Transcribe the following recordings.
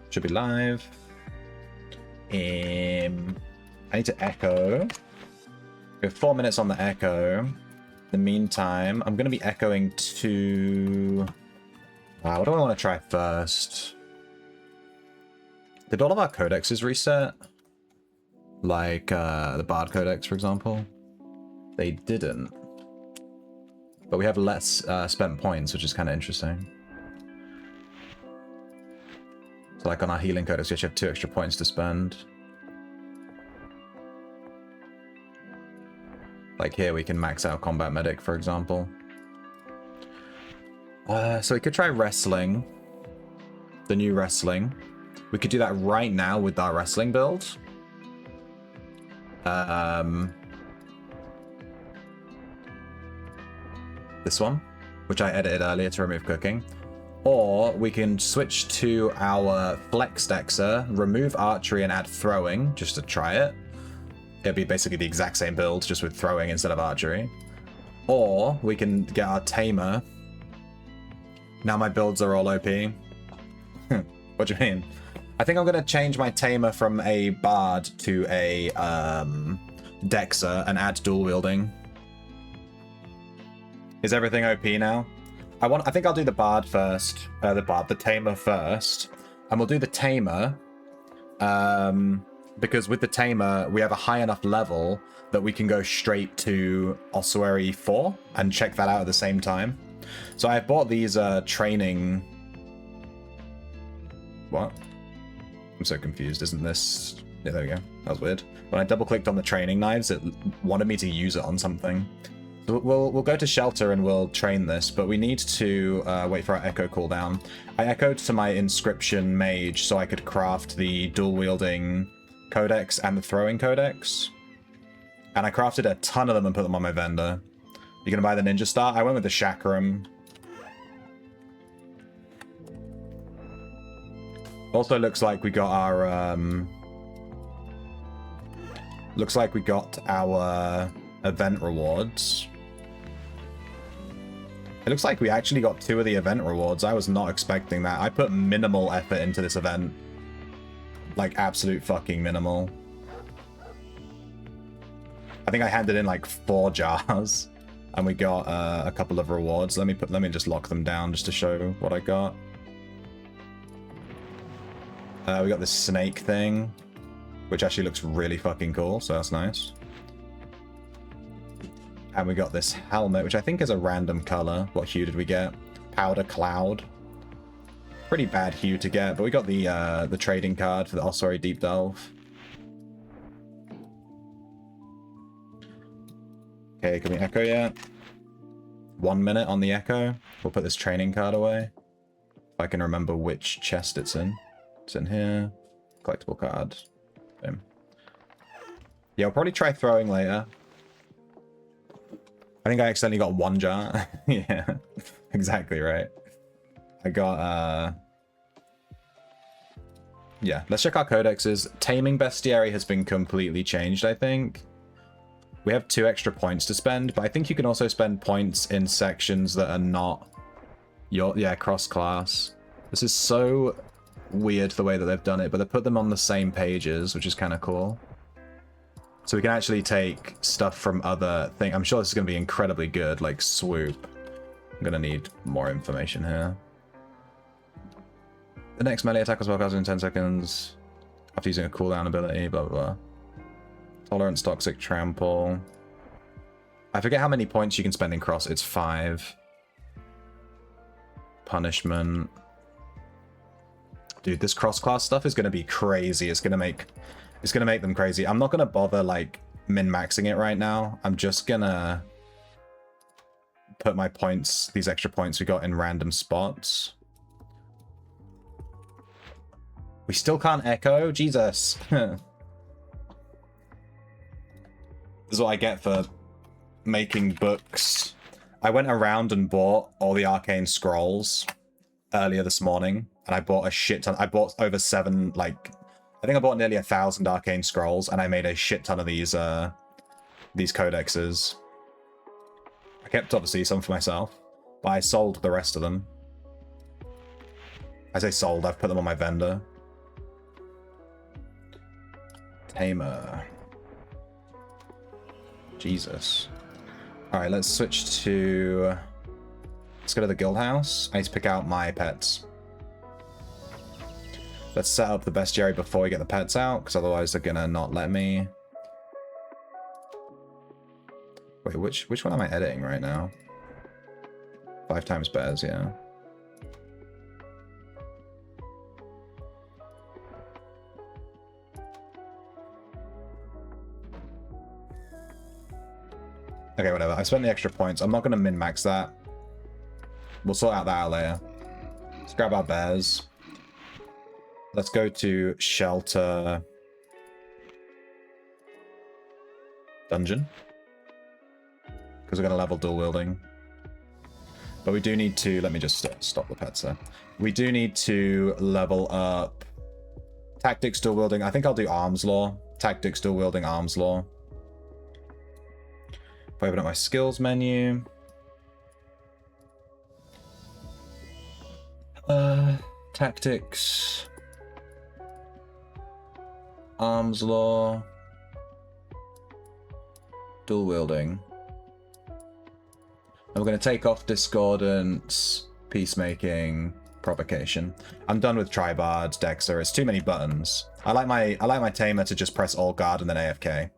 Should be live. I need to echo. We have 4 minutes on the echo. In the meantime, I'm going to be echoing to... what do I want to try first? Did all of our codexes reset? Like the Bard Codex, for example? They didn't. But we have less spent points, which is kind of interesting. So like on our healing codex, we actually have 2 extra points to spend. Like here, we can max out Combat Medic, for example. So we could try Wrestling. The new Wrestling. We could do that right now with our Wrestling build. This one, which I edited earlier to remove cooking. Or we can switch to our Flex Dexter, remove Archery and add Throwing, just to try it. It'd be basically the exact same build, just with Throwing instead of Archery. Or we can get our Tamer. Now my builds are all OP. What do you mean? I think I'm going to change my Tamer from a Bard to a Dexter and add dual wielding. Is everything OP now? I think I'll do the Bard first. The Tamer first. And we'll do the Tamer because with the Tamer, we have a high enough level that we can go straight to Ossuary 4 and check that out at the same time. So I bought these training... What? I'm so confused. Isn't this... Yeah, there we go. That was weird. When I double-clicked on the training knives, it wanted me to use it on something. So we'll go to Shelter and we'll train this, but we need to wait for our Echo cooldown. I echoed to my Inscription Mage so I could craft the dual-wielding Codex and the Throwing Codex. And I crafted a ton of them and put them on my vendor. You gonna buy the Ninja Star? I went with the Chakram. Also looks like we got our event rewards. It looks like we actually got 2 of the event rewards. I was not expecting that. I put minimal effort into this event. Like absolute fucking minimal. I think I handed in like 4 jars and we got a couple of rewards. Let me just lock them down just to show what I got. We got this snake thing, which actually looks really fucking cool, so that's nice. And we got this helmet, which I think is a random color. What hue did we get? Powder Cloud. Pretty bad hue to get, but we got the trading card for the Ossuary Deep Delve. Okay, can we echo yet? 1 minute on the echo. We'll put this training card away. If I can remember which chest it's in. It's in here. Collectible card. Boom. Yeah, I'll probably try throwing later. I think I accidentally got 1 jar. Yeah, exactly right. I got, yeah, let's check our codexes. Taming Bestiary has been completely changed, I think. We have 2 extra points to spend, but I think you can also spend points in sections that are not your, yeah, cross-class. This is so weird the way that they've done it, but they put them on the same pages, which is kind of cool. So we can actually take stuff from other things. I'm sure this is going to be incredibly good, like Swoop. I'm going to need more information here. The next melee attack was well in 10 seconds after using a cooldown ability, blah, blah, blah. Tolerance, Toxic Trample. I forget how many points you can spend in cross. It's 5. Punishment. Dude, this cross-class stuff is going to be crazy. It's going to make them crazy. I'm not going to bother, like, min-maxing it right now. I'm just going to put my points, these extra points we got in random spots. We still can't echo? Jesus. This is what I get for making books. I went around and bought all the arcane scrolls earlier this morning, and I bought a shit ton. I bought over 7, like, I think I bought nearly 1,000 arcane scrolls, and I made a shit ton of these codexes. I kept, obviously, some for myself, but I sold the rest of them. I say sold, I've put them on my vendor. Tamer. Jesus. Alright, let's switch to... Let's go to the guild house. I need to pick out my pets. Let's set up the bestiary before we get the pets out, because otherwise they're gonna not let me. Wait, which one am I editing right now? 5 times bears, yeah. Okay, whatever. I spent the extra points. I'm not going to min-max that. We'll sort out that out later. Let's grab our bears. Let's go to shelter dungeon. Because we're going to level dual wielding. But we do need to... Let me just stop the pets there. We do need to level up tactics dual wielding. I think I'll do arms law. Tactics dual wielding arms law. If I open up my skills menu. Tactics. Arms law. Dual wielding. And we're going to take off discordance, peacemaking, provocation. I'm done with tribard, dexter. It's too many buttons. I like my tamer to just press all guard and then AFK.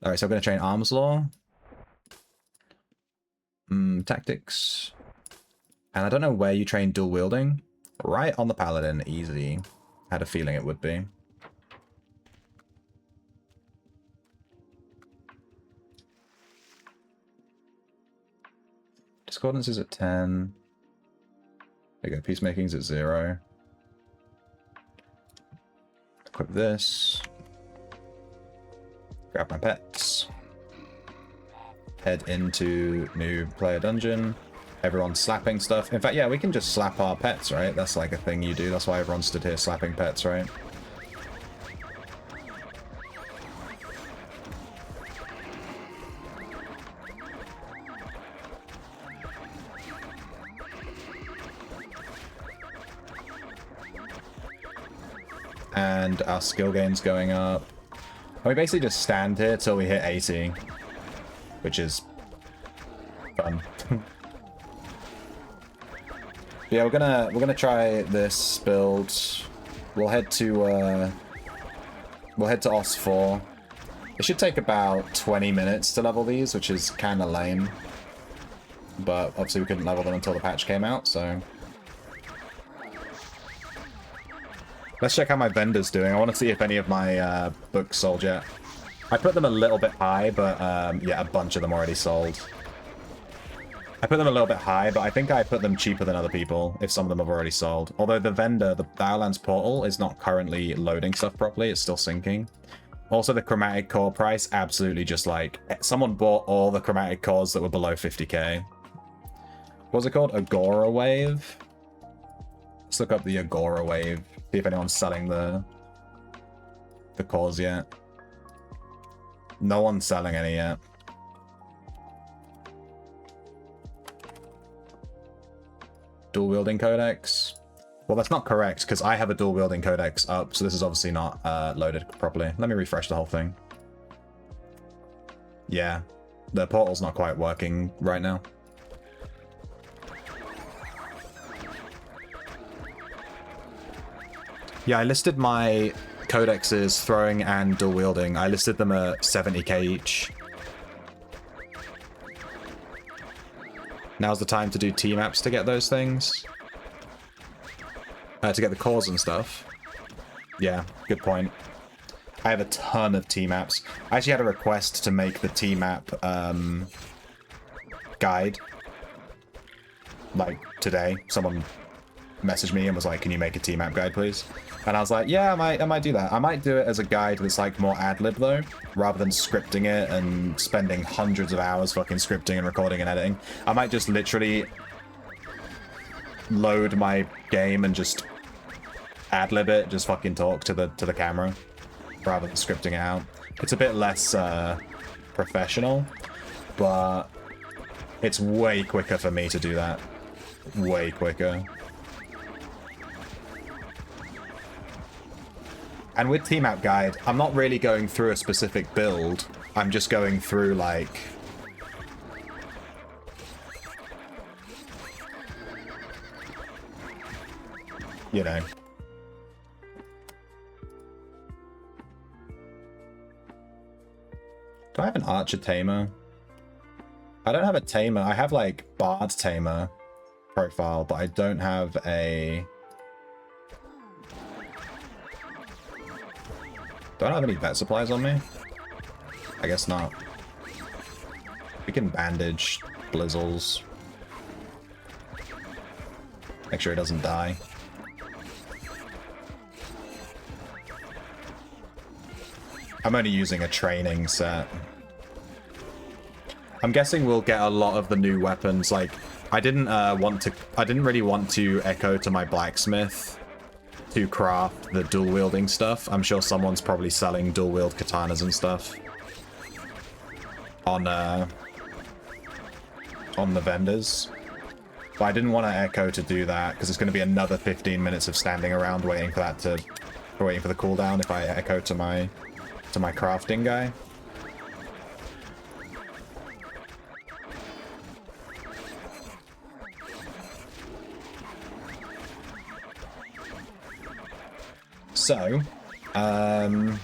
Alright, so I'm going to train arms law. Tactics. And I don't know where you train dual wielding. Right on the paladin, easy. Had a feeling it would be. Discordance is at 10. There you go, peacemaking's at 0. Equip this. Grab my pets. Head into new player dungeon. Everyone's slapping stuff. In fact, yeah, we can just slap our pets, right? That's like a thing you do. That's why everyone stood here slapping pets, right? And our skill gain's going up. And we basically just stand here till we hit 80, which is fun. Yeah, we're gonna try this build. We'll head to Oss4. It should take about 20 minutes to level these, which is kind of lame. But obviously we couldn't level them until the patch came out, so. Let's check how my vendor's doing. I want to see if any of my books sold yet. I put them a little bit high, but yeah, a bunch of them already sold. I put them a little bit high, but I think I put them cheaper than other people, if some of them have already sold. Although the vendor, the Outlands portal, is not currently loading stuff properly. It's still syncing. Also, the chromatic core price, absolutely just like... Someone bought all the chromatic cores that were below 50k. What was it called? Aggorawave? Let's look up the Aggorawave. See if anyone's selling the cores yet. No one's selling any yet. Dual wielding codex. Well, that's not correct because I have a dual wielding codex up, so this is obviously not loaded properly. Let me refresh the whole thing. Yeah, the portal's not quite working right now. Yeah, I listed my codexes, throwing and dual wielding. I listed them at 70k each. Now's the time to do T-maps to get those things. To get the cores and stuff. Yeah, good point. I have a ton of T-maps. I actually had a request to make the T-map guide. Like, today. Someone messaged me and was like, can you make a T-map guide, please? And I was like, yeah, I might do that. I might do it as a guide that's like more ad-lib though, rather than scripting it and spending hundreds of hours fucking scripting and recording and editing. I might just literally load my game and just ad-lib it, just fucking talk to the camera, rather than scripting it out. It's a bit less professional, but it's way quicker for me to do that. Way quicker. And with Team Out Guide, I'm not really going through a specific build. I'm just going through, like... you know. Do I have an Archer Tamer? I don't have a Tamer. I have, like, Bard Tamer profile, but I don't have a... Do I not have any vet supplies on me? I guess not. We can bandage Blizzles. Make sure he doesn't die. I'm only using a training set. I'm guessing we'll get a lot of the new weapons. Like, I didn't really want to echo to my blacksmith to craft the dual wielding stuff. I'm sure someone's probably selling dual wield katanas and stuff on the vendors. But I didn't want to echo to do that because it's going to be another 15 minutes of standing around waiting for that to, waiting for the cooldown if I echo to my crafting guy. So, I'll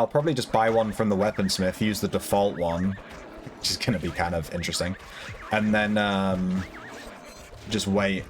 probably just buy one from the weaponsmith, use the default one, which is going to be kind of interesting, and then just wait.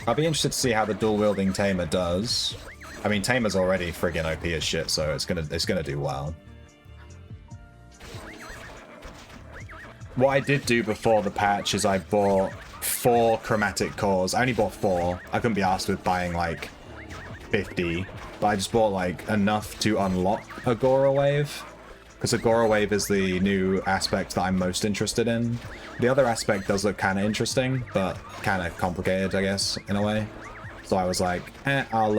I'll be interested to see how the dual-wielding Tamer does. I mean, Tamer's already friggin' OP as shit, so it's gonna do well. What I did do before the patch is I bought 4 chromatic cores. I only bought 4. I couldn't be asked with buying, like, 50. But I just bought, like, enough to unlock Aggorawave. Because Aggorawave is the new aspect that I'm most interested in. The other aspect does look kind of interesting, but kind of complicated, I guess, in a way. So I was like, I'll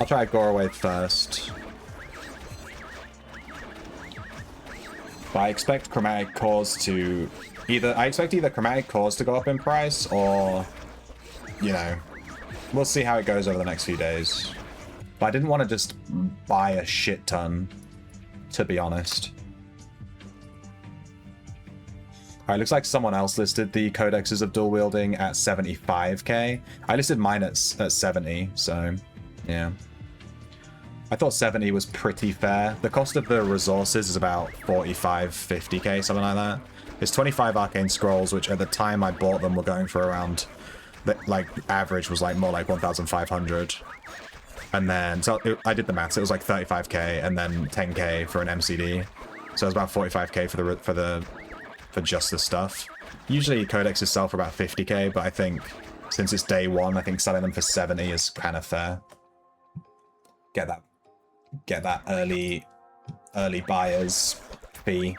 try Aggorawave first. But I expect chromatic cores to either chromatic cores to go up in price, or, you know, we'll see how it goes over the next few days. But I didn't want to just buy a shit ton, to be honest. Alright, looks like someone else listed the codexes of dual wielding at 75k. I listed mine at 70, so yeah. I thought 70 was pretty fair. The cost of the resources is about 45, 50k, something like that. It's 25 arcane scrolls, which at the time I bought them were going for around, like, average was like more like 1,500. And then, so I did the maths, it was like 35k and then 10k for an MCD. So it was about 45k for just the stuff. Usually codexes sell for about 50k, but I think since it's day one, I think selling them for 70 is kind of fair. Get that early buyers fee.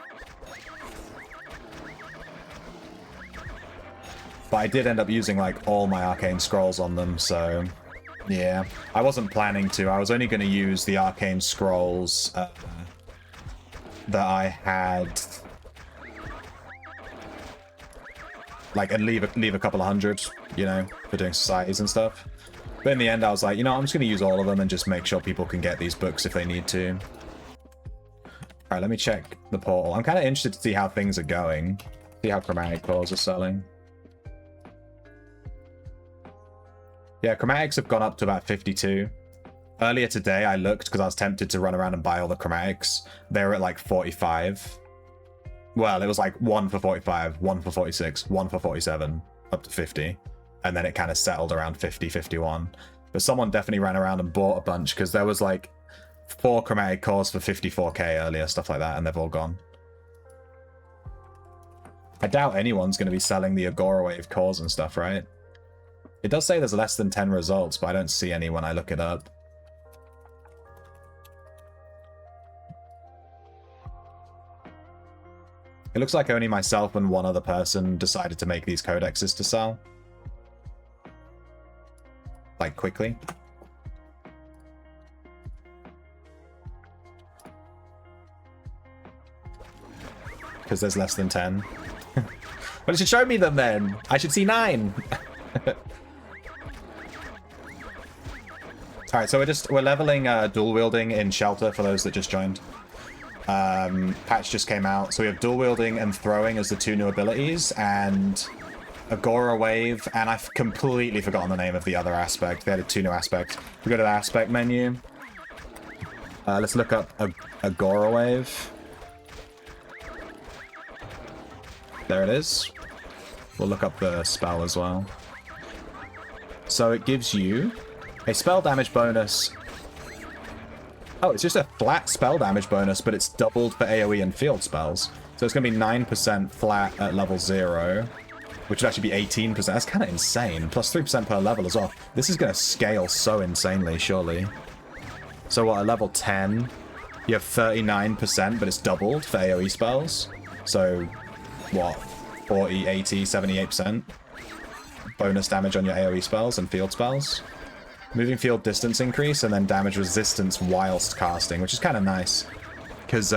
But I did end up using like all my arcane scrolls on them, so yeah. I wasn't planning to. I was only going to use the arcane scrolls that I had, like, and leave a couple of hundred, you know, for doing societies and stuff. But in the end, I was like, you know, I'm just going to use all of them and just make sure people can get these books if they need to. Alright, let me check the portal. I'm kind of interested to see how things are going. See how chromatic cores are selling. Yeah, chromatics have gone up to about 52. Earlier today, I looked because I was tempted to run around and buy all the chromatics. They were at like 45. Well, it was like 1 for 45, 1 for 46, 1 for 47, up to 50. And then it kind of settled around 50, 51. But someone definitely ran around and bought a bunch because there was like 4 chromatic cores for 54k earlier, stuff like that, and they've all gone. I doubt anyone's going to be selling the Aggorawave cores and stuff, right? It does say there's less than 10 results, but I don't see any when I look it up. It looks like only myself and one other person decided to make these codexes to sell. Like, quickly. Because there's less than 10. Well, it should show me them then. I should see 9. Alright, so we're leveling dual wielding in shelter for those that just joined. Patch just came out, so we have dual wielding and throwing as the 2 new abilities, and Aggorawave, and I've completely forgotten the name of the other aspect. They added 2 new aspects. We go to the aspect menu. Let's look up Aggorawave. There it is. We'll look up the spell as well. So it gives you a spell damage bonus. Oh, it's just a flat spell damage bonus, but it's doubled for AoE and field spells. So it's going to be 9% flat at level 0, which would actually be 18%. That's kind of insane. Plus 3% per level as well. This is going to scale so insanely, surely. So what, at level 10, you have 39%, but it's doubled for AoE spells. So, what, 40, 80, 78% bonus damage on your AoE spells and field spells. Moving field distance increase, and then damage resistance whilst casting, which is kind of nice. Because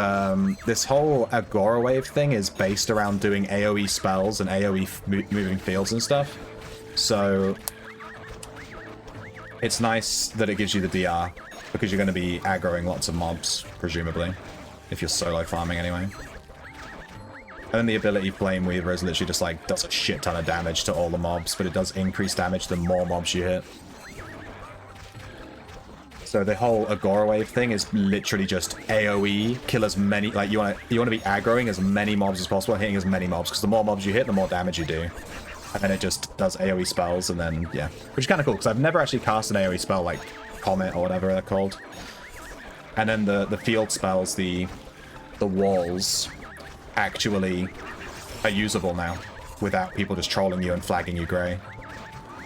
this whole Aggorawave thing is based around doing AoE spells and AoE moving fields and stuff. So it's nice that it gives you the DR, because you're going to be aggroing lots of mobs, presumably. If you're solo farming anyway. And then the ability Flame Weaver is literally just like, does a shit ton of damage to all the mobs, but it does increase damage the more mobs you hit. So the whole Aggorawave thing is literally just AoE, kill as many, like you want to be aggroing as many mobs as possible, hitting as many mobs, because the more mobs you hit, the more damage you do. And then it just does AoE spells, and then, yeah. Which is kind of cool, because I've never actually cast an AoE spell like Comet or whatever they're called. And then the field spells, the walls, actually are usable now, without people just trolling you and flagging you grey.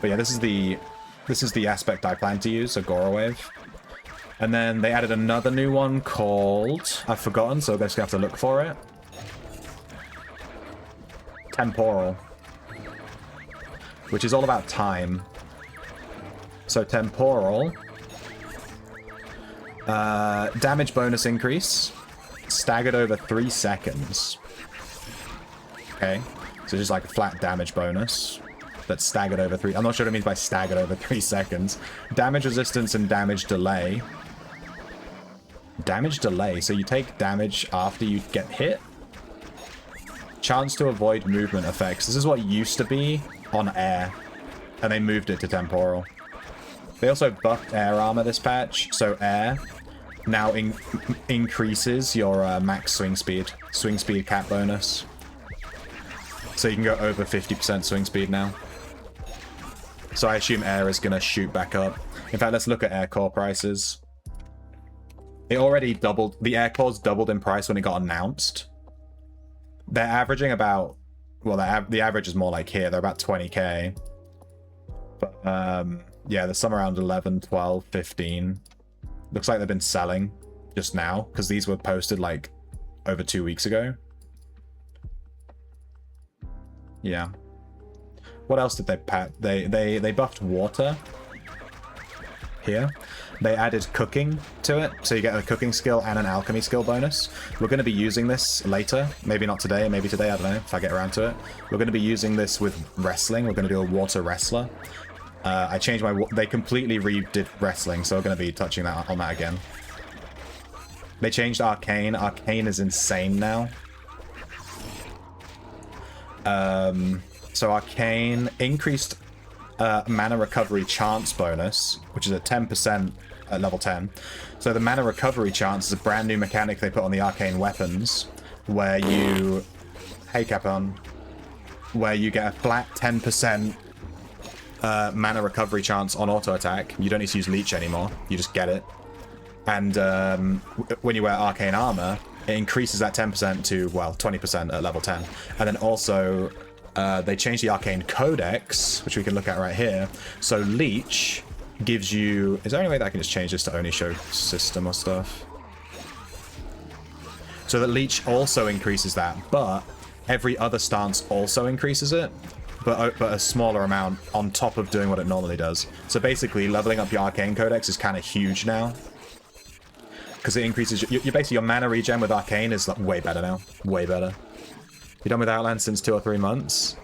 But yeah, this is the aspect I plan to use, Aggorawave. And then they added another new one called... I've forgotten, so I guess we have to look for it. Temporal. Which is all about time. So Temporal. Damage bonus increase. Staggered over 3 seconds. Okay. So just like a flat damage bonus. That's staggered over 3... I'm not sure what it means by staggered over 3 seconds. Damage resistance and damage delay. Damage delay, so you take damage after you get hit. Chance to avoid movement effects. This is what used to be on air, and they moved it to temporal. They also buffed air armor this patch, so air now increases your max swing speed cap bonus. So you can go over 50% swing speed now. So I assume air is going to shoot back up. In fact, let's look at air core prices. It already doubled. The air cores doubled in price when it got announced. They're averaging about... Well, the average is more like here. They're about 20k. But, yeah, there's some around 11, 12, 15. Looks like they've been selling just now, because these were posted, like, over 2 weeks ago. Yeah. What else did they pat? They buffed water here. They added cooking to it, so you get a cooking skill and an alchemy skill bonus. We're going to be using this later. Maybe not today, maybe today, I don't know, if I get around to it. We're going to be using this with wrestling. We're going to do a water wrestler. I changed my... They completely redid wrestling, so we're going to be touching on that again. They changed Arcane. Arcane is insane now. So Arcane increased mana recovery chance bonus, which is a 10% at level 10. So the mana recovery chance is a brand new mechanic they put on the Arcane weapons, where you... Hey, Capon. Where you get a flat 10% mana recovery chance on auto attack. You don't need to use Leech anymore. You just get it. And when you wear Arcane armor, it increases that 10% to, well, 20% at level 10. And then also... they changed the Arcane Codex, which we can look at right here. So Leech gives you... Is there any way that I can just change this to only show system or stuff? So that Leech also increases that, but every other stance also increases it, but a smaller amount on top of doing what it normally does. So basically, leveling up your Arcane Codex is kind of huge now. Because it increases... basically, your mana regen with Arcane is like, way better now. Way better. You done with Outlands since 2 or 3 months?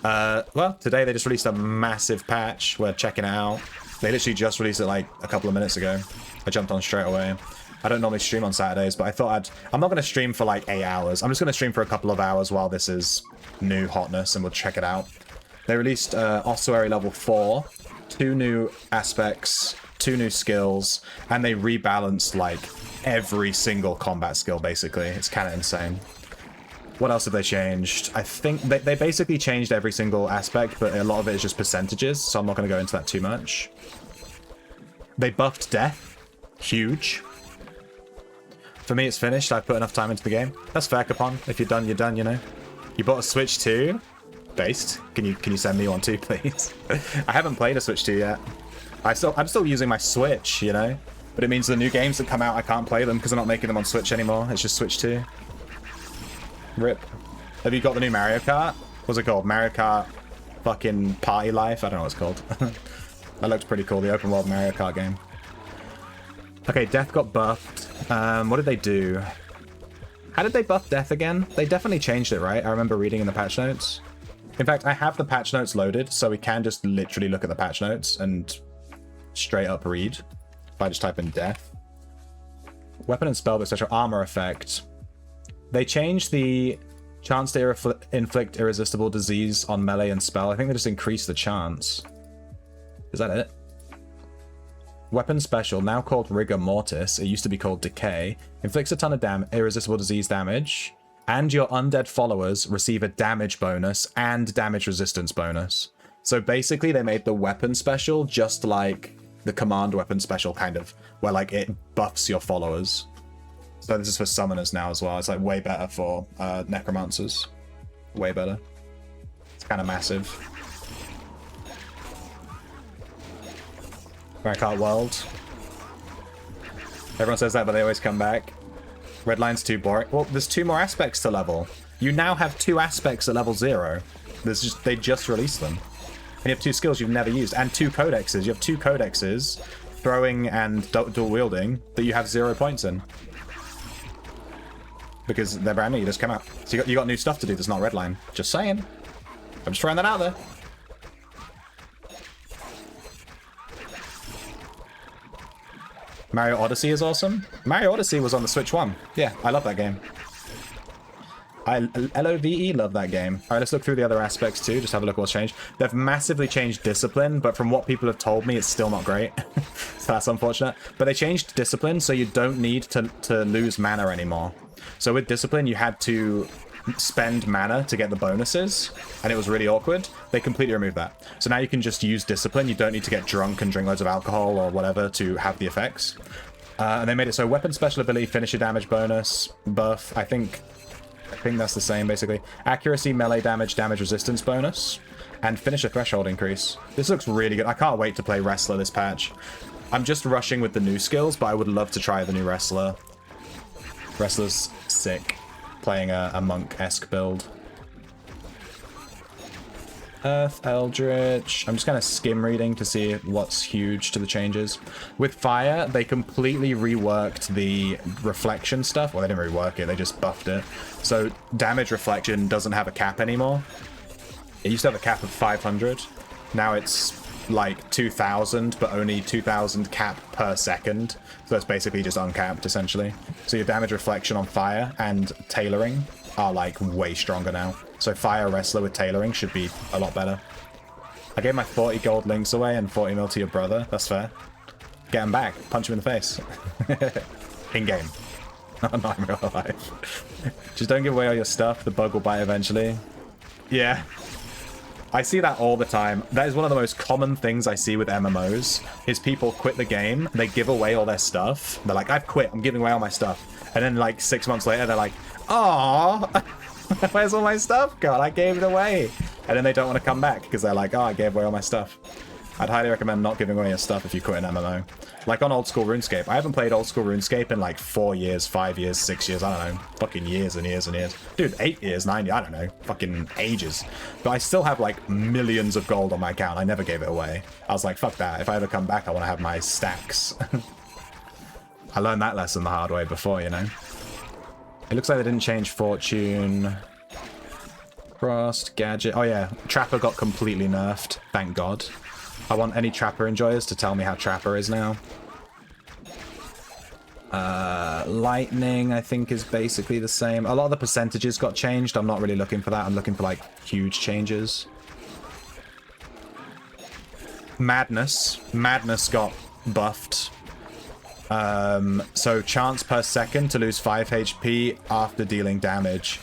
Well, today they just released a massive patch. We're checking it out. They literally just released it like a couple of minutes ago. I jumped on straight away. I don't normally stream on Saturdays, but I thought I'm not going to stream for like 8 hours. I'm just going to stream for a couple of hours while this is new hotness, and we'll check it out. They released Oss4 level 4, 2 new aspects, 2 new skills, and they rebalanced like every single combat skill, basically. It's kind of insane. What else have they changed? I think they basically changed every single aspect, but a lot of it is just percentages, so I'm not going to go into that too much. They buffed death. Huge. For me, it's finished. I've put enough time into the game. That's fair, Capon. If you're done, you're done, you know. You bought a Switch 2? Based. Can you send me one too, please? I haven't played a Switch 2 yet. I'm still using my Switch, you know? But it means the new games that come out, I can't play them because they're not making them on Switch anymore. It's just Switch 2. Rip. Have you got the new Mario Kart? What's it called? Mario Kart fucking Party Life? I don't know what it's called. That looks pretty cool, the open world Mario Kart game. Okay, Death got buffed. What did they do? How did they buff Death again? They definitely changed it, right? I remember reading in the patch notes. In fact, I have the patch notes loaded, so we can just literally look at the patch notes and straight up read. If I just type in Death. Weapon and spell with special armor effect. They changed the chance to inflict irresistible disease on melee and spell. I think they just increased the chance. Is that it? Weapon special, now called Rigor Mortis, it used to be called Decay, inflicts a ton of irresistible disease damage, and your undead followers receive a damage bonus and damage resistance bonus. So basically they made the weapon special just like the command weapon special, kind of, where like it buffs your followers. So this is for summoners now as well. It's like way better for necromancers. Way better. It's kind of massive. Mario Kart World. Everyone says that, but they always come back. Red line's too boring. Well, there's 2 more aspects to level. You now have 2 aspects at level 0. They just released them. And you have 2 skills you've never used, and 2 codexes. You have 2 codexes, throwing and dual wielding, that you have 0 points in. Because they're brand new, you just come out. So you got new stuff to do that's not redline. Just saying. I'm just throwing that out there. Mario Odyssey is awesome. Mario Odyssey was on the Switch 1. Yeah, I love that game. I LOVE love that game. Alright, let's look through the other aspects too, just have a look at what's changed. They've massively changed discipline, but from what people have told me, it's still not great. So that's unfortunate. But they changed discipline, so you don't need to lose mana anymore. So with discipline, you had to spend mana to get the bonuses, and it was really awkward. They completely removed that. So now you can just use discipline. You don't need to get drunk and drink loads of alcohol or whatever to have the effects. And they made it so weapon special ability, finisher damage bonus, buff. I think that's the same, basically. Accuracy, melee damage, damage resistance bonus, and finisher threshold increase. This looks really good. I can't wait to play Wrestler this patch. I'm just rushing with the new skills, but I would love to try the new Wrestler. Wrestler's sick. Playing a monk-esque build. Earth, Eldritch. I'm just kind of skim reading to see what's huge to the changes. With Fire, they completely reworked the reflection stuff. Well, they didn't rework it, they just buffed it. So damage reflection doesn't have a cap anymore. It used to have a cap of 500. Now it's like 2,000, but only 2,000 cap per second. So it's basically just uncapped, essentially. So your damage reflection on Fire and tailoring are like way stronger now. So Fire Wrestler with tailoring should be a lot better. I gave my 40 gold links away and 40 mil to your brother. That's fair. Get him back. Punch him in the face. In-game. Not in real life. Just don't give away all your stuff. The bug will bite eventually. Yeah. I see that all the time. That is one of the most common things I see with MMOs, is people quit the game, they give away all their stuff. They're like, I've quit, I'm giving away all my stuff. And then like 6 months later, they're like, aww, where's all my stuff gone? I gave it away. And then they don't want to come back because they're like, oh, I gave away all my stuff. I'd highly recommend not giving away your stuff if you quit an MMO. Like on old school RuneScape. I haven't played old school RuneScape in like 4 years, 5 years, 6 years, I don't know. Fucking years and years and years. Dude, 8 years, 9 years, I don't know. Fucking ages. But I still have like millions of gold on my account. I never gave it away. I was like, fuck that. If I ever come back, I want to have my stacks. I learned that lesson the hard way before, you know. It looks like they didn't change Fortune. Frost, Gadget. Oh yeah, Trapper got completely nerfed. Thank God. I want any Trapper enjoyers to tell me how Trapper is now. Lightning, I think, is basically the same. A lot of the percentages got changed. I'm not really looking for that. I'm looking for, like, huge changes. Madness. Madness got buffed. So chance per second to lose 5 HP after dealing damage.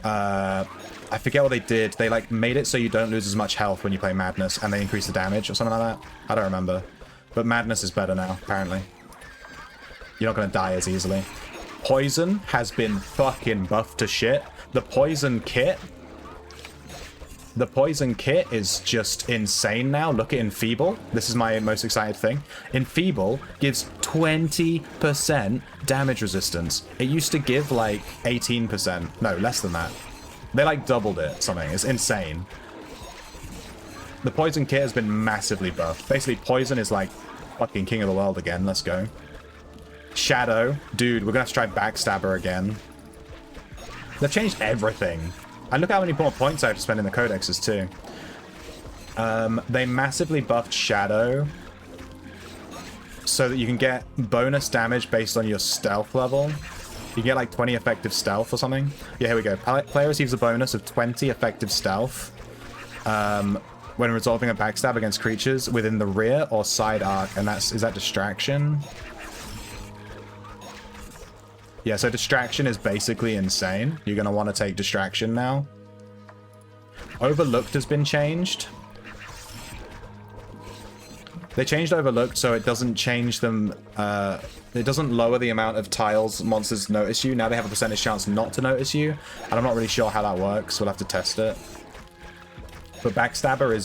I forget what they did. They like made it so you don't lose as much health when you play Madness, and they increase the damage or something like that. I don't remember. But Madness is better now, apparently. You're not going to die as easily. Poison has been fucking buffed to shit. The Poison kit is just insane now. Look at Enfeeble. This is my most excited thing. Enfeeble gives 20% damage resistance. It used to give like 18%. No, less than that. They like doubled it, something. It's insane. The Poison kit has been massively buffed. Basically, Poison is like fucking king of the world again. Let's go. Shadow. Dude, we're gonna have to try Backstabber again. They've changed everything. And look how many more points I have to spend in the codexes too. They massively buffed Shadow so that you can get bonus damage based on your stealth level. You get like 20 effective stealth or something. Yeah, here we go. Player receives a bonus of 20 effective stealth when resolving a backstab against creatures within the rear or side arc. And is that distraction? Yeah, so distraction is basically insane. You're going to want to take distraction now. Overlooked has been changed. They changed Overlooked so it doesn't change them. It doesn't lower the amount of tiles monsters notice you. Now they have a percentage chance not to notice you. And I'm not really sure how that works. We'll have to test it. But Backstabber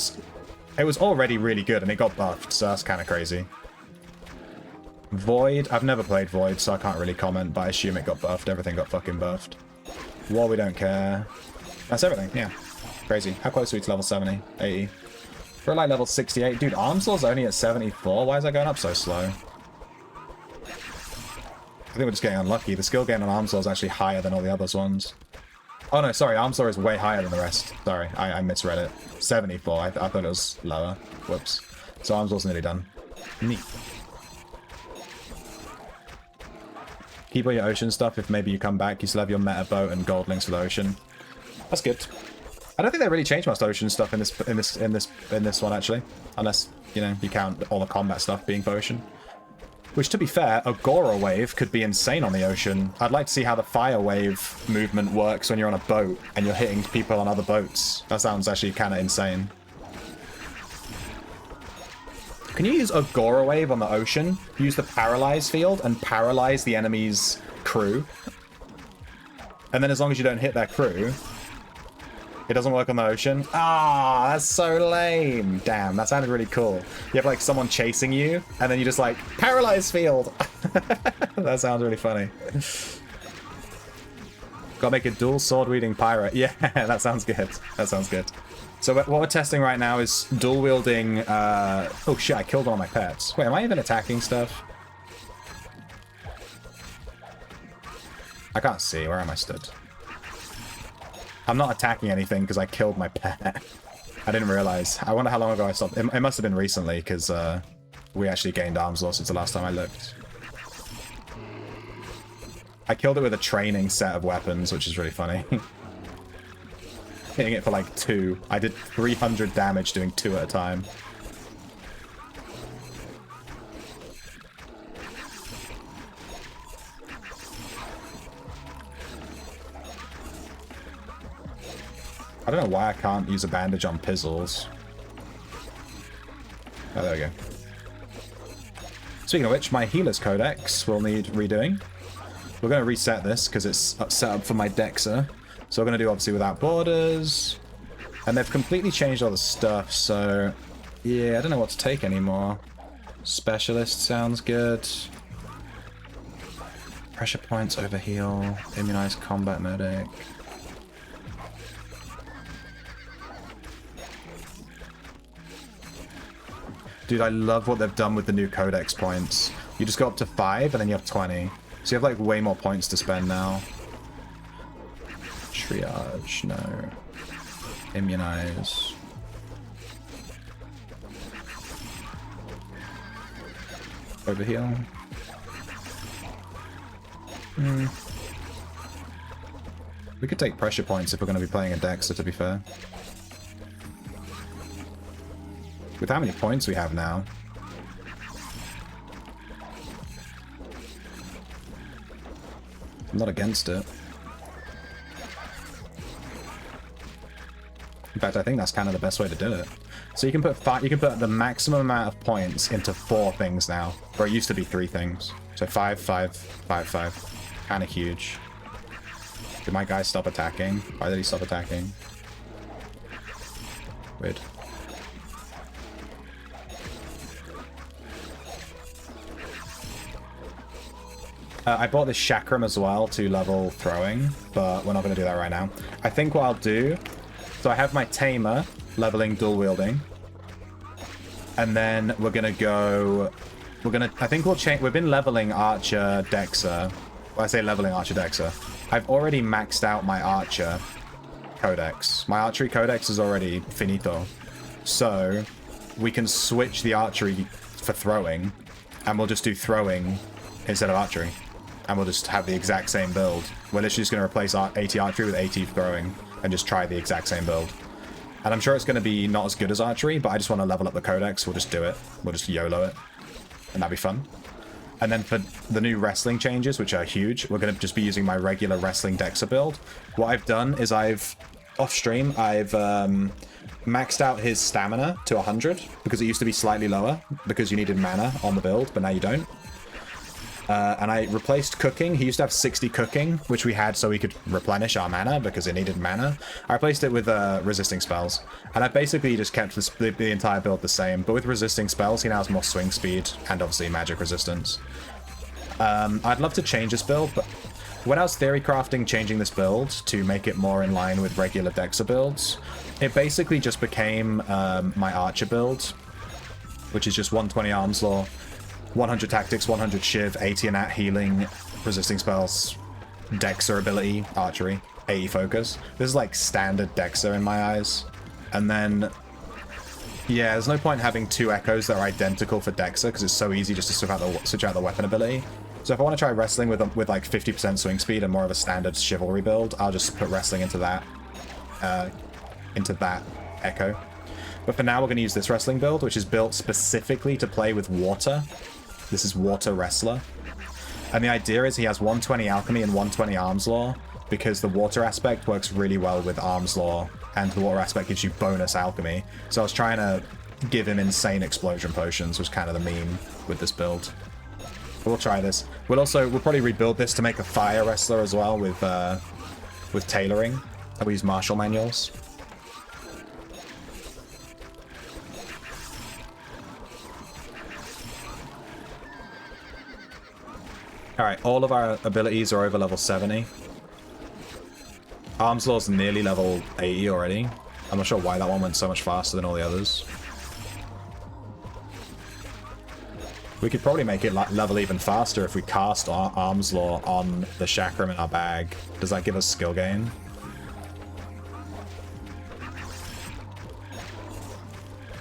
it was already really good and it got buffed. So that's kind of crazy. Void. I've never played Void, so I can't really comment. But I assume it got buffed. Everything got fucking buffed. War, we don't care. That's everything. Yeah. Crazy. How close are we to level 70? 80. We're like level 68. Dude, Armslaw's only at 74. Why is that going up so slow? I think we're just getting unlucky. The skill gain on Armslaw is actually higher than all the others ones. Oh no, sorry. Armslaw is way higher than the rest. Sorry, I misread it. 74. I thought it was lower. Whoops. So Armslaw's nearly done. Neat. Keep all your ocean stuff. If maybe you come back, you still have your meta boat and gold links for the ocean. That's good. I don't think they really changed much ocean stuff in this one actually, unless you know you count all the combat stuff being for ocean. Which, to be fair, Aggorawave could be insane on the ocean. I'd like to see how the fire wave movement works when you're on a boat and you're hitting people on other boats. That sounds actually kind of insane. Can you use Aggorawave on the ocean? Use the paralyze field and paralyze the enemy's crew. And then as long as you don't hit their crew, it doesn't work on the ocean. Ah, that's so lame. Damn, that sounded really cool. You have like someone chasing you, and then you just like, paralyze field. That sounds really funny. Gotta make a dual sword wielding pirate. Yeah, that sounds good. That sounds good. So what we're testing right now is dual wielding. Oh shit, I killed all my pets. Wait, am I even attacking stuff? I can't see. Where am I stood? I'm not attacking anything because I killed my pet. I didn't realize. I wonder how long ago I stopped. It must have been recently because we actually gained Armslaw since the last time I looked. I killed it with a training set of weapons, which is really funny. Hitting it for like 2. I did 300 damage doing 2 at a time. I don't know why I can't use a bandage on Pizzles. Oh, there we go. Speaking of which, my Healer's Codex will need redoing. We're going to reset this because it's set up for my Dexter. So we're going to do obviously Without Borders. And they've completely changed all the stuff, so Yeah, I don't know what to take anymore. Specialist sounds good. Pressure points, overheal, immunized combat medic. Dude, I love what they've done with the new codex points. You just go up to 5 and then you have 20. So you have like way more points to spend now. Triage, no. Immunize. Overheal. We could take pressure points if we're going to be playing a Dexter, to be fair. With how many points we have now. I'm not against it. In fact, I think that's kind of the best way to do it. So you can put the maximum amount of points into 4 things now, where it used to be 3 things. So 5, 5, 5, 5. Kind of huge. Did my guy stop attacking? Why did he stop attacking? Weird. I bought this chakram as well to level throwing, but we're not going to do that right now. I think what I'll do... So I have my tamer leveling dual wielding. And then we're going to go... I think we'll change... We've been leveling Archer Dexa. Well, I say leveling Archer Dexa. I've already maxed out my Archer Codex. My Archery Codex is already finito. So we can switch the Archery for throwing. And we'll just do throwing instead of Archery. And we'll just have the exact same build. We're literally just going to replace 80 Archery with 80 throwing. And just try the exact same build. And I'm sure it's going to be not as good as Archery, but I just want to level up the Codex. We'll just do it. We'll just YOLO it. And that'd be fun. And then for the new wrestling changes, which are huge, we're going to just be using my regular wrestling Dexa build. What I've done is off stream, I've maxed out his stamina to 100, because it used to be slightly lower, because you needed mana on the build, but now you don't. And I replaced cooking. He used to have 60 cooking, which we had so we could replenish our mana because it needed mana. I replaced it with resisting spells. And I basically just kept the entire build the same. But with resisting spells, he now has more swing speed and obviously magic resistance. I'd love to change this build, but when I was theory crafting changing this build to make it more in line with regular Dexa builds, it basically just became my Archer build, which is just 120 Arms Law, 100 Tactics, 100 Shiv, 80 Innate Healing, Resisting Spells, Dexa ability, Archery, 80 Focus. This is like standard Dexa in my eyes. And then, yeah, there's no point having 2 Echoes that are identical for Dexa because it's so easy just to switch out the weapon ability. So if I want to try Wrestling with like 50% swing speed and more of a standard Chivalry build, I'll just put Wrestling into that Echo. But for now, we're going to use this Wrestling build, which is built specifically to play with Water. This is Water Wrestler. And the idea is he has 120 Alchemy and 120 Arms Law, because the Water aspect works really well with Arms Law, and the Water aspect gives you bonus Alchemy. So I was trying to give him insane Explosion Potions, was kind of the meme with this build. But we'll try this. We'll probably rebuild this to make a Fire Wrestler as well with tailoring. And we use Martial Manuals. Alright, all of our abilities are over level 70. Arms Law's nearly level 80 already. I'm not sure why that one went so much faster than all the others. We could probably make it level even faster if we cast our Arms Law on the Chakram in our bag. Does that give us skill gain?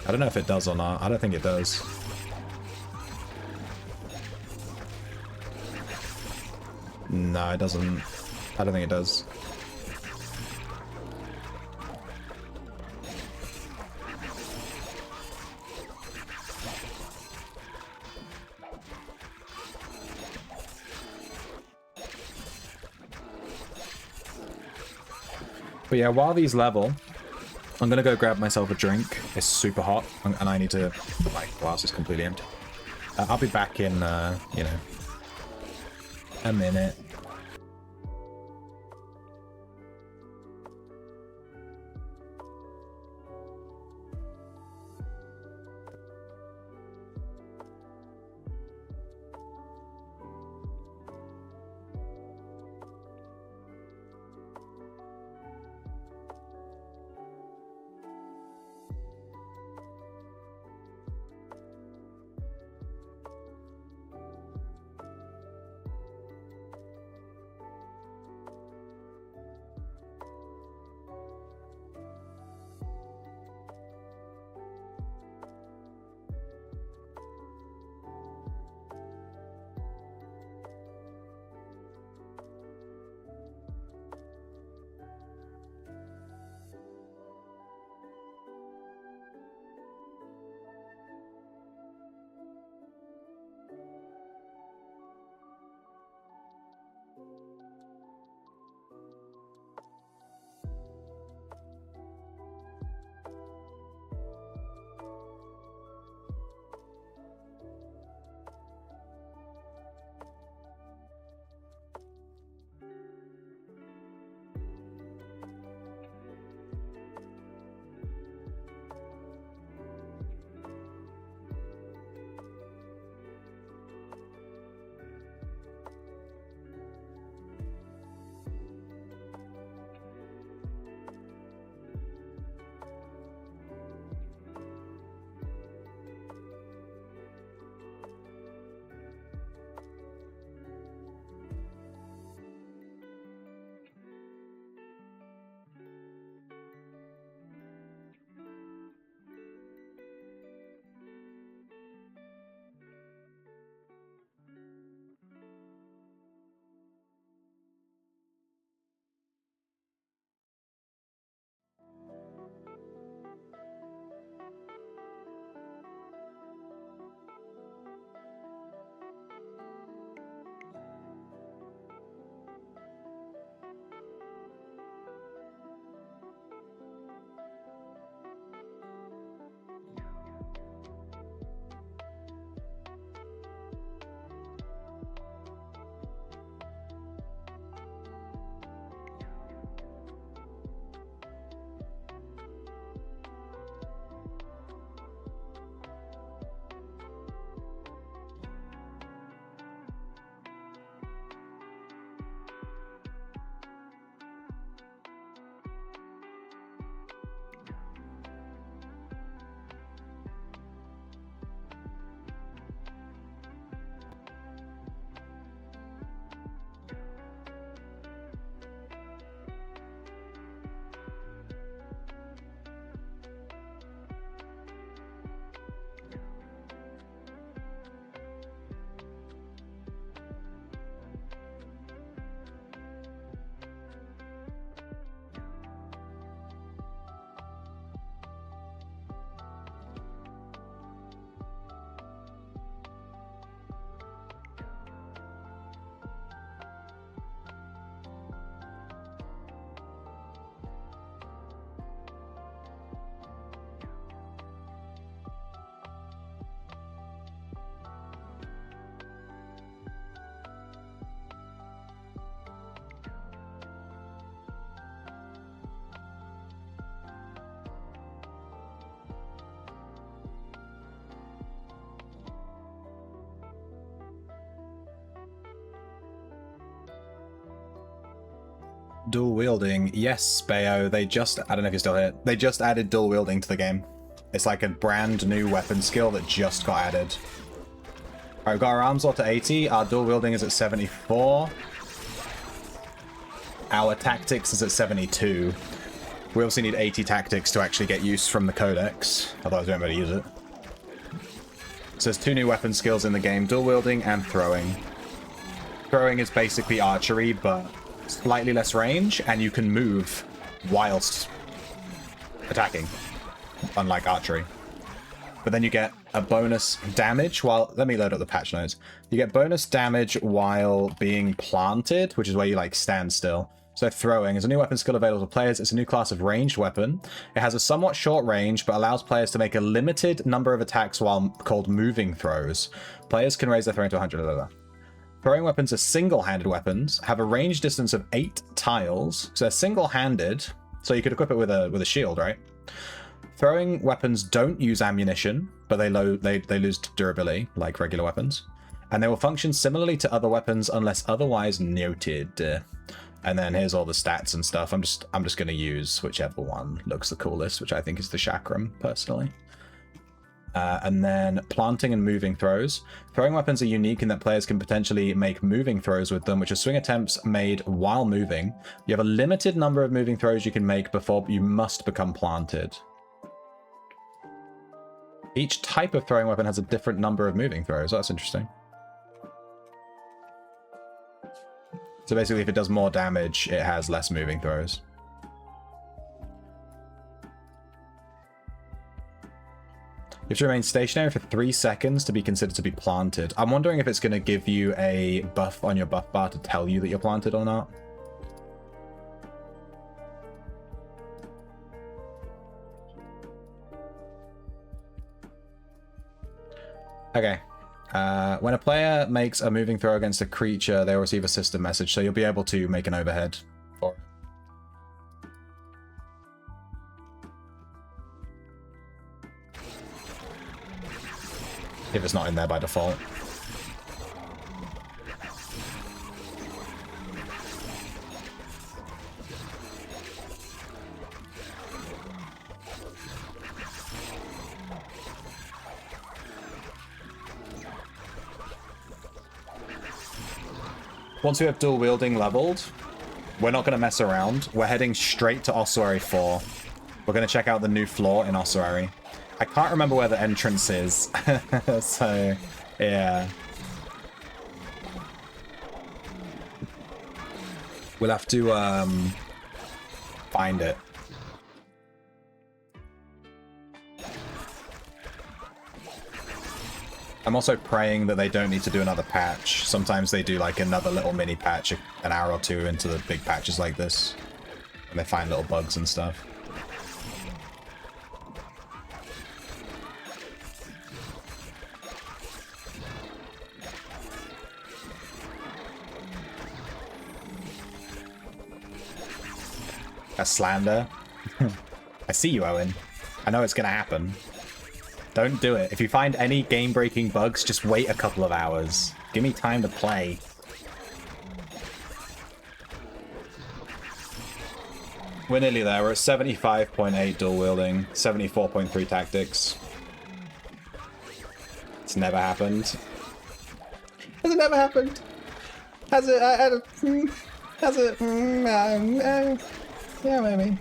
I don't know if it does or not. I don't think it does. No, it doesn't. I don't think it does. But yeah, while these level, I'm gonna go grab myself a drink. It's super hot, and I need to... My glass is completely empty. I'll be back in, you know, a minute. Dual wielding. Yes, Bayo. They just, I don't know if you're still here. They just added dual wielding to the game. It's like a brand new weapon skill that just got added. Alright, we've got our arms to 80. Our dual wielding is at 74. Our tactics is at 72. We also need 80 tactics to actually get use from the codex. Otherwise we won't be able to use it. So there's 2 new weapon skills in the game. Dual wielding and throwing. Throwing is basically archery, but slightly less range, and you can move whilst attacking, unlike archery. But then you get a bonus damage while... Let me load up the patch notes. You get bonus damage while being planted, which is where you, like, stand still. So throwing is a new weapon skill available to players. It's a new class of ranged weapon. It has a somewhat short range, but allows players to make a limited number of attacks while called moving throws. Players can raise their throwing to 100. Blah, blah, blah. Throwing weapons are single-handed weapons, have a range distance of 8 tiles, so they're single-handed, so you could equip it with a shield, right? Throwing weapons don't use ammunition, but they lose durability, like regular weapons. And they will function similarly to other weapons unless otherwise noted. And then here's all the stats and stuff. I'm just going to use whichever one looks the coolest, which I think is the Chakram, personally. And then planting and moving throws. Throwing weapons are unique in that players can potentially make moving throws with them, which are swing attempts made while moving. You have a limited number of moving throws you can make before you must become planted. Each type of throwing weapon has a different number of moving throws. Oh, that's interesting. So basically, if it does more damage, it has less moving throws. You have to remain stationary for 3 seconds to be considered to be planted. I'm wondering if it's going to give you a buff on your buff bar to tell you that you're planted or not. Okay. When a player makes a moving throw against a creature, they will receive a system message, so you'll be able to make an overhead for it. If it's not in there by default. Once we have dual wielding leveled, we're not going to mess around. We're heading straight to Oss4. We're going to check out the new floor in Oss4. I can't remember where the entrance is. So, yeah. We'll have to find it. I'm also praying that they don't need to do another patch. Sometimes they do like another little mini patch an hour or two into the big patches like this. And they find little bugs and stuff. A slander. I see you, Owen. I know it's gonna happen. Don't do it. If you find any game-breaking bugs, just wait a couple of hours. Give me time to play. We're nearly there. We're at 75.8 dual wielding, 74.3 tactics. It's never happened. Has it never happened? Has it? Has it? Yeah, maybe.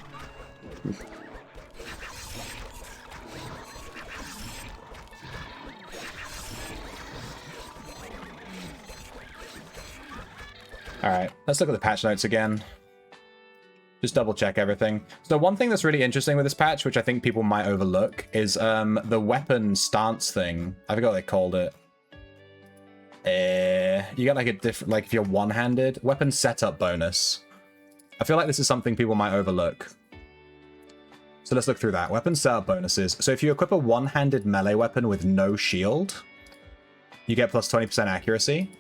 Alright, let's look at the patch notes again. Just double check everything. So one thing that's really interesting with this patch, which I think people might overlook, is the weapon stance thing. I forgot what they called it. You get like a different, like if you're one-handed, weapon setup bonus. I feel like this is something people might overlook. So let's look through that. Weapon setup bonuses. So if you equip a one-handed melee weapon with no shield, you get plus 20% accuracy.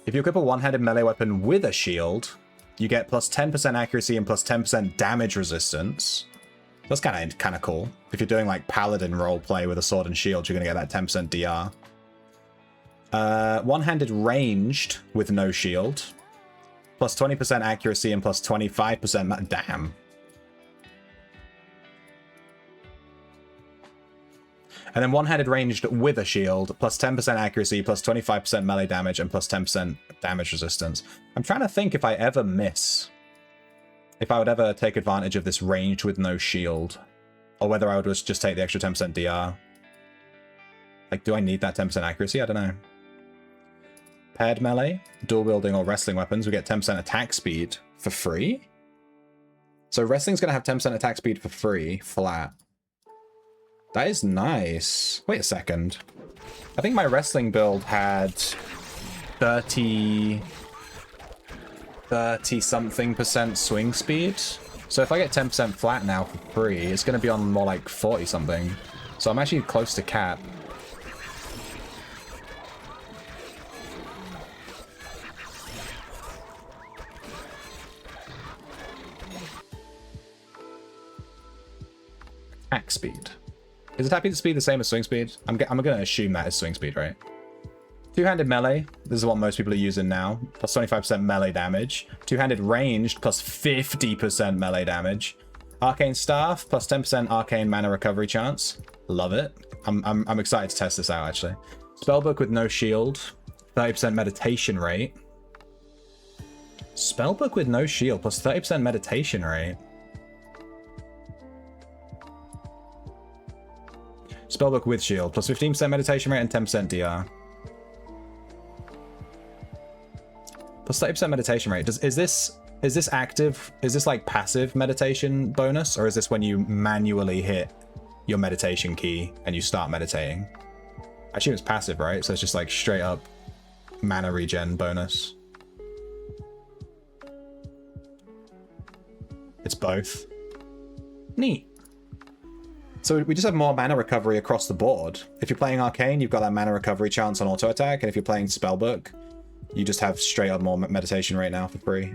If you equip a one-handed melee weapon with a shield, you get plus 10% accuracy and plus 10% damage resistance. That's kind of cool. If you're doing like paladin roleplay with a sword and shield, you're going to get that 10% DR. One-handed ranged with no shield. plus 20% accuracy and plus 25%. Damn. And then one-handed ranged with a shield, plus 10% accuracy, plus 25% melee damage, and plus 10% damage resistance. I'm trying to think if I ever miss. If I would ever take advantage of this ranged with no shield. Or whether I would just take the extra 10% DR. Like, do I need that 10% accuracy? I don't know. Paired melee, dual wielding, or wrestling weapons, we get 10% attack speed for free? So wrestling's going to have 10% attack speed for free, flat. That is nice. Wait a second. I think my wrestling build had 30-something% swing speed. So if I get 10% flat now for free, it's going to be on more like 40-something. So I'm actually close to cap. Attack speed. Is attack speed the same as swing speed? I'm going to assume that is swing speed, right? Two-handed melee. This is what most people are using now. Plus 25% melee damage. Two-handed ranged plus 50% melee damage. Arcane staff plus 10% arcane mana recovery chance. Love it. I'm excited to test this out, actually. Spellbook with no shield. 30% meditation rate. Spellbook with no shield plus 30% meditation rate. Spellbook with shield, plus 15% meditation rate and 10% DR. Plus 30% meditation rate. Is this active? Is this like passive meditation bonus? Or is this when you manually hit your meditation key and you start meditating? I assume it's passive, right? So it's just like straight up mana regen bonus. It's both. Neat. So we just have more mana recovery across the board. If you're playing Arcane, you've got that mana recovery chance on auto attack, and if you're playing Spellbook, you just have straight up more meditation right now for free.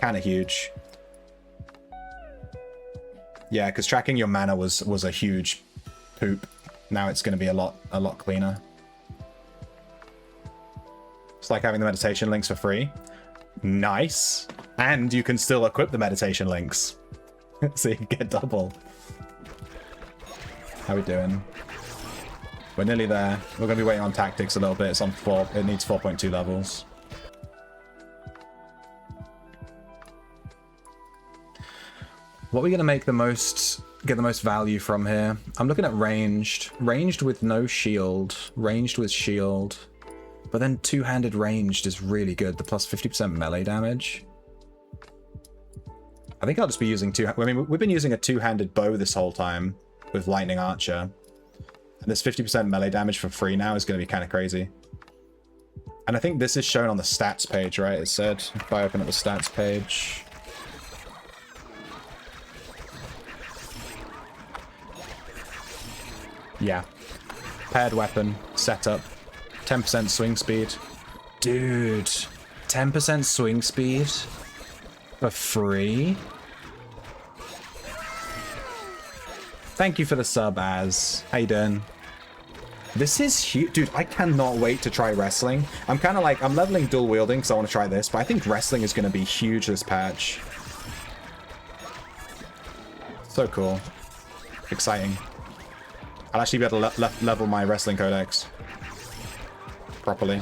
Kind of huge. Yeah, because tracking your mana was a huge poop. Now it's going to be a lot cleaner. It's like having the meditation links for free. Nice. And you can still equip the meditation links. So you get double. How we doing? We're nearly there. We're going to be waiting on tactics a little bit. It's on 4. It needs 4.2 levels. What are we going to make get the most value from here? I'm looking at ranged. Ranged with no shield. Ranged with shield. But then two-handed ranged is really good. The plus 50% melee damage. I think I'll just be using I mean, we've been using a two-handed bow this whole time with Lightning Archer. And this 50% melee damage for free now is going to be kind of crazy. And I think this is shown on the stats page, right? It said, if I open up the stats page. Yeah. Paired weapon, setup, 10% swing speed. Dude, 10% swing speed for free? Thank you for the sub, Az. How you doing? This is huge. Dude, I cannot wait to try wrestling. I'm kind of like, I'm leveling dual wielding because I want to try this, but I think wrestling is going to be huge this patch. So cool. Exciting. I'll actually be able to level my wrestling codex properly.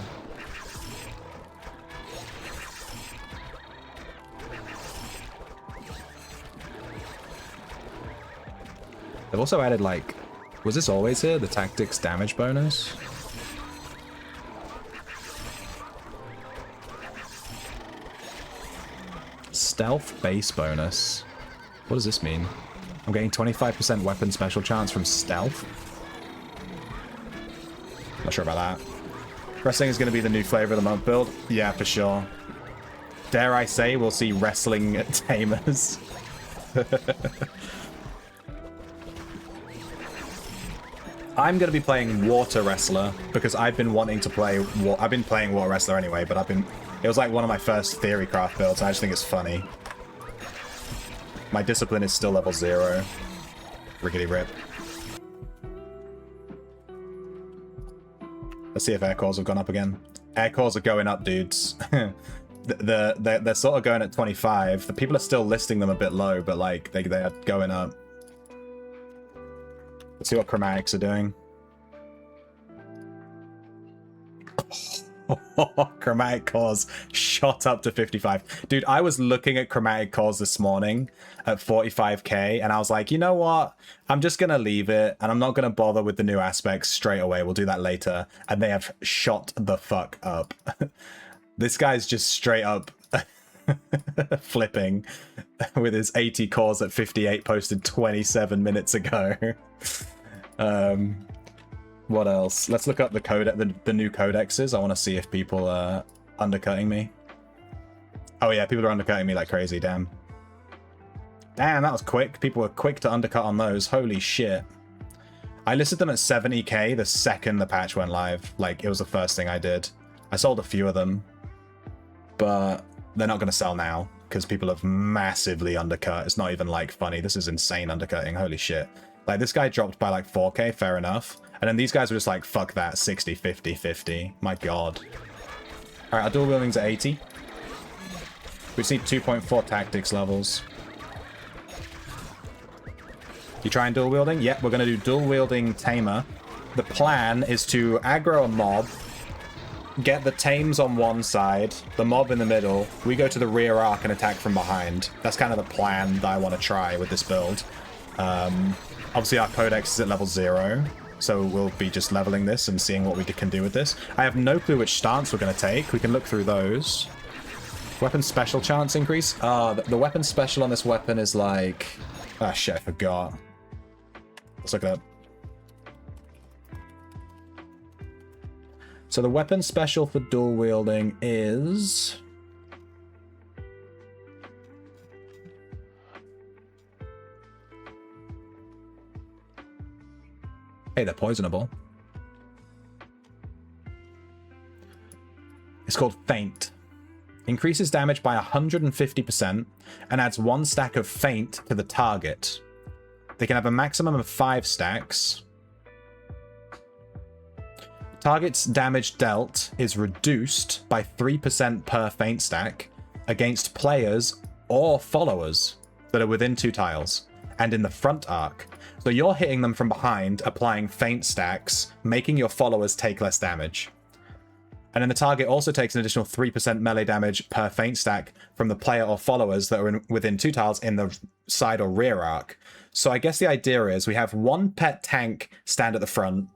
They've also added, like, was this always here? The tactics damage bonus? Stealth base bonus. What does this mean? I'm getting 25% weapon special chance from stealth. Not sure about that. Wrestling is going to be the new flavor of the month build. Yeah, for sure. Dare I say we'll see wrestling tamers. I'm going to be playing Water Wrestler because I've been wanting to play... I've been playing Water Wrestler anyway, but it was like one of my first theory craft builds. I just think it's funny. My discipline is still level 0. Rickety rip. Let's see if air cores have gone up again. Air cores are going up, dudes. they're sort of going at 25. The people are still listing them a bit low, but like they are going up. Let's see what chromatics are doing. Chromatic cores shot up to 55. Dude, I was looking at chromatic cores this morning at 45k, and I was like, you know what? I'm just going to leave it, and I'm not going to bother with the new aspects straight away. We'll do that later. And they have shot the fuck up. This guy's just straight up flipping with his 80 cores at 58 posted 27 minutes ago. What else? Let's look up the new codexes. I want to see if people are undercutting me. Oh yeah, people are undercutting me like crazy, damn. Damn, that was quick. People were quick to undercut on those. Holy shit. I listed them at 70k the second the patch went live. Like, it was the first thing I did. I sold a few of them, but they're not going to sell now because people have massively undercut. It's not even like funny. This is insane undercutting. Holy shit. Like, this guy dropped by like 4k, fair enough. And then these guys were just like, fuck that, 60, 50, 50. My god. Alright, our dual wielding's at 80. We just need 2.4 tactics levels. You trying dual wielding? Yep, we're going to do dual wielding tamer. The plan is to aggro a mob, get the tames on one side, the mob in the middle. We go to the rear arc and attack from behind. That's kind of the plan that I want to try with this build. Obviously, our codex is at level 0. So we'll be just leveling this and seeing what we can do with this. I have no clue which stance we're going to take. We can look through those. Weapon special chance increase. The weapon special on this weapon is like... Ah, shit, I forgot. Let's look it up. So the weapon special for dual wielding is... Hey, they're poisonable. It's called Feint. Increases damage by 150% and adds 1 stack of Feint to the target. They can have a maximum of 5 stacks. Target's damage dealt is reduced by 3% per Feint stack against players or followers that are within 2 tiles and in the front arc. So you're hitting them from behind, applying Feint stacks, making your followers take less damage. And then the target also takes an additional 3% melee damage per Feint stack from the player or followers that are within 2 tiles in the side or rear arc. So I guess the idea is we have one pet tank stand at the front.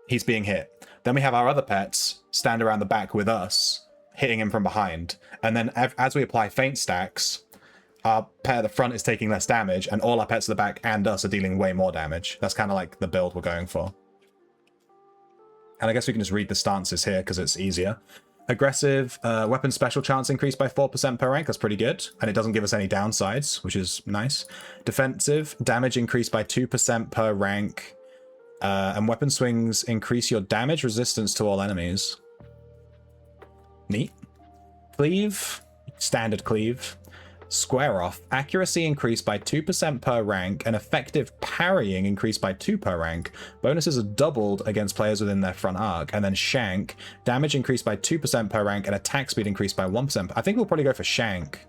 He's being hit. Then we have our other pets stand around the back with us, hitting him from behind. And then as we apply Feint stacks, our pet at the front is taking less damage, and all our pets at the back and us are dealing way more damage. That's kind of like the build we're going for. And I guess we can just read the stances here because it's easier. Aggressive, weapon special chance increased by 4% per rank. That's pretty good. And it doesn't give us any downsides, which is nice. Defensive, damage increased by 2% per rank. And weapon swings increase your damage resistance to all enemies. Neat. Cleave, standard cleave. Square off, accuracy increased by 2% per rank, and effective parrying increased by 2 per rank. Bonuses are doubled against players within their front arc. And then Shank, damage increased by 2% per rank, and attack speed increased by 1%. I think we'll probably go for Shank.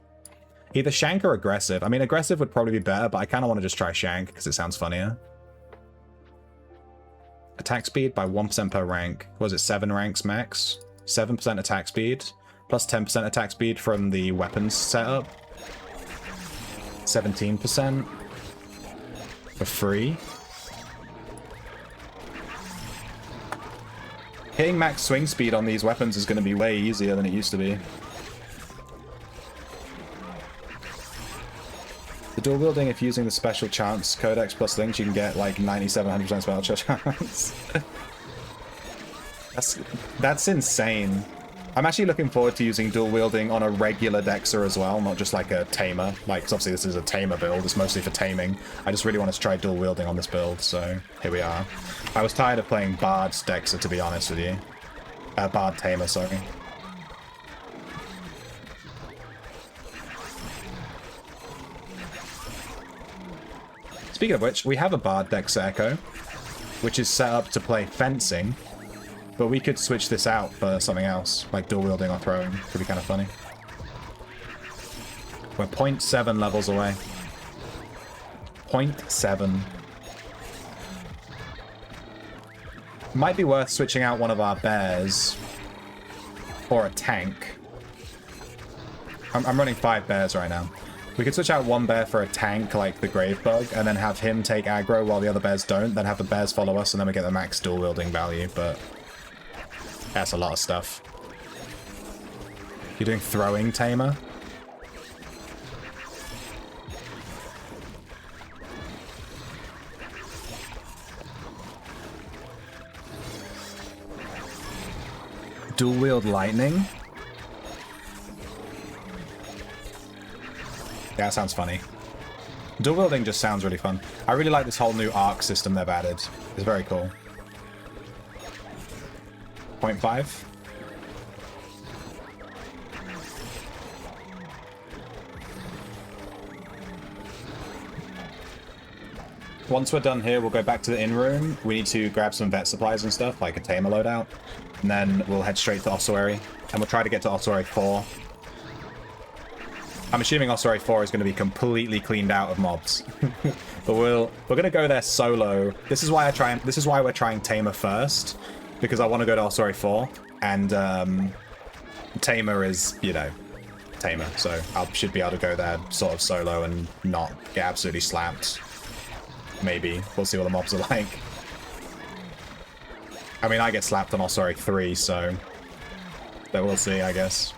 Either Shank or aggressive. I mean, aggressive would probably be better, but I kind of want to just try Shank because it sounds funnier. Attack speed by 1% per rank. Was it 7 ranks max? 7% attack speed, plus 10% attack speed from the weapons setup. 17% for free. Hitting max swing speed on these weapons is going to be way easier than it used to be. The dual wielding, if using the special chance codex plus links, you can get like 9700% special chance. That's insane. I'm actually looking forward to using dual wielding on a regular Dexter as well, not just like a tamer. Like, 'cause obviously this is a tamer build, it's mostly for taming. I just really want to try dual wielding on this build, so here we are. I was tired of playing Bard's Dexter, to be honest with you. Bard tamer, sorry. Speaking of which, we have a Bard Dexter Echo, which is set up to play fencing. But we could switch this out for something else, like dual wielding or throwing. Could be kind of funny. We're 0.7 levels away. 0.7. Might be worth switching out one of our bears or a tank. I'm running 5 bears right now. We could switch out one bear for a tank, like the Grave Bug, and then have him take aggro while the other bears don't, then have the bears follow us, and then we get the max dual wielding value, but that's a lot of stuff. You're doing throwing tamer? Dual wield lightning? Yeah, that sounds funny. Dual wielding just sounds really fun. I really like this whole new arc system they've added. It's very cool. 0.5. Once we're done here, we'll go back to the inn room. We need to grab some vet supplies and stuff, like a tamer loadout. And then we'll head straight to Ossuary. And we'll try to get to Ossuary 4. I'm assuming Ossuary 4 is going to be completely cleaned out of mobs. But we're going to go there solo. This is why we're trying Tamer first. Because I want to go to Ossuary 4. And Tamer is, you know, Tamer. So I should be able to go there sort of solo and not get absolutely slapped. Maybe. We'll see what the mobs are like. I mean, I get slapped on Ossuary 3, so... But we'll see, I guess.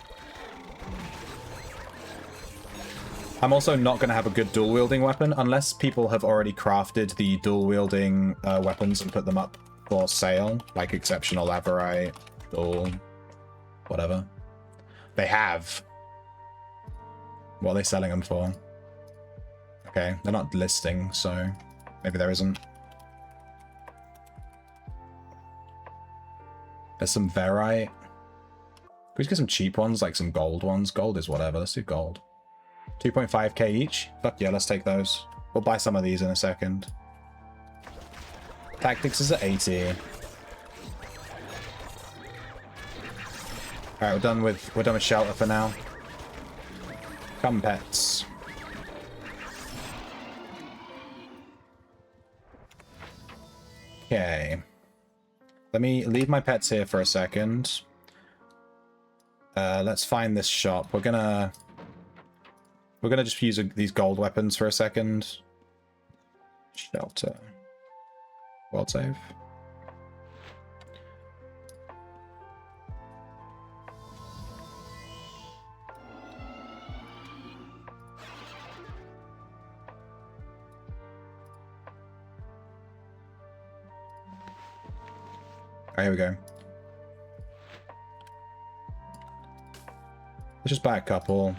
I'm also not going to have a good dual-wielding weapon unless people have already crafted the dual-wielding weapons and put them up for sale. Like Exceptional Laverite, dual... whatever. They have. What are they selling them for? Okay, they're not listing, so maybe there isn't. There's some Verite. Can we just get some cheap ones, like some gold ones? Gold is whatever. Let's do gold. 2.5k each? Fuck yeah, let's take those. We'll buy some of these in a second. Tactics is at 80. Alright, we're done with shelter for now. Come, pets. Okay. Let me leave my pets here for a second. Let's find this shop. We're gonna just use these gold weapons for a second. Shelter. World save. Alright, here we go. Let's just buy a couple.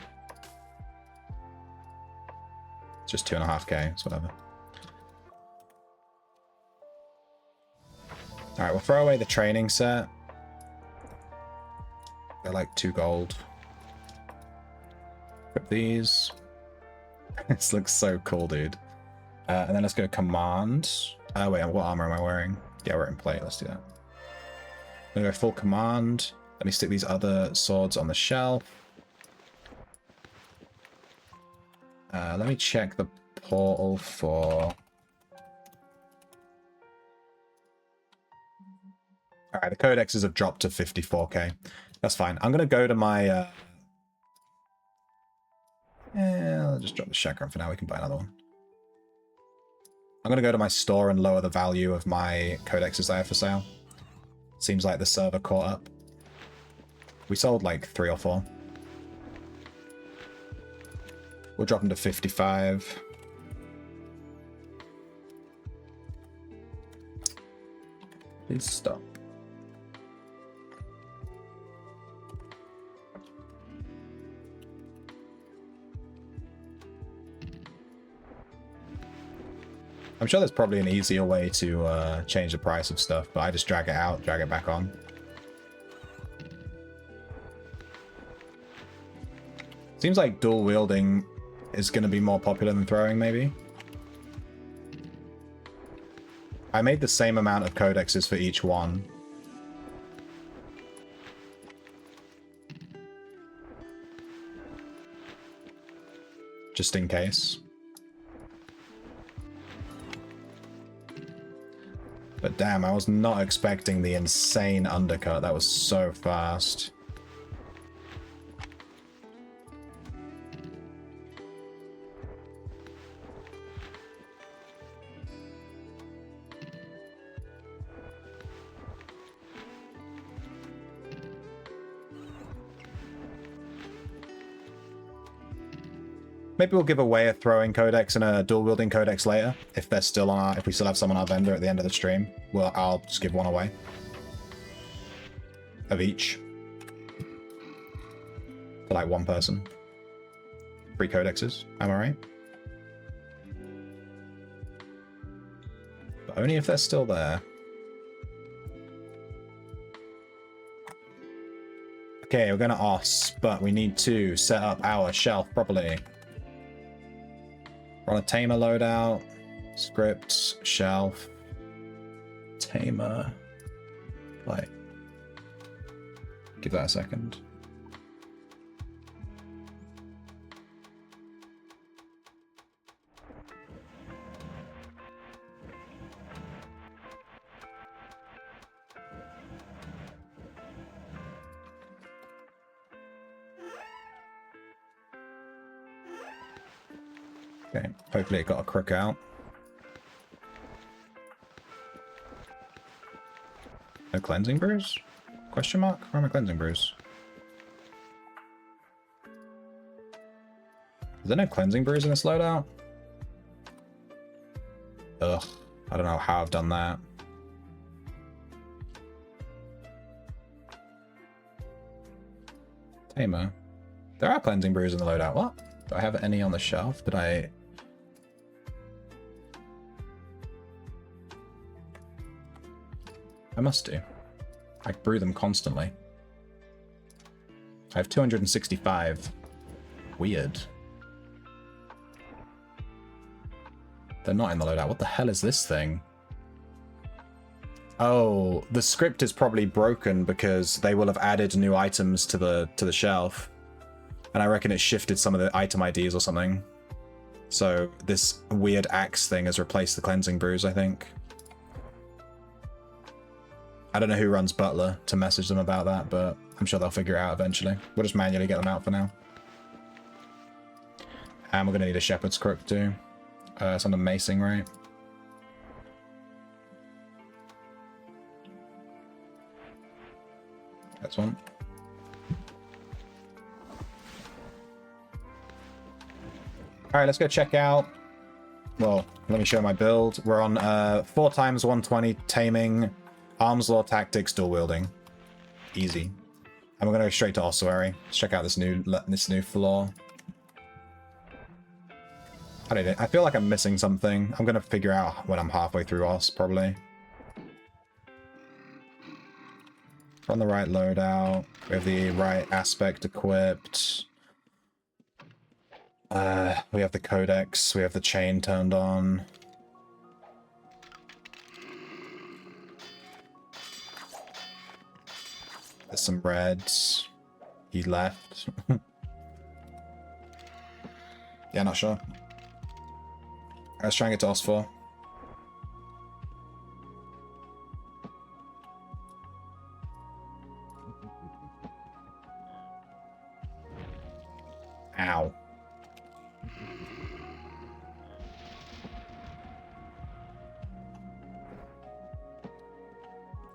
It's just 2.5k, it's whatever. Alright, we'll throw away the training set. They're like 2 gold. Equip these. This looks so cool, dude. And then let's go command. Wait, what armor am I wearing? Yeah, we're in plate, let's do that. I'm gonna go full command. Let me stick these other swords on the shelf. Let me check the portal for... Alright, the codexes have dropped to 54k. That's fine. I'm gonna go to my... I'll just drop the chakram for now. We can buy another one. I'm gonna go to my store and lower the value of my codexes I have for sale. Seems like the server caught up. We sold like 3 or 4. We'll drop them to 55. Please stop. I'm sure there's probably an easier way to change the price of stuff, but I just drag it out, drag it back on. Seems like dual wielding is going to be more popular than throwing, maybe. I made the same amount of codexes for each one. just in case. But damn, I was not expecting the insane undercut. That was so fast. Maybe we'll give away a throwing codex and a dual wielding codex later if they're still on our, if we still have some on our vendor at the end of the stream. Well, I'll just give one away of each for like one person. 3 codexes, am I right? But only if they're still there. Okay, we're gonna Oss, but we need to set up our shelf properly. Run a tamer loadout, scripts, shelf, tamer, like, give that a second. Okay, hopefully it got a crook out. No cleansing brews? Question mark? Where are my cleansing brews? Is there no cleansing brews in this loadout? Ugh, I don't know how I've done that. Tamer. There are cleansing brews in the loadout. What? Do I have any on the shelf? Did I... I must do. I brew them constantly. I have 265. Weird. They're not in the loadout. What the hell is this thing? Oh, the script is probably broken because they will have added new items to the shelf. And I reckon it shifted some of the item IDs or something. So this weird axe thing has replaced the cleansing brews, I think. I don't know who runs Butler to message them about that, but I'm sure they'll figure it out eventually. We'll just manually get them out for now. And we're going to need a Shepherd's Crook too. It's on the macing, right? That's one. Alright, let's go check out. Well, let me show my build. We're on 4x120 taming, arms law tactics, dual wielding. Easy. And we're gonna go straight to Ossuary. Let's check out this new floor. I feel like I'm missing something. I'm gonna figure out when I'm halfway through Oss, probably. On the right loadout. We have the right aspect equipped. We have the codex, we have the chain turned on. There's some reds. He left. Yeah, not sure. Let's try and get to Oss4. Ow.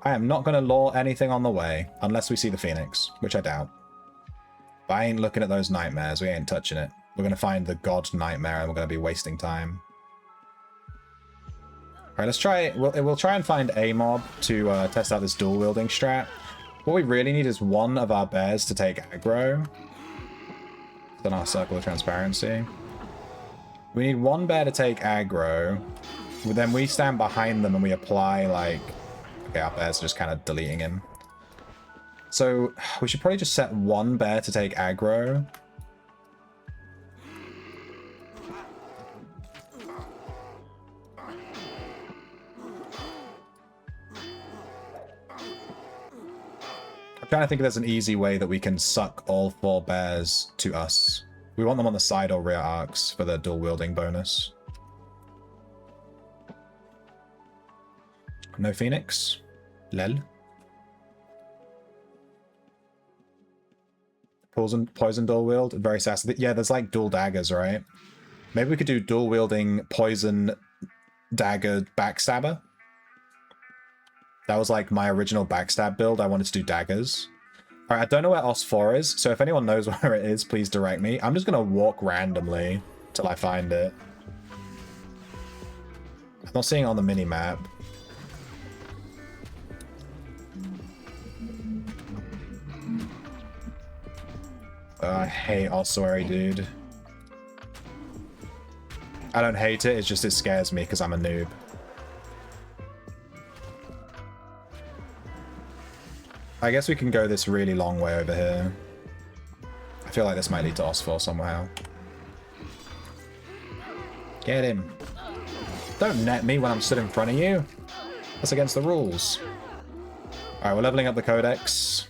I am not going to lure anything on the way, unless we see the Phoenix, which I doubt. But I ain't looking at those nightmares, we ain't touching it. We're going to find the god nightmare, and we're going to be wasting time. Alright, let's try... We'll try and find a mob to test out this dual-wielding strat. What we really need is one of our bears to take aggro. Then our circle of transparency. We need one bear to take aggro. Then we stand behind them and we apply, like... Okay, our bear's just kind of deleting him. So, we should probably just set one bear to take aggro. I'm trying to think if there's an easy way that we can suck all 4 bears to us We want them on the side or rear arcs for the dual wielding bonus. No Phoenix. Lel. Poison dual wield. Very sassy. Yeah, there's like dual daggers, right? Maybe we could do dual wielding poison dagger backstabber. That was like my original backstab build. I wanted to do daggers. All right, I don't know where Oss4 is, so if anyone knows where it is, please direct me. I'm just gonna walk randomly till I find it. I'm not seeing it on the mini map. I hate Ossuary, dude. I don't hate it, it's just it scares me because I'm a noob. I guess we can go this really long way over here. I feel like this might lead to Oss4 somehow. Get him. Don't net me when I'm stood in front of you. That's against the rules. Alright, we're leveling up the Codex.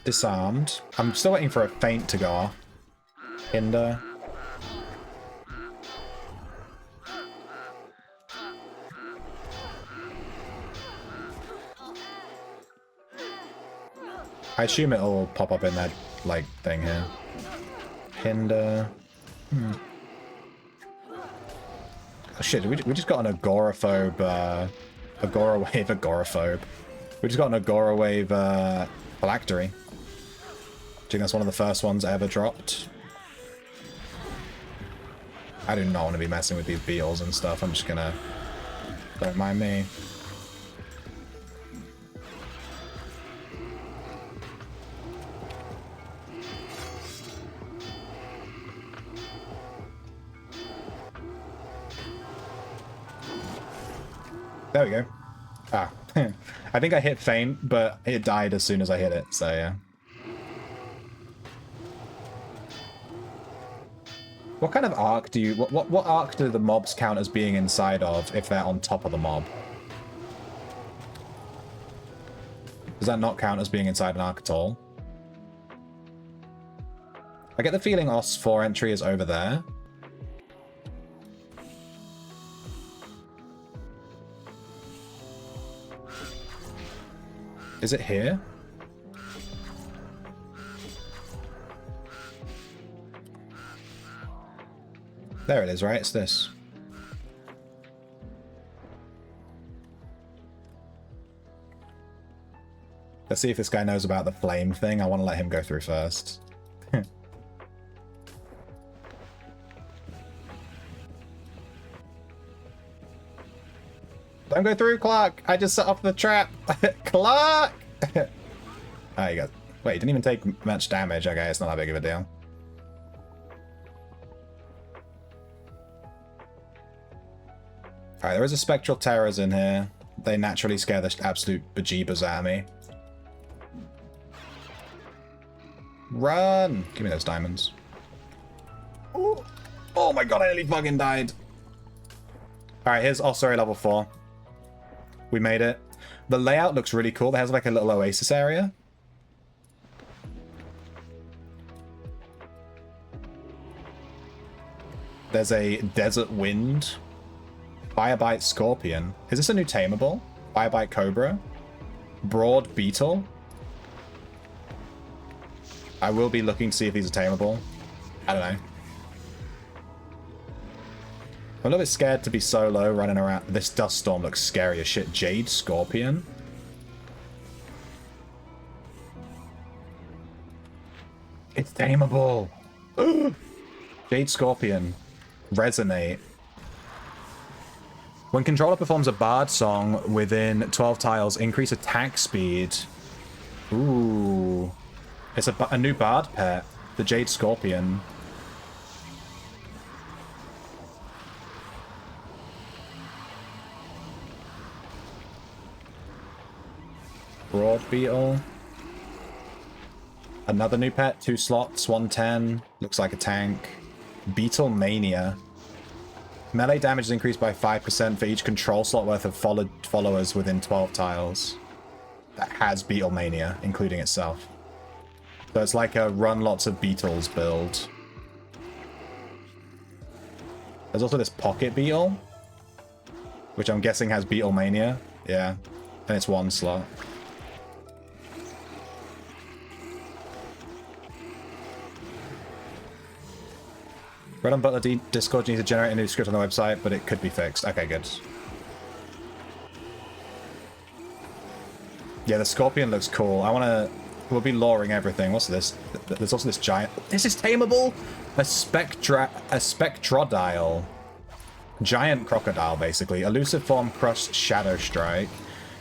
Disarmed. I'm still waiting for a feint to go off. Hinder. I assume it'll pop up in that, like, thing here. Hinder. Oh shit, we just got an Aggorawave, Aggorawave. We just got an Aggorawave, Phylactery. I think that's one of the first ones I ever dropped. I do not want to be messing with these beetles and stuff. I'm just gonna... Don't mind me. There we go. Ah. I think I hit feint, but it died as soon as I hit it, so yeah. What kind of arc do you... What arc do the mobs count as being inside of if they're on top of the mob? Does that not count as being inside an arc at all? I get the feeling Oss4 entry is over there. Is it here? There it is, right? It's this. Let's see if this guy knows about the flame thing. I want to let him go through first. Don't go through, Clark! I just set off the trap! Clark! Ah, you got... Wait, he didn't even take much damage. Okay, it's not that big of a deal. Alright, there is a Spectral Terrors in here. They naturally scare the absolute bejeebers out of me. Run! Give me those diamonds. Ooh. Oh my god, I nearly fucking died. Alright, here's Ossuary level 4. We made it. The layout looks really cool. It has like a little oasis area. There's a Desert Wind. Firebite Scorpion. Is this a new tameable? Firebite Cobra. Broad Beetle. I will be looking to see if these are tameable. I don't know. I'm a little bit scared to be solo running around. This dust storm looks scary as shit. Jade Scorpion. It's tameable. Jade Scorpion. Resonate. When controller performs a bard song within 12 tiles, increase attack speed. Ooh. It's a new bard pet. The Jade Scorpion. Broad Beetle. Another new pet, 2 slots, 110. Looks like a tank. Beetle Mania. Melee damage is increased by 5% for each control slot worth of followers within 12 tiles. That has Beetle Mania, including itself. So it's like a run lots of beetles build. There's also this Pocket Beetle, which I'm guessing has Beetle Mania. Yeah, and it's 1 slot. Bread and Butter Discord needs to generate a new script on the website, but it could be fixed. Okay, good. Yeah, the Scorpion looks cool. I want to... We'll be luring everything. What's this? There's also this giant... This is tameable? A Spectrodile. Giant crocodile, basically. Elusive form, Crushed Shadow Strike.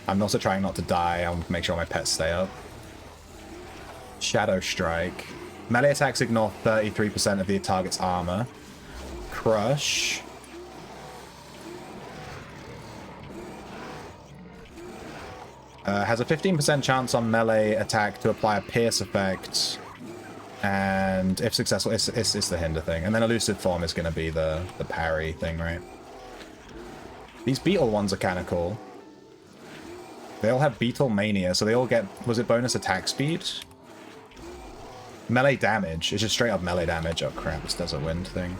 I'm also trying not to die. I'll make sure my pets stay up. Shadow Strike. Melee attacks ignore 33% of the target's armor. Crush. Has a 15% chance on melee attack to apply a pierce effect. And if successful, it's the hinder thing. And then elusive form is going to be the parry thing, right? These beetle ones are kind of cool. They all have Beetle Mania, so they all get... Was it bonus attack speed? Melee damage. It's just straight up melee damage. Oh crap, this Desert Wind thing.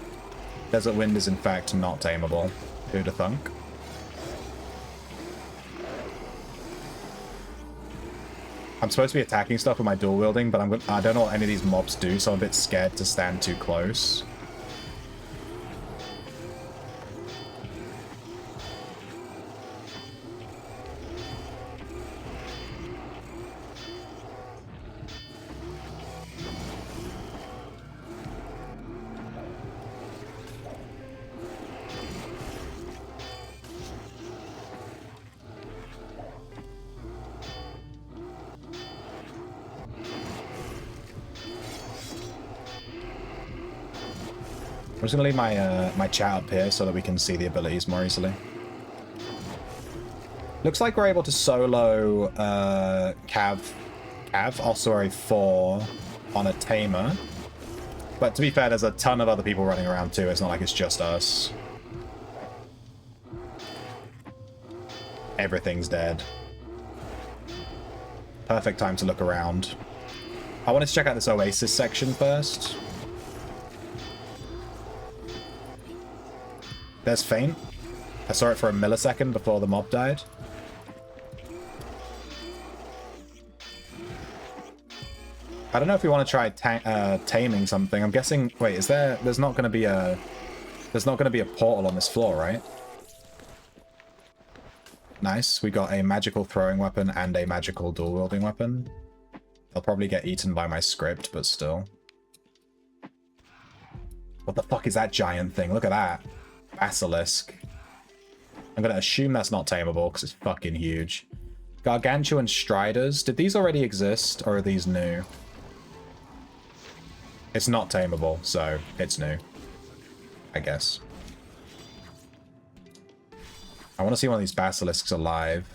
Desert Wind is in fact not tameable. Who'da thunk? I'm supposed to be attacking stuff with my dual wielding, but I don't know what any of these mobs do, so I'm a bit scared to stand too close. I'm just gonna leave my my chat up here so that we can see the abilities more easily. Looks like we're able to solo Oss4 on a tamer. But to be fair, there's a ton of other people running around too. It's not like it's just us. Everything's dead. Perfect time to look around. I wanted to check out this Oasis section first. There's Feint. I saw it for a millisecond before the mob died. I don't know if we want to try taming something. I'm guessing... Wait, is there... There's not going to be a... There's not going to be a portal on this floor, right? Nice. We got a magical throwing weapon and a magical dual-wielding weapon. They'll probably get eaten by my script, but still. What the fuck is that giant thing? Look at that. Basilisk. I'm going to assume that's not tameable because it's fucking huge. Gargantuan Striders. Did these already exist or are these new? It's not tameable, so it's new. I guess. I want to see one of these basilisks alive.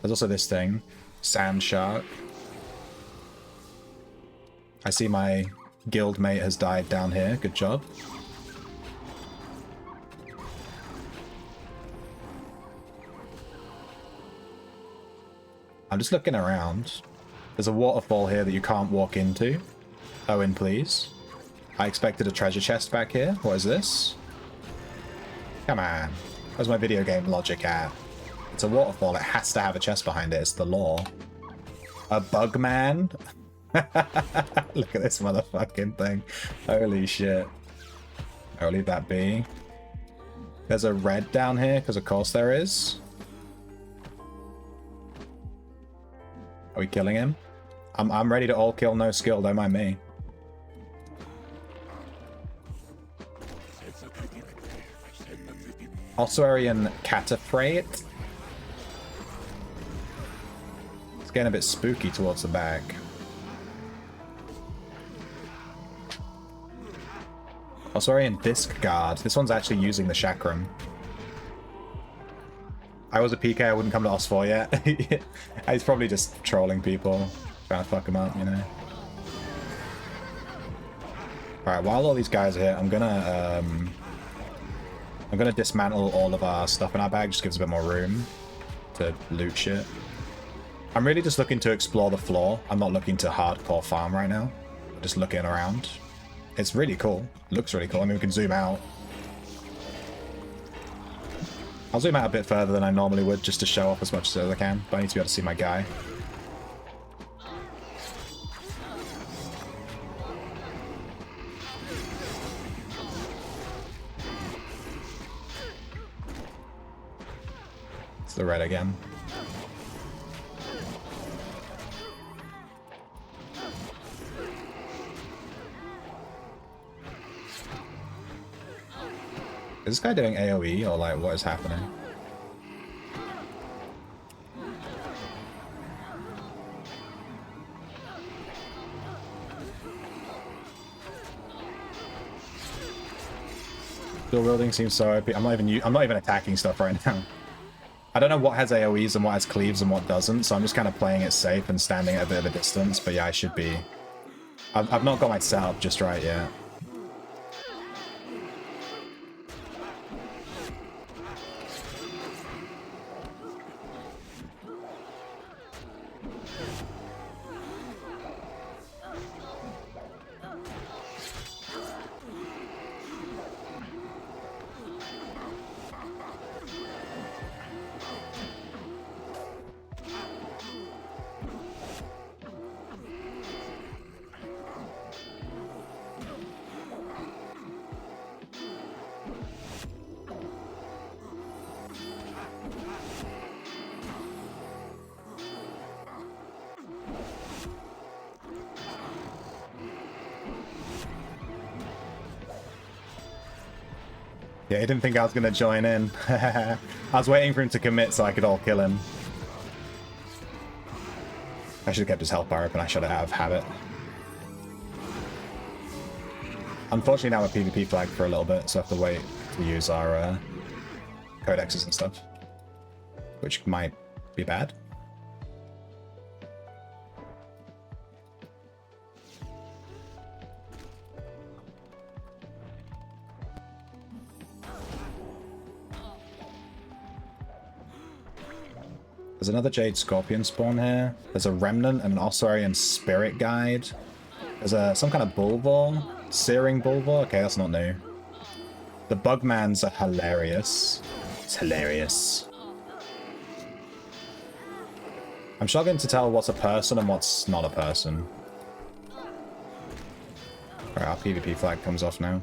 There's also this thing. Sand Shark. I see my guild mate has died down here. Good job. I'm just looking around. There's a waterfall here that you can't walk into. Owen, please. I expected a treasure chest back here. What is this? Come on. Where's my video game logic at? It's a waterfall. It has to have a chest behind it. It's the law. A bug man? Look at this motherfucking thing. Holy shit. I'll leave that be. There's a red down here, because of course there is. Are we killing him? I'm ready to all kill, no skill. Don't mind me. Ossuarian Cataphragm. It's getting a bit spooky towards the back. Oss4 Disc Guard. This one's actually using the Chakram. I was a PK, I wouldn't come to Oss4 yet. He's probably just trolling people, trying to fuck him up, you know. Alright, while all these guys are here, I'm gonna dismantle all of our stuff in our bag, just gives a bit more room to loot shit. I'm really just looking to explore the floor. I'm not looking to hardcore farm right now. I'm just looking around. It's really cool. Looks really cool. I mean, we can zoom out. I'll zoom out a bit further than I normally would just to show off as much as I can, but I need to be able to see my guy. It's the red again. Is this guy doing AoE or like what is happening? Dual wielding seems so OP. I'm not even attacking stuff right now. I don't know what has AoEs and what has cleaves and what doesn't, so I'm just kind of playing it safe and standing at a bit of a distance. But yeah, I should be. I've not got my setup just right yet. Yeah, he didn't think I was going to join in. I was waiting for him to commit so I could all kill him. I should have kept his health bar open. I should have habit. Unfortunately, now we're PvP flagged for a little bit, so I have to wait to use our codexes and stuff. Which might be bad. There's another Jade Scorpion spawn here. There's a Remnant and an Oss4 Spirit Guide. There's some kind of Bulvor. Searing Bulvor? Okay, that's not new. The Bugmans are hilarious. It's hilarious. I'm struggling to tell what's a person and what's not a person. Alright, our PvP flag comes off now.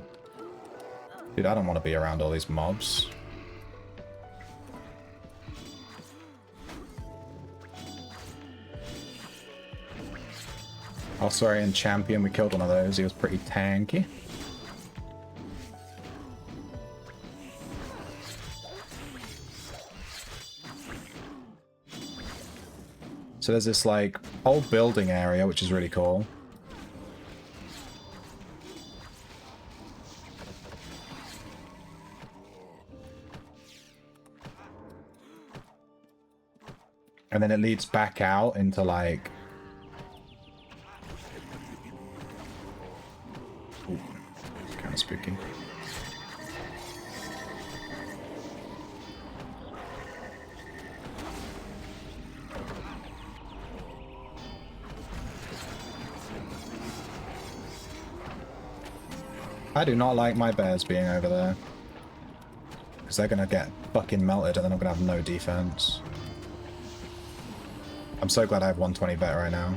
Dude, I don't want to be around all these mobs. Oss4 Champion, we killed one of those. He was pretty tanky. So there's this like whole building area, which is really cool. And then it leads back out into like kind of spooky. I do not like my bears being over there. Because they're going to get fucking melted and then I'm going to have no defense. I'm so glad I have 120 vet right now.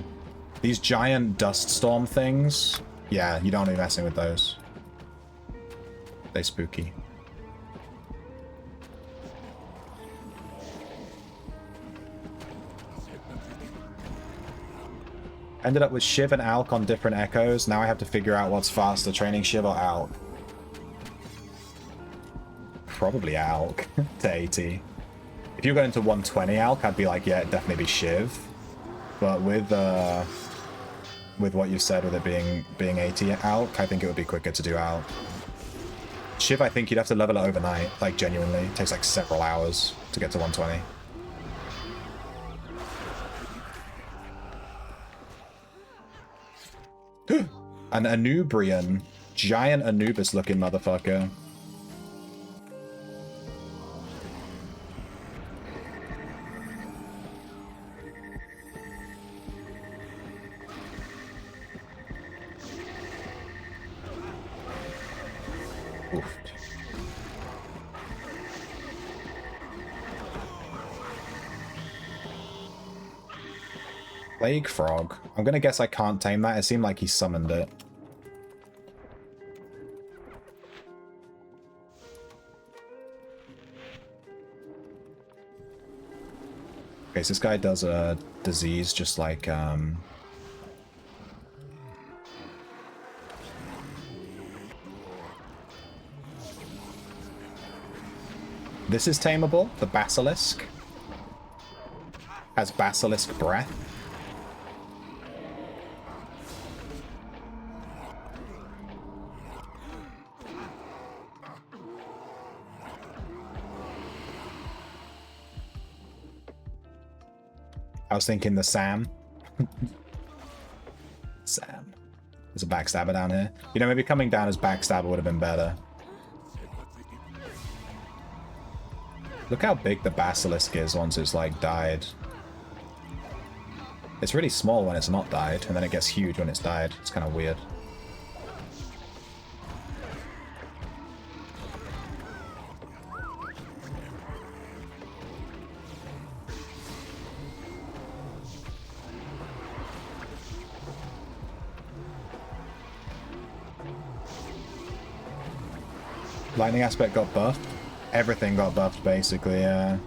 These giant dust storm things, yeah, you don't want to be messing with those. They spooky. Ended up with Shiv and Alk on different echoes. Now I have to figure out what's faster, training Shiv or Alk. Probably Alk to 80. If you got into 120 Alk, I'd be like, yeah, it'd definitely be Shiv. But with what you said with it being 80 Alk, I think it would be quicker to do Alk. Shiv, I think you'd have to level it overnight, like genuinely. It takes like several hours to get to 120. An Anubrian. Giant Anubis looking motherfucker. Oof. Plague Frog. I'm gonna guess I can't tame that. It seemed like he summoned it. Okay, so this guy does a disease just like, This is tameable. The Basilisk has Basilisk Breath. I was thinking the Sam. Sam. There's a Backstabber down here. You know, maybe coming down as Backstabber would have been better. Look how big the Basilisk is once it's, like, died. It's really small when it's not died, and then it gets huge when it's died. It's kind of weird. Lightning aspect got buffed. Everything got buffed, basically, yeah.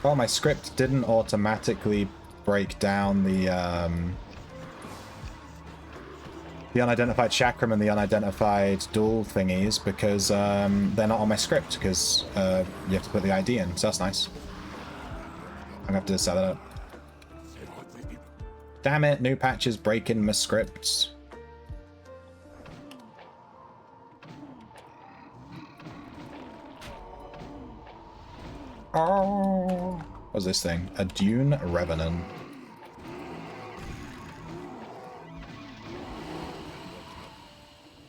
Oh, my script didn't automatically break down the unidentified chakram and the unidentified dual thingies because they're not on my script because you have to put the ID in, so that's nice. I'm gonna have to set that up. Damn it, new patches breaking my scripts. Oh, what's this thing? A Dune Revenant.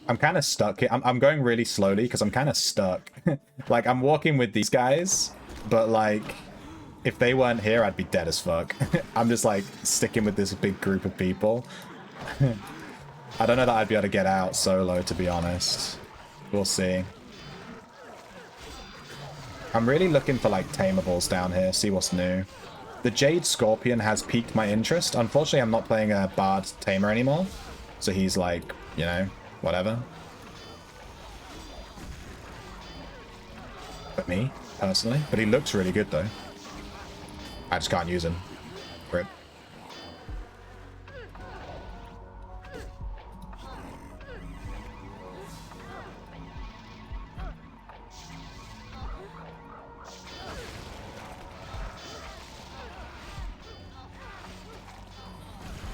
I'm kind of stuck here. I'm going really slowly because I'm kind of stuck. Like, I'm walking with these guys, but, like, if they weren't here, I'd be dead as fuck. I'm just, like, sticking with this big group of people. I don't know that I'd be able to get out solo, to be honest. We'll see. I'm really looking for, like, tamables down here, see what's new. The Jade Scorpion has piqued my interest. Unfortunately, I'm not playing a Bard Tamer anymore. So he's, like, you know, whatever. For me, personally. But he looks really good, though. I just can't use him. Rip.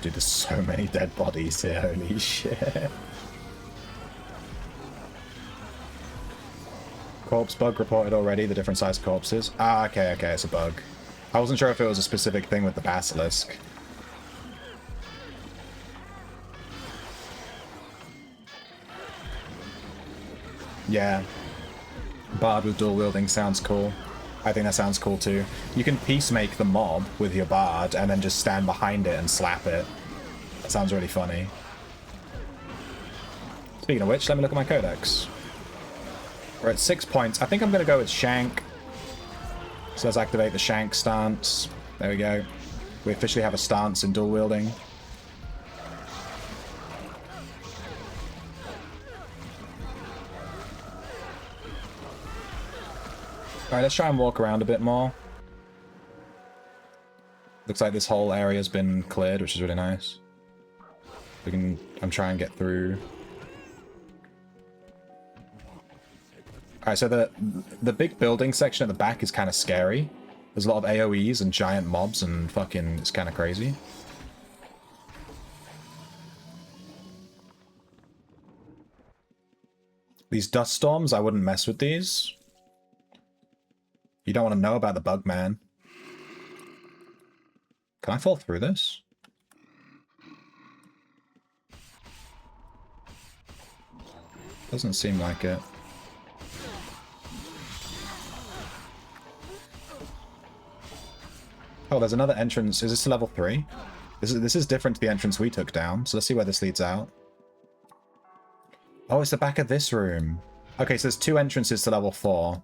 Dude, there's so many dead bodies here, holy shit. Corpse bug reported already, the different sized corpses. Ah, okay, it's a bug. I wasn't sure if it was a specific thing with the Basilisk. Yeah. Bard with dual wielding sounds cool. I think that sounds cool too. You can peacemake the mob with your Bard and then just stand behind it and slap it. That sounds really funny. Speaking of which, let me look at my codex. We're at 6 points. I think I'm going to go with Shank. So let's activate the Shank stance. There we go. We officially have a stance in dual wielding. Alright, let's try and walk around a bit more. Looks like this whole area's been cleared, which is really nice. I'm trying to get through Alright, so the big building section at the back is kind of scary. There's a lot of AoEs and giant mobs and fucking, it's kind of crazy. These dust storms, I wouldn't mess with these. You don't want to know about the bug, man. Can I fall through this? Doesn't seem like it. Oh, there's another entrance. Is this level 3? This is different to the entrance we took down, so let's see where this leads out. Oh, it's the back of this room. Okay, so there's 2 entrances to level 4.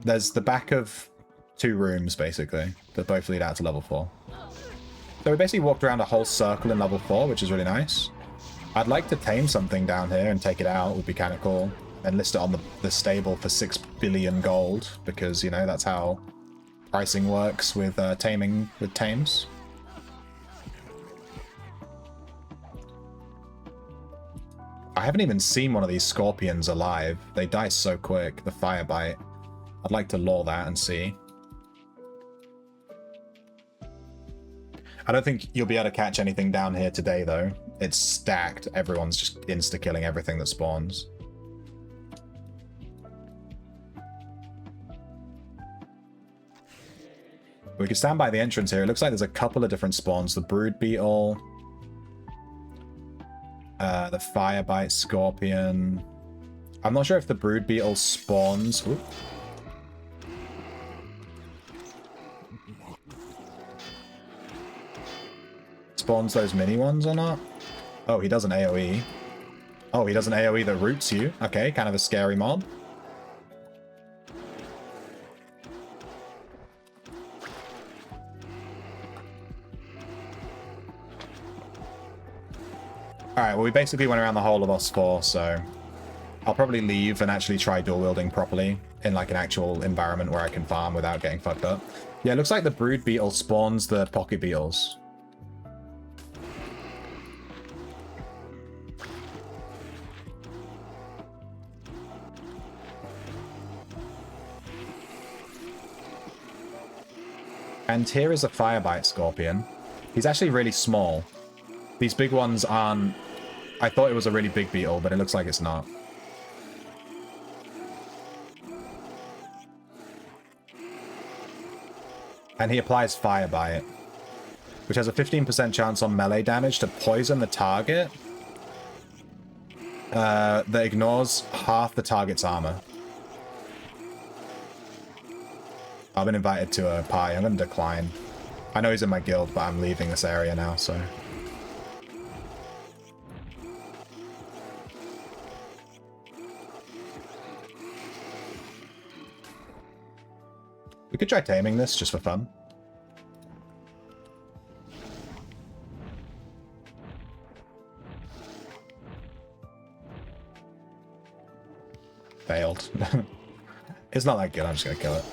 There's the back of 2 rooms, basically, that both lead out to level 4. So we basically walked around a whole circle in level 4, which is really nice. I'd like to tame something down here and take it out. Would be kind of cool. And list it on the stable for 6 billion gold, because, you know, that's how pricing works with taming with tames. I haven't even seen one of these scorpions alive. They die so quick. The fire bite. I'd like to lure that and see. I don't think you'll be able to catch anything down here today, though. It's stacked. Everyone's just insta-killing everything that spawns. We can stand by the entrance here. It looks like there's a couple of different spawns. The brood beetle. The firebite scorpion. I'm not sure if the brood beetle spawns. Ooh. Spawns those mini ones or not? Oh, he does an AoE. Oh, he does an AoE that roots you. Okay, kind of a scary mob. Alright, well, we basically went around the whole of Oss4, so I'll probably leave and actually try dual wielding properly in like an actual environment where I can farm without getting fucked up. Yeah, it looks like the brood beetle spawns the pocket beetles. And here is a firebite scorpion. He's actually really small. These big ones aren't... I thought it was a really big beetle, but it looks like it's not. And he applies Firebite, which has a 15% chance on melee damage to poison the target that ignores half the target's armor. I've been invited to a party. I'm going to decline. I know he's in my guild, but I'm leaving this area now, so... We could try taming this just for fun. Failed. It's not that good, I'm just gonna kill it.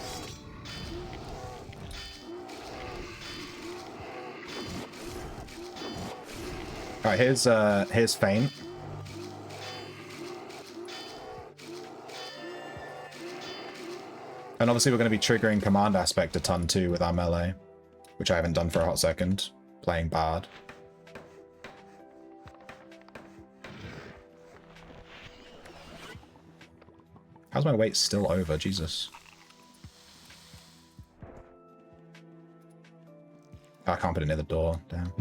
Alright, here's Feint. And obviously we're going to be triggering command aspect a ton too with our melee, which I haven't done for a hot second, playing Bard. How's my weight still over? Jesus. Oh, I can't put it near the door. Damn.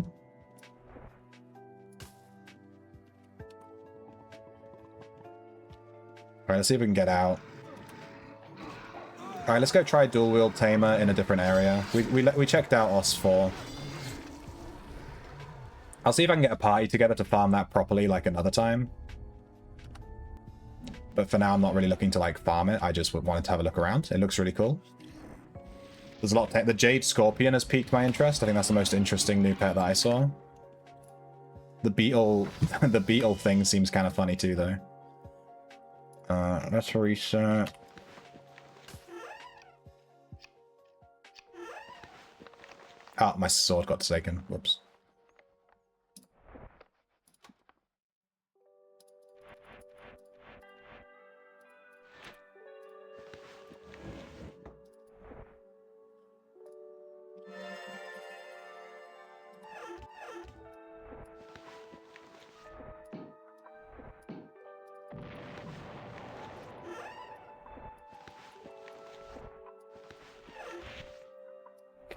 Alright, let's see if we can get out. Alright, let's go try dual wield tamer in a different area. We checked out Oss4. I'll see if I can get a party together to farm that properly like another time. But for now, I'm not really looking to like farm it. I just wanted to have a look around. It looks really cool. There's a lot of the Jade Scorpion has piqued my interest. I think that's the most interesting new pet that I saw. The beetle, the beetle thing seems kind of funny too, though. Let's reset. Ah, my sword got taken. Whoops.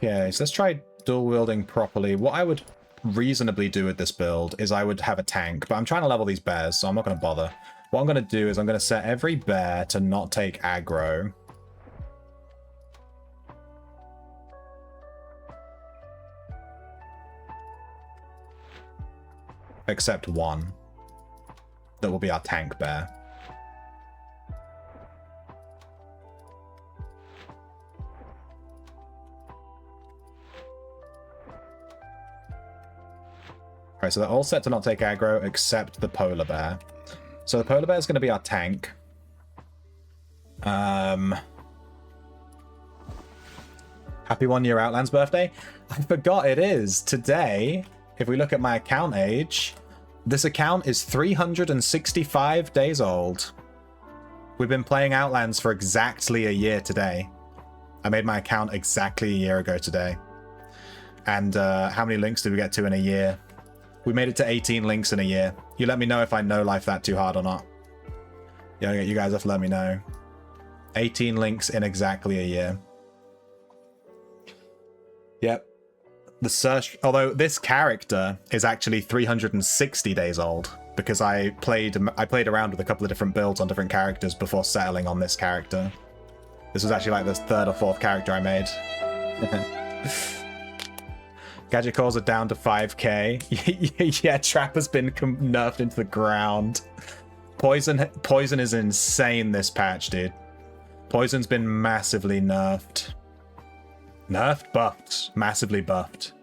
Okay, so let's try dual wielding properly. What I would reasonably do with this build is I would have a tank, but I'm trying to level these bears, so I'm not going to bother. What I'm going to do is I'm going to set every bear to not take aggro. Except one. That will be our tank bear. Alright, so they're all set to not take aggro except the polar bear. So the polar bear is going to be our tank. Happy 1 year Outlands birthday. I forgot it is today. If we look at my account age, this account is 365 days old. We've been playing Outlands for exactly a year today. I made my account exactly a year ago today. And how many links did we get to in a year? We made it to 18 links in a year. You let me know if I know life that too hard or not. Yeah, you guys have to let me know. 18 links in exactly a year. Yep. The search, although this character is actually 360 days old because I played around with a couple of different builds on different characters before settling on this character. This was actually like the 3rd or 4th character I made. Gadget cores are down to 5k. Yeah, Trap has been nerfed into the ground. Poison is insane this patch, dude. Poison's been massively nerfed. Nerfed? Buffed. Massively buffed.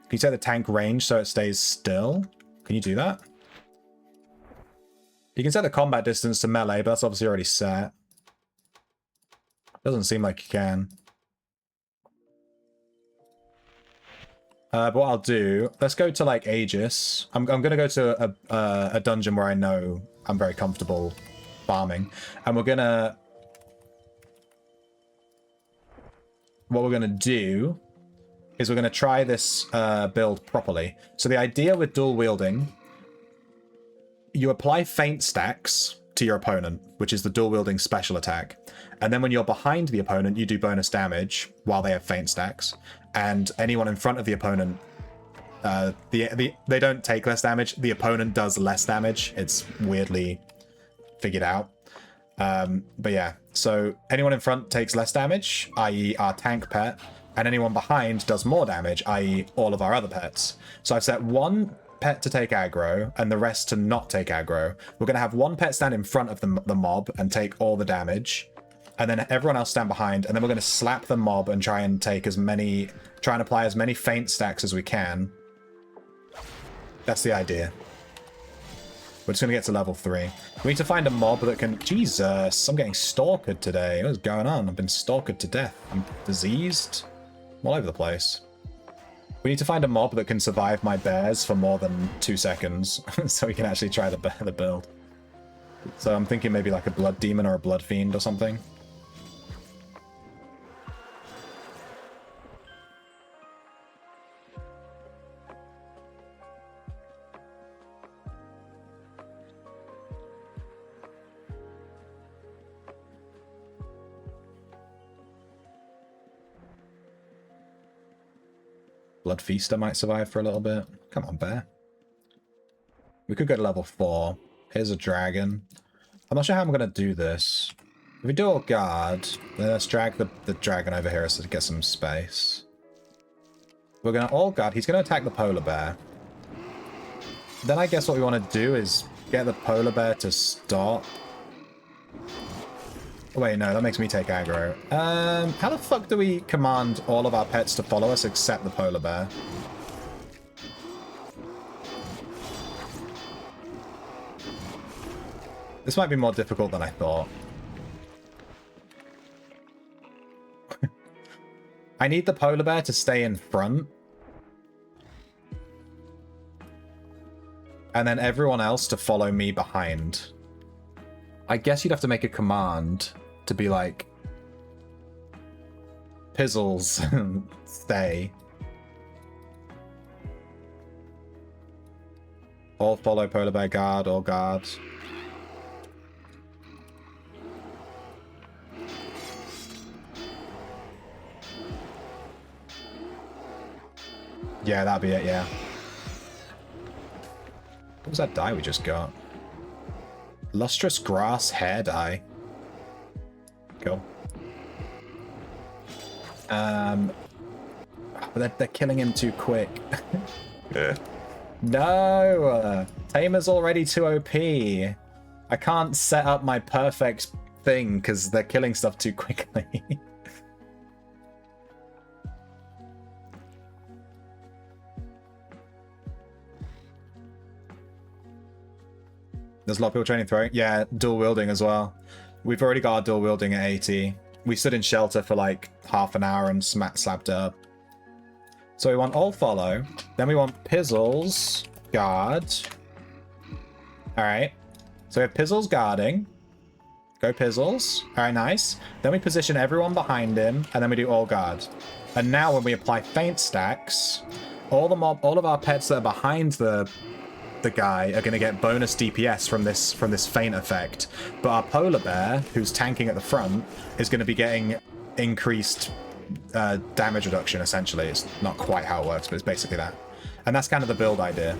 Can you set the tank range so it stays still? Can you do that? You can set the combat distance to melee, but that's obviously already set. Doesn't seem like you can. But what I'll do, let's go to like Aegis. I'm going to go to a dungeon where I know I'm very comfortable farming. And we're going to... What we're going to do is we're going to try this build properly. So the idea with dual wielding, you apply feint stacks to your opponent, which is the dual wielding special attack. And then when you're behind the opponent, you do bonus damage while they have feint stacks. And anyone in front of the opponent, they don't take less damage. The opponent does less damage. It's weirdly figured out. But yeah, so anyone in front takes less damage, i.e. our tank pet, and anyone behind does more damage, i.e. all of our other pets. So I've set one pet to take aggro and the rest to not take aggro. We're going to have one pet stand in front of the mob and take all the damage, and then everyone else stand behind, and then we're going to slap the mob and try and apply as many feint stacks as we can. That's the idea. We're just going to get to level 3. We need to find a mob that can... Jesus, I'm getting stalkered today. What is going on? I've been stalkered to death. I'm diseased. I'm all over the place. We need to find a mob that can survive my bears for more than 2 seconds so we can actually try the build. So I'm thinking maybe like a blood demon or a blood fiend or something. Blood Feaster might survive for a little bit. Come on, bear. We could go to level 4. Here's a dragon. I'm not sure how I'm going to do this. If we do all guard, then let's drag the dragon over here so to get some space. We're going to all guard. He's going to attack the polar bear. Then I guess what we want to do is get the polar bear to stop. Wait, no, that makes me take aggro. How the fuck do we command all of our pets to follow us except the polar bear? This might be more difficult than I thought. I need the polar bear to stay in front. And then everyone else to follow me behind. I guess you'd have to make a command to be like, Pizzles, stay. All follow polar bear guard, all guard. Yeah, that'd be it, yeah. What was that dye we just got? Lustrous grass hair dye. Cool. But they're killing him too quick. No! Tamer's already too OP. I can't set up my perfect thing because they're killing stuff too quickly. There's a lot of people training throwing. Yeah, dual wielding as well. We've already got our dual wielding at 80. We stood in shelter for like half an hour and slapped it up. So we want all follow. Then we want Pizzles guard. All right. So we have Pizzles guarding. Go Pizzles. All right, nice. Then we position everyone behind him, and then we do all guard. And now when we apply feint stacks, all of our pets that are behind the guy are going to get bonus DPS from this feint effect, but our polar bear, who's tanking at the front, is going to be getting increased damage reduction. Essentially, it's not quite how it works, but it's basically that, and that's kind of the build idea.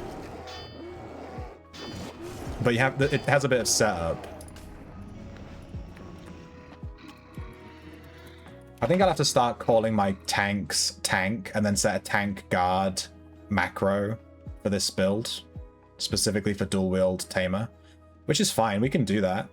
But it has a bit of setup. I think I'll have to start calling my tanks tank and then set a tank guard macro for this build. Specifically for dual wield Tamer, which is fine. We can do that.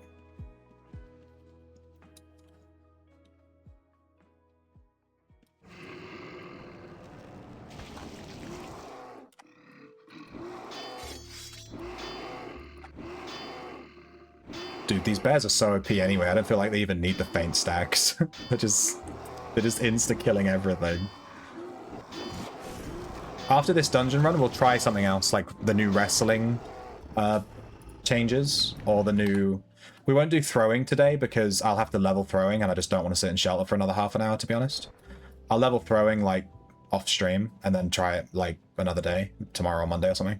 Dude, these bears are so OP anyway. I don't feel like they even need the feint stacks. they're just insta-killing everything. After this dungeon run, we'll try something else, like the new wrestling changes, or the new... We won't do throwing today because I'll have to level throwing, and I just don't want to sit in shelter for another half an hour, to be honest. I'll level throwing, like, off stream, and then try it, like, another day, tomorrow or Monday or something.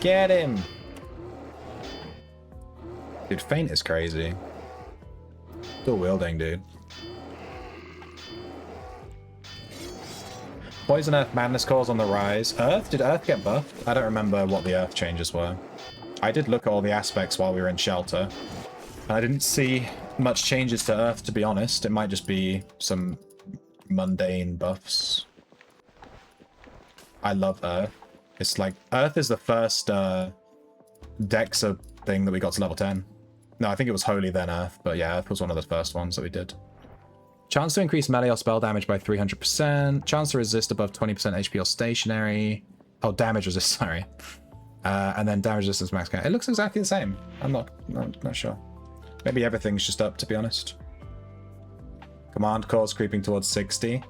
Get him! Dude, feint is crazy. Still wielding, dude. Poison Earth Madness Cores on the rise. Earth? Did Earth get buffed? I don't remember what the Earth changes were. I did look at all the aspects while we were in shelter, and I didn't see much changes to Earth, to be honest. It might just be some mundane buffs. I love Earth. It's like, Earth is the first Dexa thing that we got to level 10. No, I think it was Holy then Earth, but yeah, Earth was one of the first ones that we did. Chance to increase melee or spell damage by 300%. Chance to resist above 20% HP or stationary. Oh, damage resist, sorry. And then damage resistance max count. It looks exactly the same. I'm not sure. Maybe everything's just up, to be honest. Command cores creeping towards 60.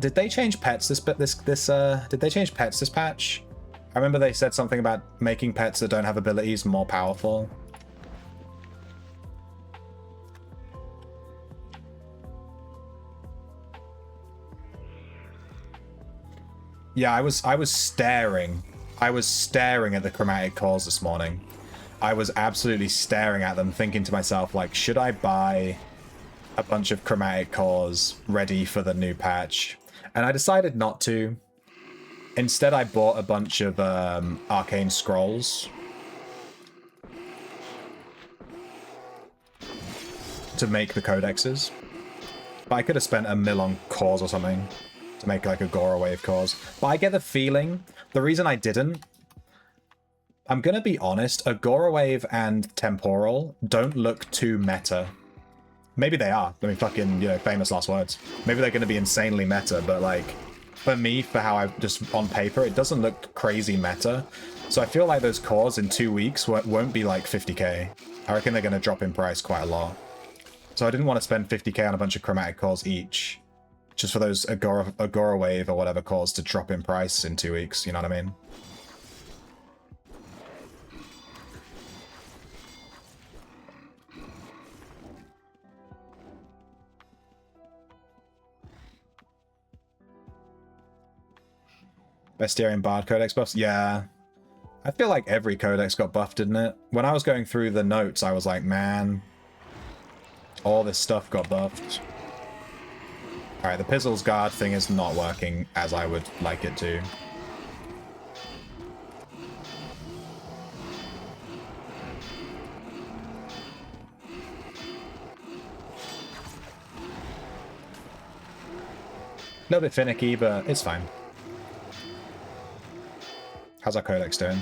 Did they change pets did they change pets this patch? I remember they said something about making pets that don't have abilities more powerful. Yeah, I was staring. I was staring at the chromatic cores this morning. I was absolutely staring at them, thinking to myself, like, should I buy a bunch of chromatic cores ready for the new patch? And I decided not to. Instead, I bought a bunch of arcane scrolls to make the codexes. But I could have spent a mil on cores or something to make like Aggorawave cores. But I get the feeling, the reason I didn't, I'm gonna be honest, Aggorawave and Temporal don't look too meta. Maybe they are. I mean, fucking, you know, famous last words. Maybe they're going to be insanely meta, but, like, for me, for how I just, on paper, it doesn't look crazy meta. So I feel like those cores in 2 weeks won't be, like, 50k. I reckon they're going to drop in price quite a lot. So I didn't want to spend 50k on a bunch of chromatic cores each, just for those Aggorawave or whatever cores to drop in price in 2 weeks, you know what I mean? Bestiary and Bard Codex buffs? Yeah. I feel like every codex got buffed, didn't it? When I was going through the notes, I was like, man, all this stuff got buffed. Alright, the Pizzle's Guard thing is not working as I would like it to. A little bit finicky, but it's fine. How's our codex doing?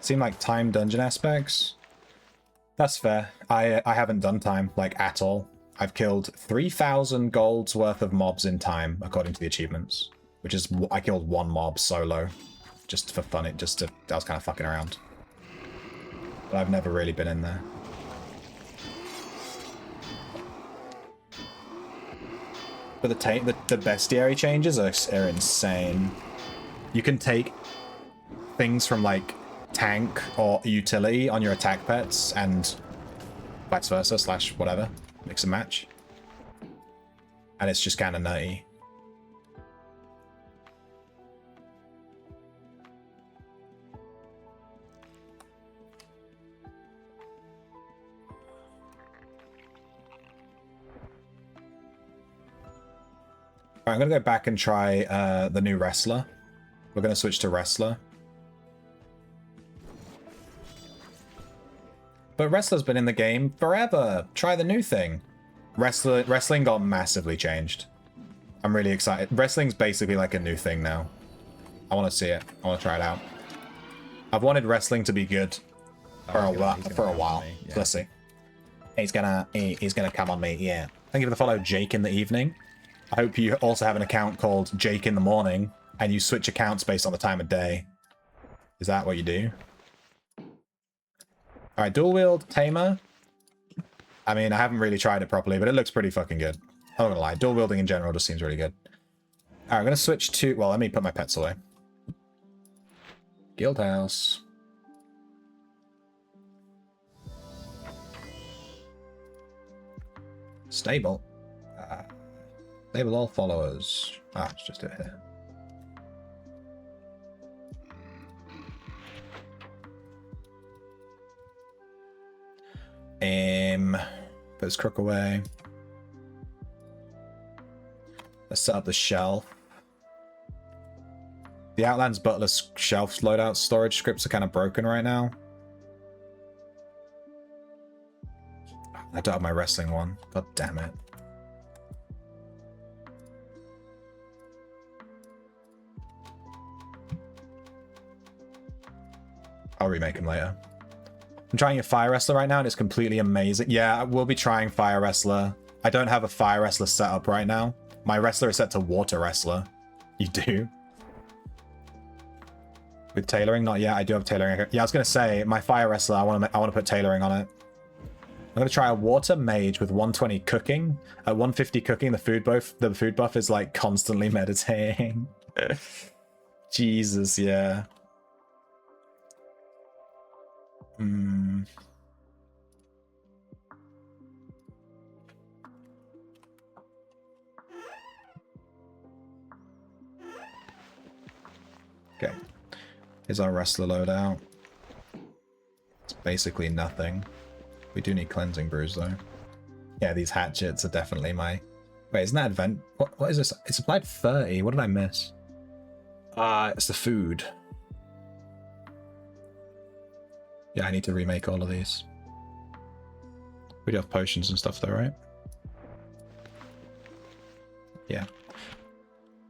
Seem like time dungeon aspects. That's fair. I haven't done time, like, at all. I've killed 3,000 gold's worth of mobs in time, according to the achievements. Which is, I killed one mob solo. Just for fun, I was kind of fucking around. But I've never really been in there. But the bestiary changes are insane. You can take things from, like, tank or utility on your attack pets and vice versa / whatever. Mix and match. And it's just kind of nutty. Alright, I'm going to go back and try the new Wrestler. We're going to switch to Wrestler. But Wrestler's been in the game forever. Try the new thing. Wrestling got massively changed. I'm really excited. Wrestling's basically like a new thing now. I want to see it. I want to try it out. I've wanted wrestling to be good for a while. Yeah. Let's see. He's gonna come on me. Yeah. Thank you for the follow, Jake in the evening. I hope you also have an account called Jake in the morning, and you switch accounts based on the time of day. Is that what you do? Alright, dual wield Tamer. I mean, I haven't really tried it properly, but it looks pretty fucking good. I'm not gonna lie, dual wielding in general just seems really good. Alright, I'm gonna switch to... Well, let me put my pets away. Guild House. Stable. Stable all followers. Let's just do it here. Put his crook away. Let's set up the shelf. The Outlands Butler shelf loadout storage scripts are kind of broken right now. I don't have my wrestling one. God damn it. I'll remake him later. I'm trying a Fire Wrestler right now, and it's completely amazing. Yeah, I will be trying Fire Wrestler. I don't have a Fire Wrestler set up right now. My Wrestler is set to Water Wrestler. You do? With tailoring? Not yet. I do have tailoring. Yeah, I was going to say, my Fire Wrestler, I want to put tailoring on it. I'm going to try a Water Mage with 120 cooking. At 150 cooking, the food buff is, like, constantly meditating. Jesus, yeah. Okay. Here's our Wrestler loadout. It's basically nothing. We do need Cleansing Brews, though. Yeah, these hatchets are definitely my... Wait, isn't that Advent? What is this? It's applied 30. What did I miss? It's the food. Yeah, I need to remake all of these. We do have potions and stuff though, right? Yeah.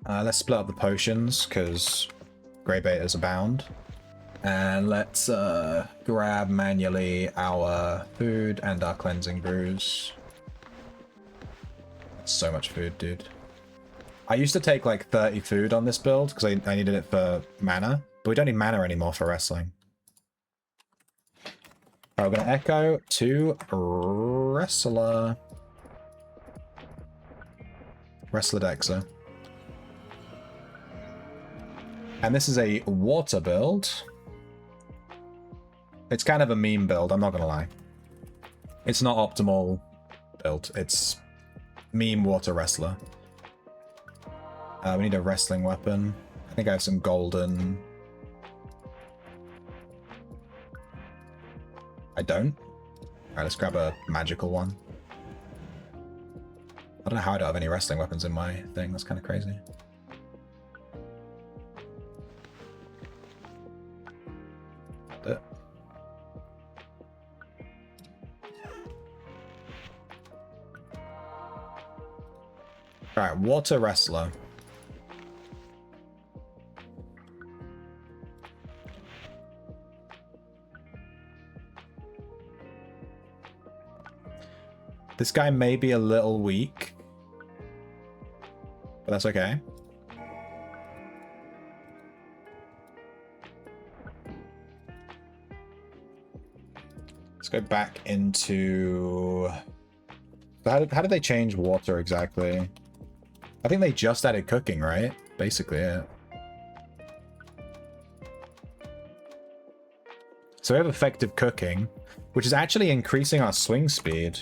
Let's split up the potions, because grey betas abound. And let's grab manually our food and our cleansing brews. That's so much food, dude. I used to take like 30 food on this build, because I needed it for mana. But we don't need mana anymore for wrestling. Alright, we're going to echo to Wrestler. Wrestler Dexa. And this is a water build. It's kind of a meme build, I'm not going to lie. It's not optimal build. It's meme water wrestler. We need a wrestling weapon. I think I have some golden. I don't. Alright, let's grab a magical one. I don't know how I don't have any wrestling weapons in my thing. That's kind of crazy. Alright, water wrestler. This guy may be a little weak, but that's okay. Let's go back into... How did they change water exactly? I think they just added cooking, right? Basically, yeah. So we have effective cooking, which is actually increasing our swing speed.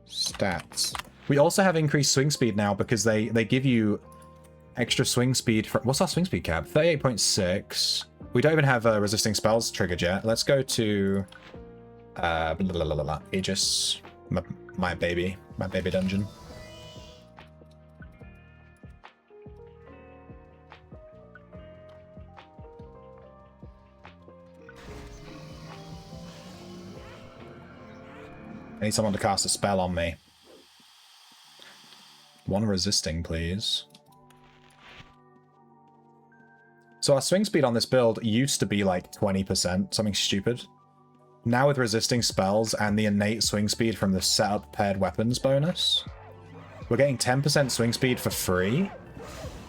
Stats. We also have increased swing speed now because they give you extra swing speed. What's our swing speed cap? 38.6. We don't even have resisting spells triggered yet. Let's go to Aegis, my baby dungeon. I need someone to cast a spell on me. One resisting, please. So our swing speed on this build used to be like 20%, something stupid. Now with resisting spells and the innate swing speed from the setup paired weapons bonus, we're getting 10% swing speed for free,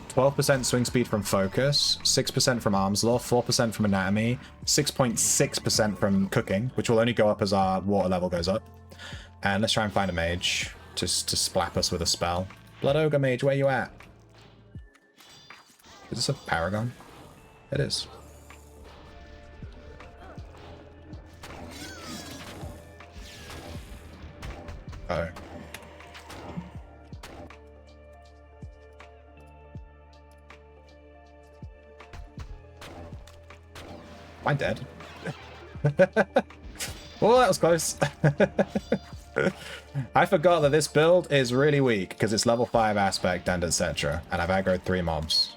12% swing speed from focus, 6% from arms law, 4% from anatomy, 6.6% from cooking, which will only go up as our water level goes up. And let's try and find a mage just to splap us with a spell. Blood Ogre Mage, where you at? Is this a paragon? It is. Uh-oh. Am I dead? Oh, that was close. I forgot that this build is really weak because it's level 5 aspect and etc. And I've aggroed 3 mobs.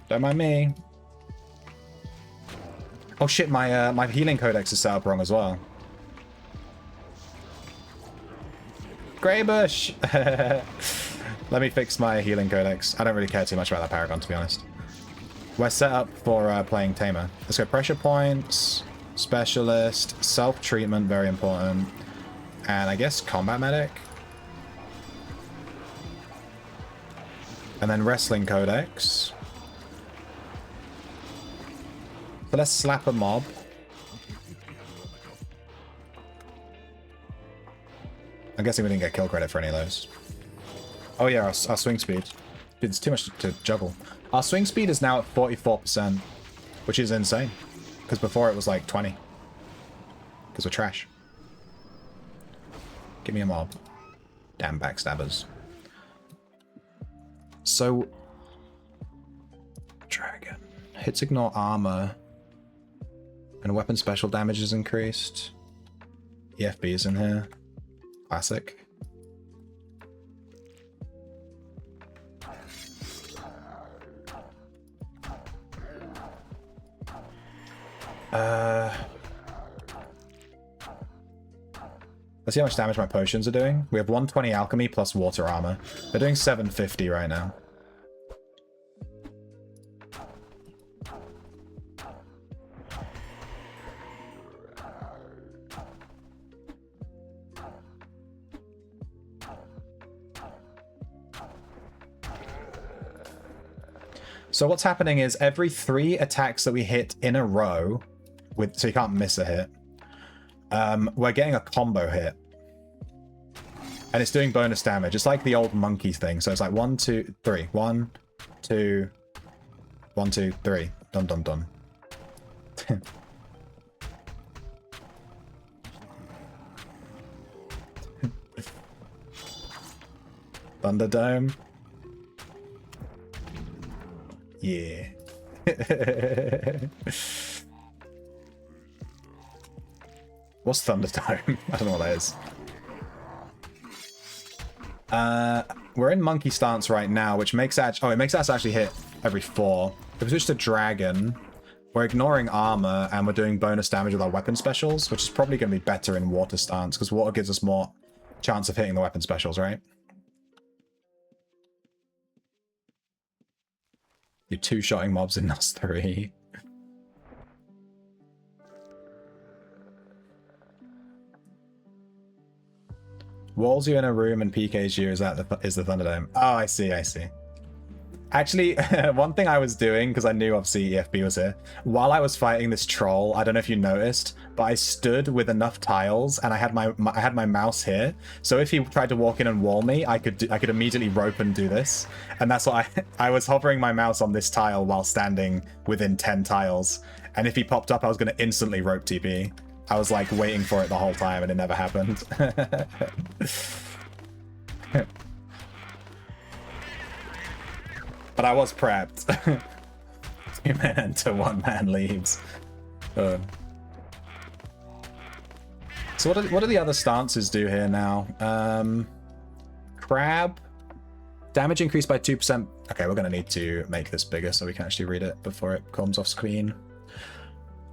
Don't mind me. Oh shit, my healing codex is set up wrong as well. Greybush! Let me fix my healing codex. I don't really care too much about that paragon, to be honest. We're set up for playing Tamer. Let's go pressure points, specialist, self-treatment, very important, and I guess combat medic. And then wrestling codex. So let's slap a mob. I'm guessing we didn't get kill credit for any of those. Oh yeah, our swing speed. It's too much to juggle. Our swing speed is now at 44%, which is insane. Because before it was like 20. Because we're trash. Give me a mob. Damn backstabbers. So... Dragon. Hits ignore armor. And weapon special damage is increased. EFB is in here. Classic. Let's see how much damage my potions are doing. We have 120 alchemy plus water armor. They're doing 750 right now. So what's happening is every 3 attacks that we hit in a row, so you can't miss a hit, we're getting a combo hit. And it's doing bonus damage. It's like the old monkey thing. So it's like 1, 2, 3. 1, 2, 1, 2, 3. Dun dun dun. Thunderdome. Yeah. What's Thunderdome? I don't know what that is. We're in monkey stance right now, which makes us it makes us actually hit every 4. If we switch to dragon, we're ignoring armor and we're doing bonus damage with our weapon specials, which is probably going to be better in water stance because water gives us more chance of hitting the weapon specials, right? You're two-shotting mobs in Oss 3. Walls you in a room and PKs you is the Thunderdome. Oh, I see. Actually, one thing I was doing, because I knew obviously EFB was here, while I was fighting this troll, I don't know if you noticed, but I stood with enough tiles and I had my mouse here. So if he tried to walk in and wall me, I could immediately rope and do this. And that's what I was hovering my mouse on this tile while standing within 10 tiles. And if he popped up, I was going to instantly rope TP. I was like waiting for it the whole time and it never happened. But I was prepped. 2 men enter, 1 man leaves. So what do the other stances do here now? Crab. Damage increased by 2%. Okay, we're going to need to make this bigger so we can actually read it before it comes off screen.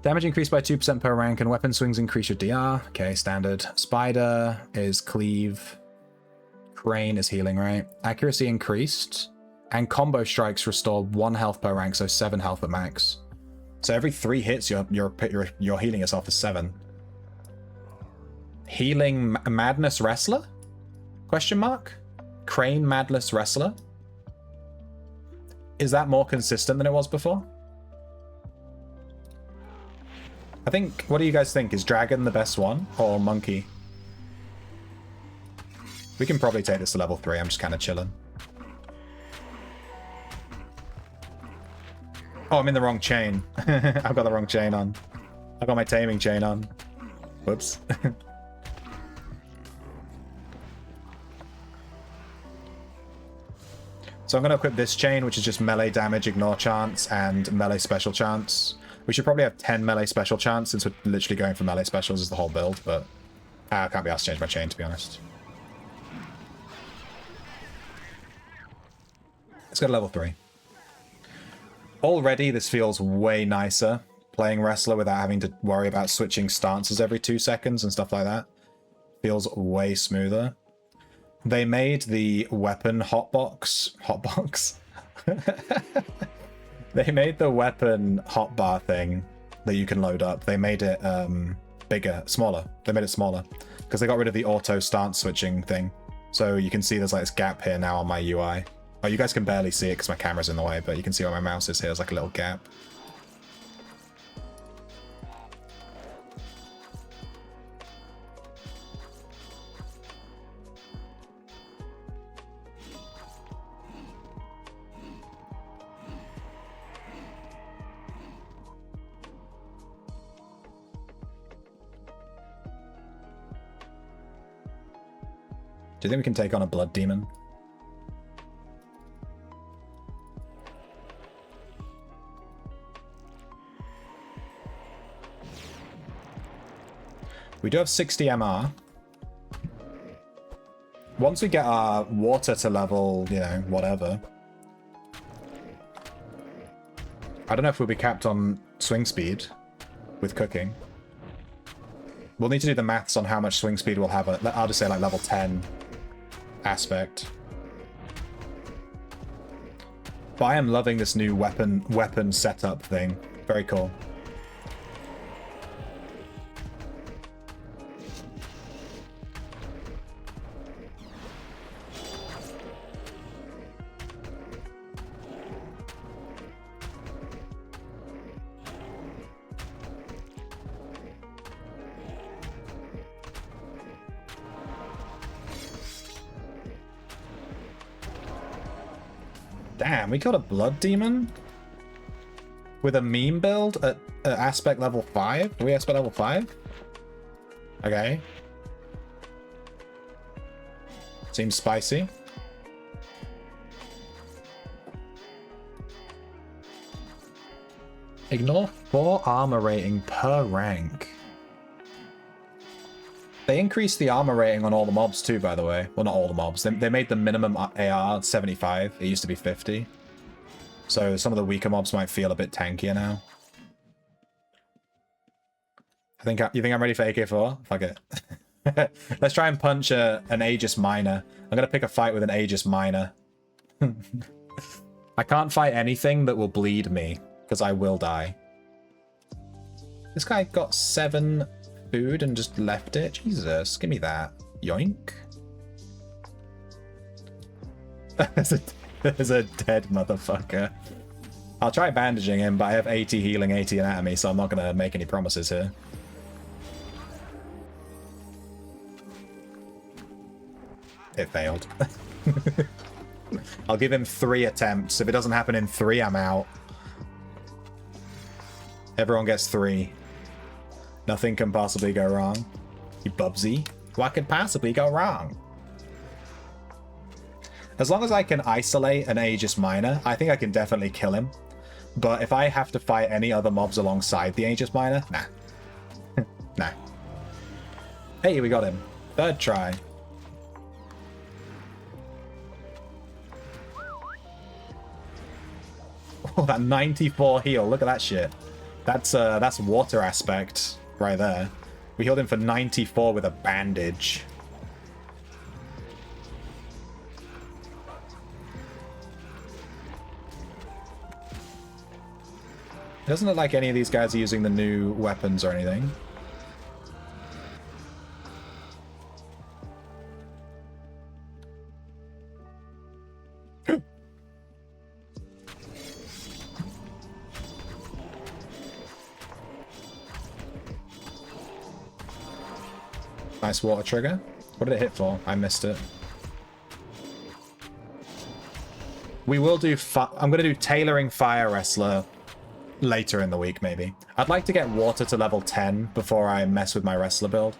Damage increased by 2% per rank and weapon swings increase your DR. Okay, standard. Spider is cleave. Crane is healing, right? Accuracy increased. And combo strikes restore 1 health per rank, so 7 health at max. So every 3 hits, you're healing yourself for 7. Healing Madness Wrestler? Question mark? Crane Madness Wrestler? Is that more consistent than it was before? I think, what do you guys think? Is Dragon the best one, or Monkey? We can probably take this to level 3, I'm just kind of chilling. Oh, I'm in the wrong chain. I've got the wrong chain on. I've got my taming chain on. Whoops. So I'm going to equip this chain, which is just melee damage, ignore chance, and melee special chance. We should probably have 10 melee special chance, since we're literally going for melee specials as the whole build, but I can't be asked to change my chain, to be honest. Let's go to level 3. Already, this feels way nicer, playing Wrestler without having to worry about switching stances every 2 seconds and stuff like that. Feels way smoother. They made the weapon hotbox. They made the weapon hotbar thing that you can load up. They made it smaller. They made it smaller because they got rid of the auto stance switching thing. So you can see there's like this gap here now on my UI. Oh, you guys can barely see it because my camera's in the way, but you can see where my mouse is here. There's like a little gap. Do you think we can take on a blood demon? We do have 60 MR. Once we get our water to level, you know, whatever. I don't know if we'll be capped on swing speed with cooking. We'll need to do the maths on how much swing speed we'll have. I'll just say like level 10 aspect. But I am loving this new weapon setup thing. Very cool. Damn, we got a blood demon with a meme build at aspect level 5? Do we aspect level 5? Okay. Seems spicy. Ignore 4 armor rating per rank. They increased the armor rating on all the mobs too, by the way. Well, not all the mobs. They made the minimum AR 75. It used to be 50. So some of the weaker mobs might feel a bit tankier now. You think I'm ready for AK4? Fuck it. Let's try and punch an Aegis Miner. I'm gonna pick a fight with an Aegis Miner. I can't fight anything that will bleed me, because I will die. This guy got 7 food and just left it. Jesus, give me that. Yoink. There's a dead motherfucker. I'll try bandaging him, but I have 80 healing, 80 anatomy, so I'm not gonna make any promises here. It failed. I'll give him 3 attempts. If it doesn't happen in 3, I'm out. Everyone gets 3. Nothing can possibly go wrong. You Bubsy. What could possibly go wrong? As long as I can isolate an Aegis Miner, I think I can definitely kill him. But if I have to fight any other mobs alongside the Aegis Miner, nah. Nah. Hey, we got him. 3rd try. Oh, that 94 heal. Look at that shit. That's water aspect right there. We healed him for 94 with a bandage. It doesn't look like any of these guys are using the new weapons or anything. Nice water trigger. What did it hit for? I missed it. We will do... I'm going to do Tailoring Fire Wrestler later in the week, maybe. I'd like to get water to level 10 before I mess with my Wrestler build.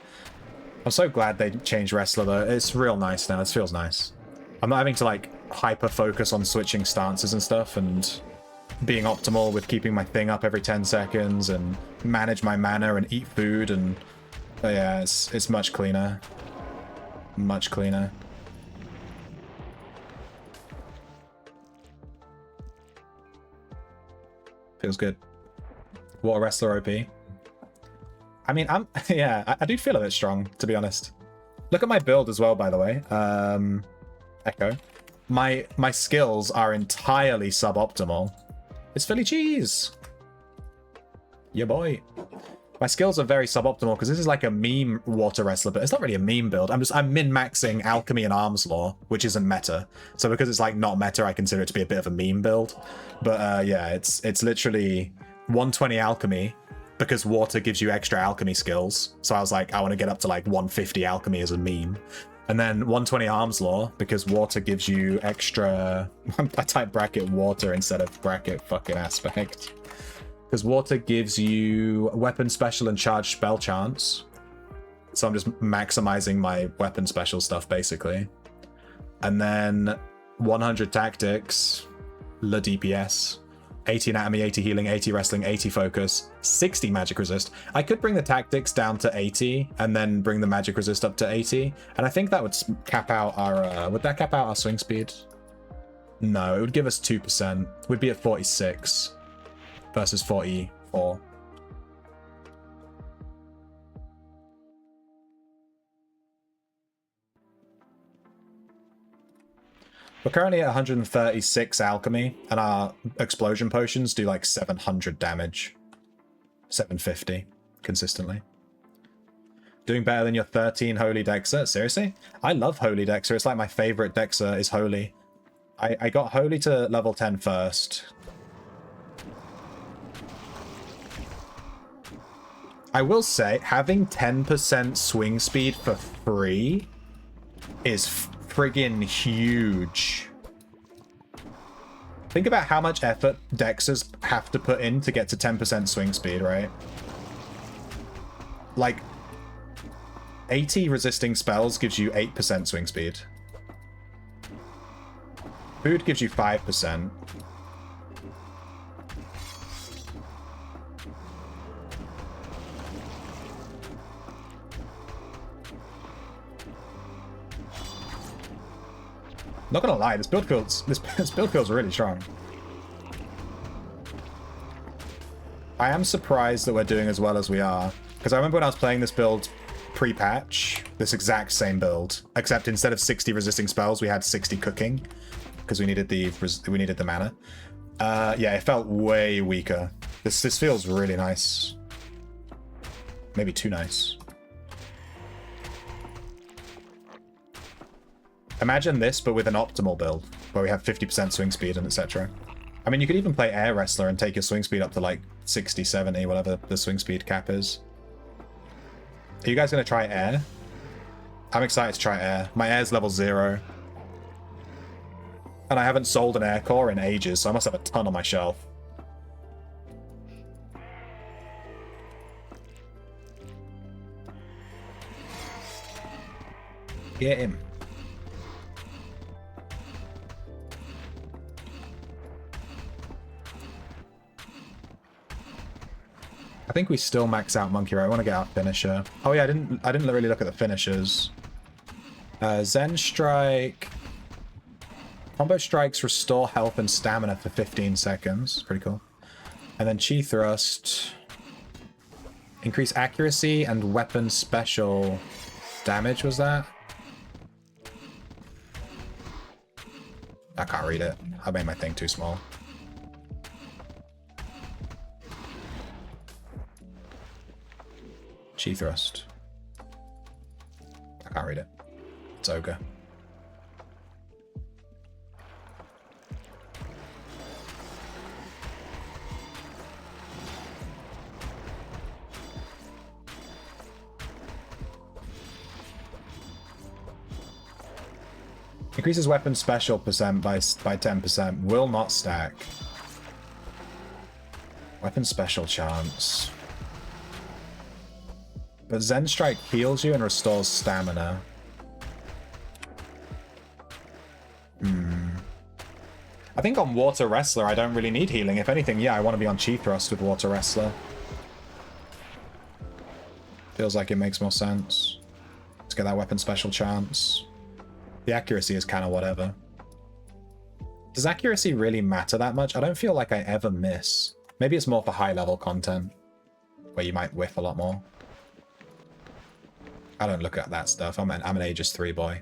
I'm so glad they changed Wrestler, though. It's real nice now. It feels nice. I'm not having to, like, hyper-focus on switching stances and stuff and being optimal with keeping my thing up every 10 seconds and manage my mana and eat food and... But yeah, it's much cleaner. Much cleaner. Feels good. Water Wrestler OP. I mean, yeah, I do feel a bit strong, to be honest. Look at my build as well, by the way. Echo. My skills are entirely suboptimal. It's Philly cheese. Yeah, boy. My skills are very suboptimal because this is like a meme water wrestler, but it's not really a meme build. I'm min-maxing alchemy and arms law, which isn't meta. So because it's like not meta, I consider it to be a bit of a meme build. But yeah, it's literally 120 alchemy because water gives you extra alchemy skills. So I was like, I want to get up to like 150 alchemy as a meme. And then 120 arms law because water gives you extra... I type bracket water instead of bracket fucking aspect. Because water gives you weapon special and charged spell chance. So I'm just maximizing my weapon special stuff, basically. And then 100 tactics, le DPS, 80 anatomy, 80 healing, 80 wrestling, 80 focus, 60 magic resist. I could bring the tactics down to 80 and then bring the magic resist up to 80. And I think that would cap out our... would that cap out our swing speed? No, it would give us 2%. We'd be at 46. Versus 44. We're currently at 136 alchemy, and our explosion potions do like 700 damage. 750, consistently. Doing better than your 13 Holy Dexa? Seriously? I love Holy Dexa. It's like my favorite Dexa is Holy. I got Holy to level 10 first. I will say, having 10% swing speed for free is friggin' huge. Think about how much effort Dexers have to put in to get to 10% swing speed, right? Like, 80 resisting spells gives you 8% swing speed. Food gives you 5%. Not gonna lie, this build feels this build feels really strong. I am surprised that we're doing as well as we are, because I remember when I was playing this build pre-patch, this exact same build, except instead of 60 resisting spells, we had 60 cooking, because we needed the mana. Yeah, it felt way weaker. This feels really nice. Maybe too nice. Imagine this, but with an optimal build, where we have 50% swing speed and etc. I mean, you could even play Air Wrestler and take your swing speed up to like 60, 70, whatever the swing speed cap is. Are you guys going to try Air? I'm excited to try Air. My Air's level 0. And I haven't sold an Air core in ages, so I must have a ton on my shelf. Get him. I think we still max out Monkey Ray. I want to get our finisher. Oh yeah, I didn't really look at the finishers. Zen Strike. Combo strikes restore health and stamina for 15 seconds. Pretty cool. And then Chi Thrust. Increase accuracy and weapon special damage, was that? I can't read it. I made my thing too small. Chi Thrust. I can't read it. It's Ogre. Increases weapon special percent by 10%. Will not stack. Weapon special chance. But Zen Strike heals you and restores stamina. I think on Water Wrestler I don't really need healing. If anything, yeah, I want to be on Chi Thrust with Water Wrestler. Feels like it makes more sense. Let's get that weapon special chance. The accuracy is kind of whatever. Does accuracy really matter that much? I don't feel like I ever miss. Maybe it's more for high level content, where you might whiff a lot more. I don't look at that stuff. I'm an Aegis 3 boy.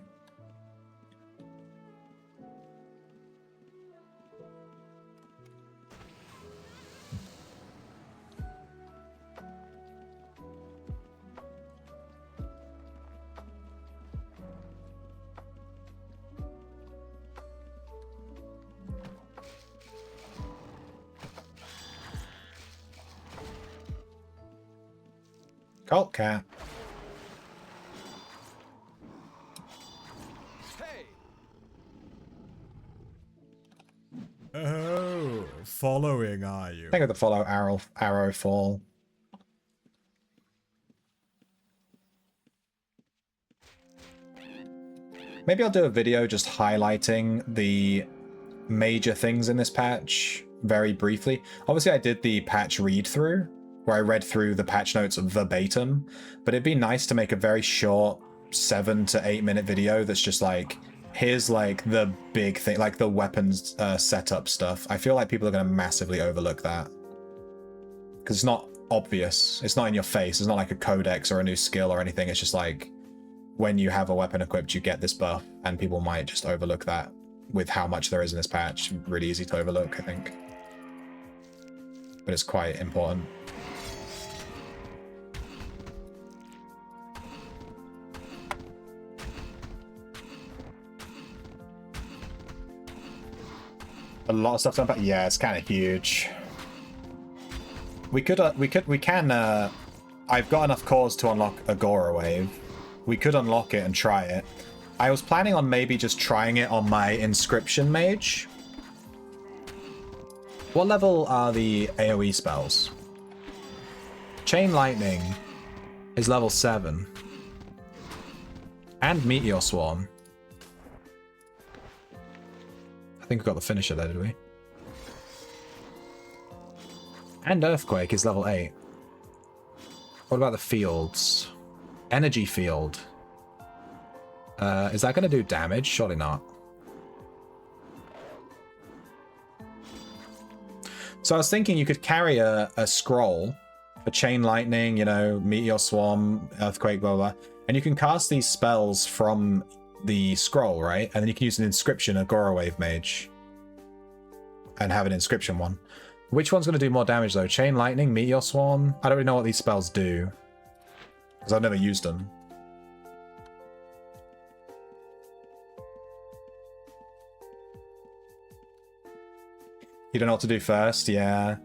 Cult Cat. Oh, following, are you? I think of the follow arrow fall. Maybe I'll do a video just highlighting the major things in this patch very briefly. Obviously, I did the patch read-through, where I read through the patch notes verbatim, but it'd be nice to make a very short 7 to 8 minute video that's just like, here's like the big thing, like the weapons setup stuff. I feel like people are going to massively overlook that because it's not obvious. It's not in your face. It's not like a codex or a new skill or anything. It's just like when you have a weapon equipped, you get this buff, and people might just overlook that with how much there is in this patch. Really easy to overlook, I think. But it's quite important. A lot of stuff's done, but yeah, it's kind of huge. We can. I've got enough cores to unlock Aggorawave. We could unlock it and try it. I was planning on maybe just trying it on my Inscription Mage. What level are the AoE spells? Chain Lightning is level 7. And Meteor Swarm. I think we got the finisher there, did we? And Earthquake is level 8. What about the fields? Energy Field. Is that going to do damage? Surely not. So I was thinking you could carry a scroll, a chain lightning, you know, meteor swarm, earthquake, blah, blah, blah. And you can cast these spells from the scroll, right? And then you can use an inscription, Aggorawave mage, and have an inscription one. Which one's going to do more damage though? Chain lightning, meteor swarm? I don't really know what these spells do, because I've never used them. You don't know what to do first? Yeah.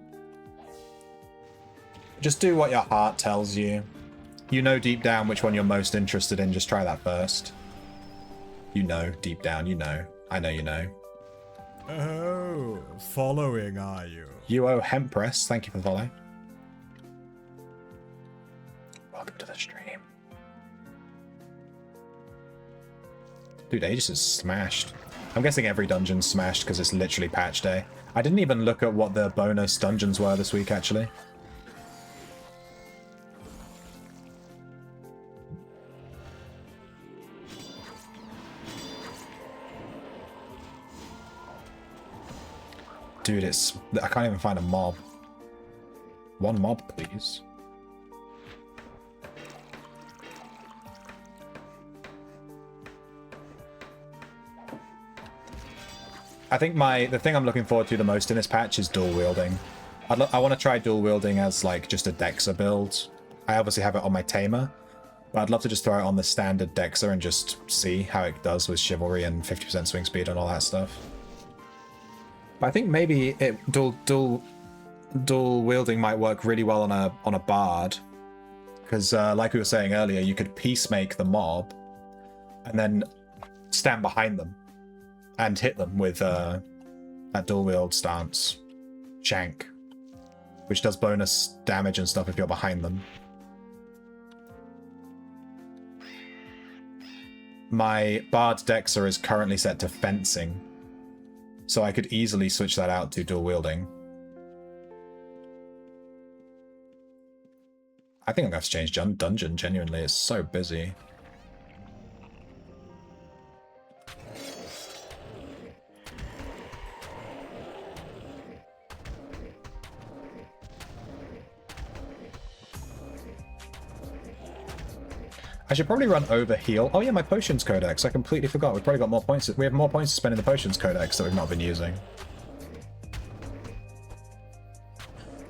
Just do what your heart tells you. You know deep down which one you're most interested in. Just try that first. You know deep down, you know. I know you know. Oh, following are you? UO Hempress, thank you for the follow. Welcome to the stream. Dude, Aegis is smashed. I'm guessing every dungeon's smashed because it's literally patch day. I didn't even look at what the bonus dungeons were this week, actually. Dude, I can't even find a mob. One mob, please. I think the thing I'm looking forward to the most in this patch is dual wielding. I want to try dual wielding as like just a Dexa build. I obviously have it on my Tamer, but I'd love to just throw it on the standard Dexa and just see how it does with Chivalry and 50% swing speed and all that stuff. But I think maybe dual wielding might work really well on a Bard, because like we were saying earlier, you could peacemake the mob and then stand behind them and hit them with that dual wield stance, Shank, which does bonus damage and stuff if you're behind them. My Bard Dexa is currently set to fencing, so I could easily switch that out to dual wielding. I think I'm gonna have to change dungeon, genuinely, it's so busy. I should probably run over heal. Oh yeah, my potions codex. I completely forgot. We've probably got more points. We have more points to spend in the potions codex that we've not been using.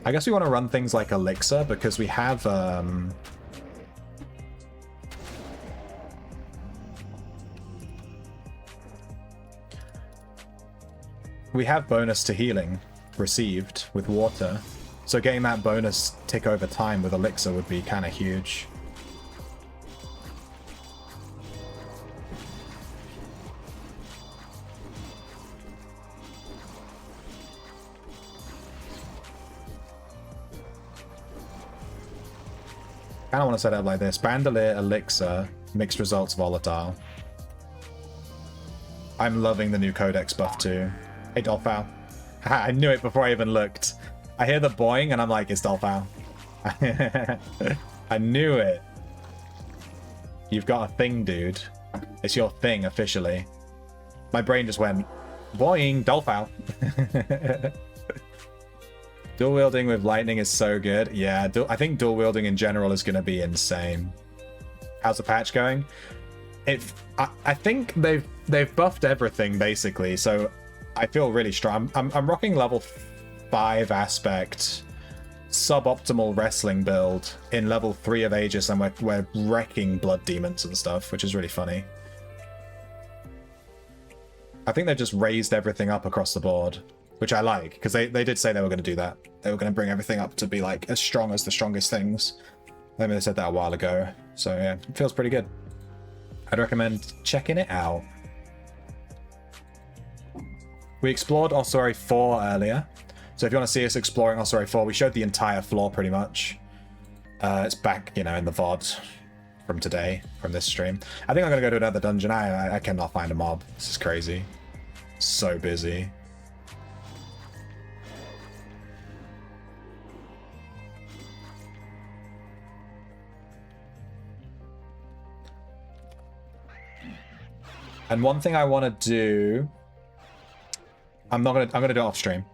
I guess we want to run things like elixir because we have bonus to healing received with water. So getting that bonus tick over time with elixir would be kind of huge. I don't want to set it up like this. Bandolier, Elixir, mixed results, volatile. I'm loving the new Codex buff too. Hey, Dolphau. I knew it before I even looked. I hear the boing and I'm like, it's Dolphau. I knew it. You've got a thing, dude. It's your thing, officially. My brain just went, boing, Dolphau. Dual wielding with lightning is so good. Yeah, I think dual wielding in general is going to be insane. How's the patch going? I think they've buffed everything basically, so I feel really strong. I'm rocking level 5 aspect, suboptimal wrestling build in level 3 of Aegis, and we're wrecking blood demons and stuff, which is really funny. I think they've just raised everything up across the board, which I like, because they did say they were going to do that. They were going to bring everything up to be like as strong as the strongest things. I mean, they said that a while ago, so yeah, it feels pretty good. I'd recommend checking it out. We explored Oss4 earlier, so if you want to see us exploring Oss4, we showed the entire floor pretty much. It's back, you know, in the VOD from today, from this stream. I think I'm going to go to another dungeon. I cannot find a mob. This is crazy. So busy. And one thing I want to do, I'm gonna do it off stream.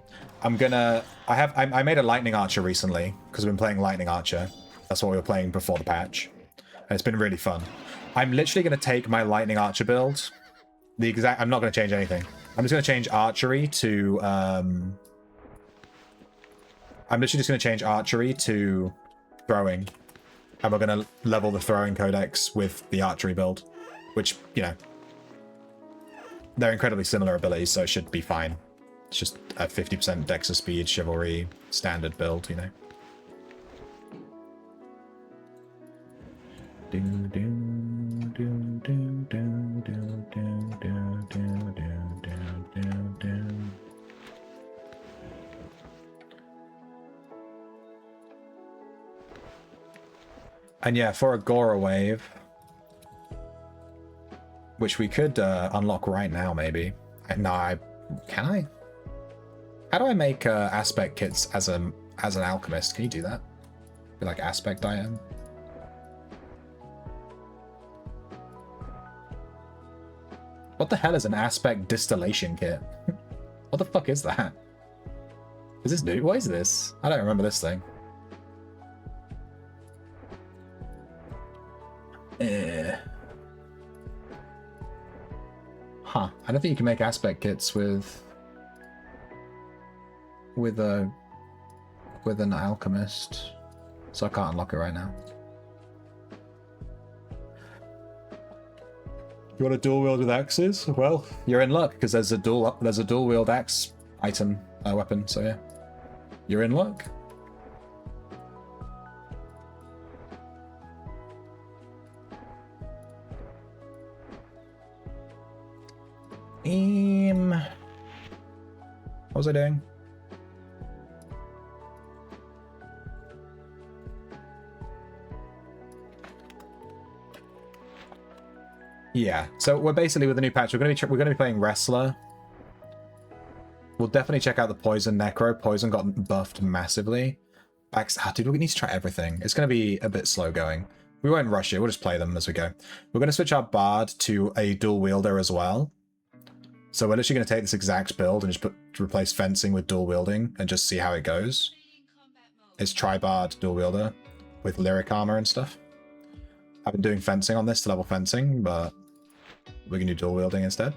I made a lightning archer recently because we've been playing lightning archer. That's what we were playing before the patch. And it's been really fun. I'm literally going to take my lightning archer build. I'm not going to change anything. I'm just going to change archery to, I'm literally just going to change archery to throwing. And we're going to level the throwing codex with the archery build. Which, you know, they're incredibly similar abilities, so it should be fine. It's just a 50% Dexa speed, chivalry, standard build, you know. And yeah, for Aggorawave, which we could unlock right now, maybe. No, can I? How do I make aspect kits as an alchemist? Can you do that? Be like aspect item? What the hell is an aspect distillation kit? What the fuck is that? Is this new? What is this? I don't remember this thing. Huh. I don't think you can make aspect kits with an alchemist. So I can't unlock it right now. You want to dual wield with axes? Well, you're in luck because there's a dual wield axe item weapon. So yeah, you're in luck. What was I doing? Yeah, so we're basically with the new patch. We're gonna be playing wrestler. We'll definitely check out the poison necro. Poison got buffed massively. Dude, we need to try everything. It's gonna be a bit slow going. We won't rush it. We'll just play them as we go. We're gonna switch our bard to a dual wielder as well. So we're literally gonna take this exact build and just replace fencing with dual wielding and just see how it goes. It's tri-bard dual wielder with lyric armor and stuff. I've been doing fencing on this to level fencing, but we can do dual wielding instead.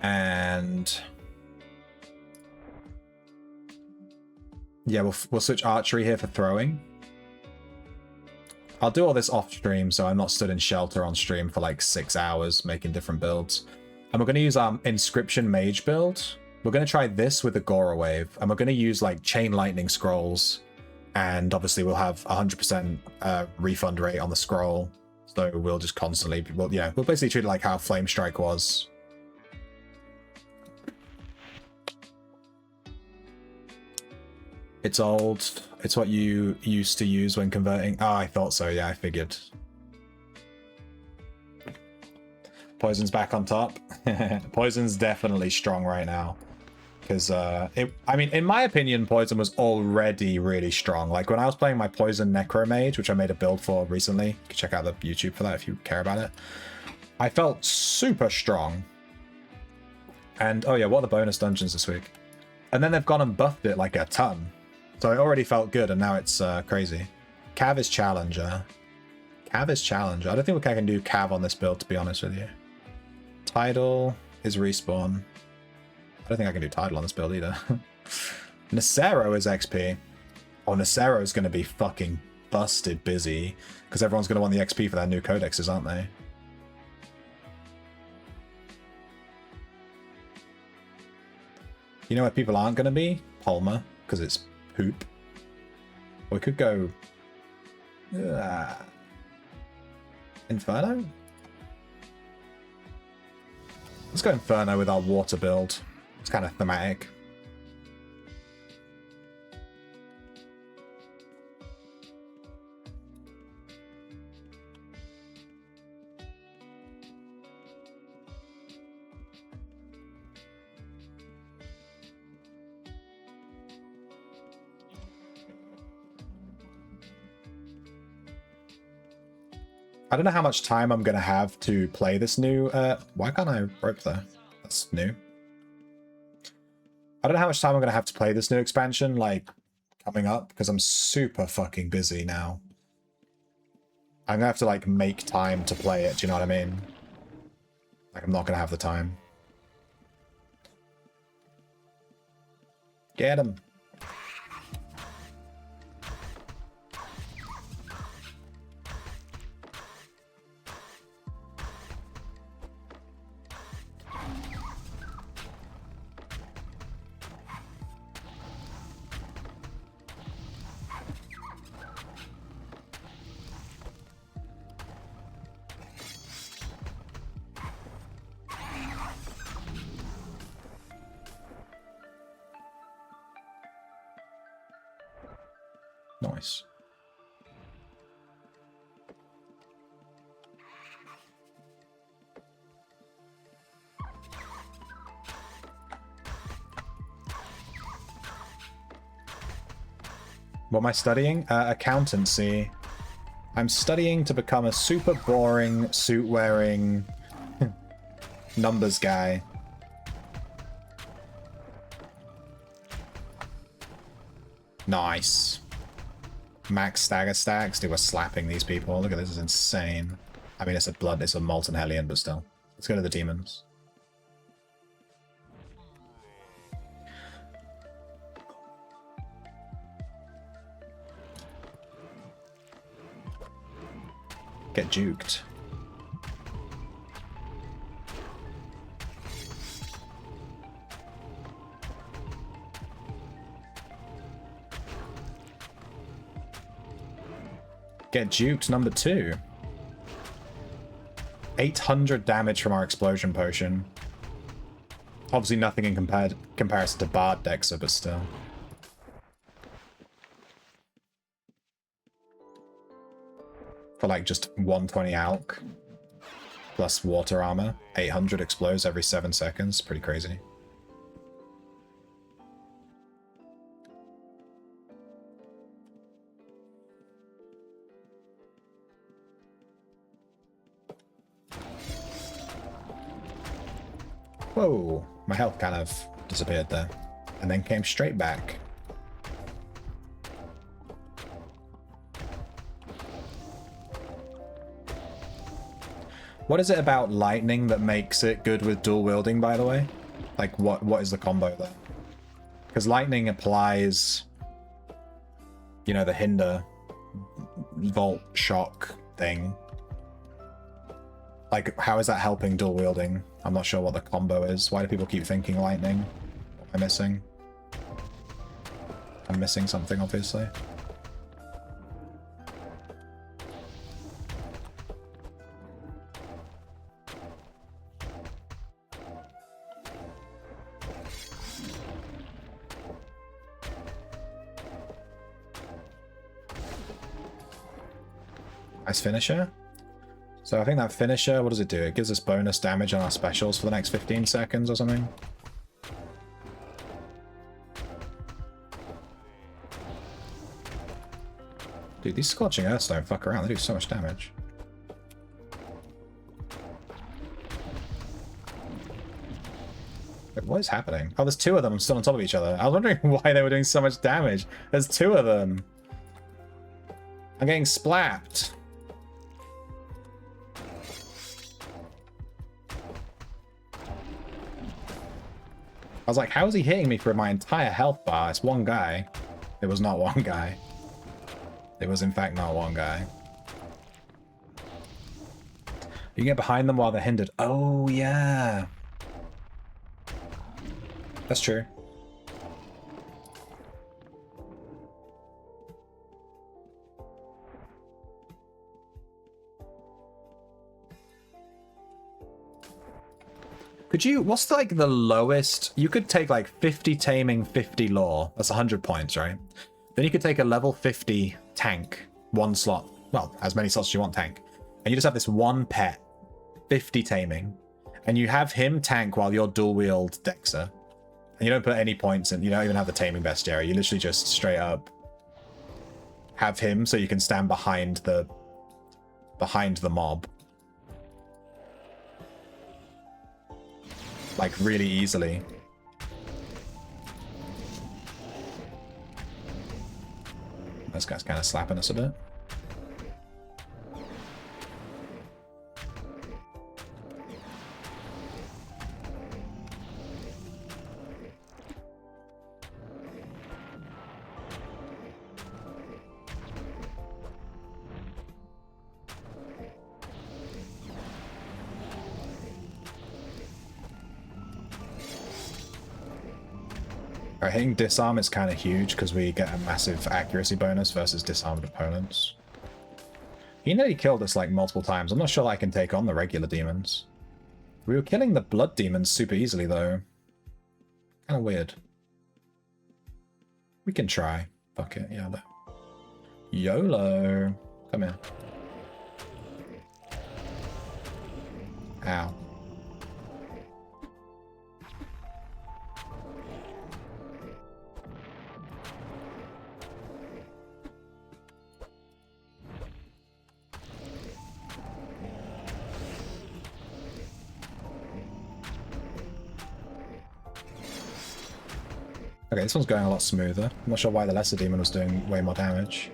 And yeah, we'll switch archery here for throwing. I'll do all this off stream, so I'm not stood in shelter on stream for like 6 hours making different builds. And we're going to use our inscription mage build. We're going to try this with the Aggorawave, and we're going to use like chain lightning scrolls, and obviously we'll have 100% refund rate on the scroll, so we'll just constantly, we'll basically treat it like how Flame Strike was. It's old. It's what you used to use when converting. Oh, I thought so. Yeah, I figured. Poison's back on top. Poison's definitely strong right now. Because, I mean, in my opinion, Poison was already really strong. Like, when I was playing my Poison Necromage, which I made a build for recently, you can check out the YouTube for that if you care about it, I felt super strong. And, oh yeah, what are the bonus dungeons this week? And then they've gone and buffed it like a ton. So it already felt good, and now it's crazy. Cav is Challenger. Cav is Challenger. I don't think I can do Cav on this build, to be honest with you. Tidal is Respawn. I don't think I can do Tidal on this build either. Nacero is XP. Oh, Nacero is going to be fucking busted busy, because everyone's going to want the XP for their new codexes, aren't they? You know where people aren't going to be? Palmer, because it's poop. We could go... Inferno? Let's go Inferno with our water build. It's kind of thematic. I don't know how much time I'm going to have to play this new... why can't I rope there? That's new. I don't know how much time I'm going to have to play this new expansion, like, coming up, because I'm super fucking busy now. I'm going to have to, like, make time to play it, do you know what I mean? Like, I'm not going to have the time. Get him. Nice. What am I studying? Accountancy. I'm studying to become a super boring, suit-wearing numbers guy. Nice. Max stagger stacks. Dude, we're slapping these people. Look at this, is insane. I mean, it's a molten Hellion, but still. Let's go to the demons. Get juked. Get juked, number 2. 800 damage from our explosion potion. Obviously nothing in comparison to Bard Dexa, but still. For like just 120 alk. Plus water armor. 800 explodes every 7 seconds. Pretty crazy. Whoa, my health kind of disappeared there. And then came straight back. What is it about lightning that makes it good with dual wielding, by the way? Like, what is the combo there? Because lightning applies, you know, the hinder volt shock thing. Like, how is that helping dual wielding? I'm not sure what the combo is. Why do people keep thinking lightning? What am I missing? I'm missing something, obviously. Nice finisher. So I think that finisher, what does it do? It gives us bonus damage on our specials for the next 15 seconds or something. Dude, these Scorching Earths don't fuck around. They do so much damage. Wait, what is happening? Oh, there's 2 of them still on top of each other. I was wondering why they were doing so much damage. There's 2 of them. I'm getting splapped. I was like, how is he hitting me for my entire health bar? It's one guy. It was not one guy. It was, in fact, not one guy. You can get behind them while they're hindered. Oh, yeah. That's true. Could you, what's like the lowest? You could take like 50 taming, 50 lore. That's 100 points, right? Then you could take a level 50 tank, 1 slot. Well, as many slots as you want tank. And you just have this one pet, 50 taming. And you have him tank while you're dual wield Dexa. And you don't put any points in, you don't even have the taming bestiary. You literally just straight up have him so you can stand behind the behind the mob. Like, really easily. This guy's kind of slapping us a bit. Alright, hitting disarm is kind of huge because we get a massive accuracy bonus versus disarmed opponents. He nearly killed us like multiple times. I'm not sure that I can take on the regular demons. We were killing the blood demons super easily though. Kind of weird. We can try. Fuck it, YOLO. YOLO. Come here. Ow. Okay, this one's going a lot smoother. I'm not sure why the lesser demon was doing way more damage.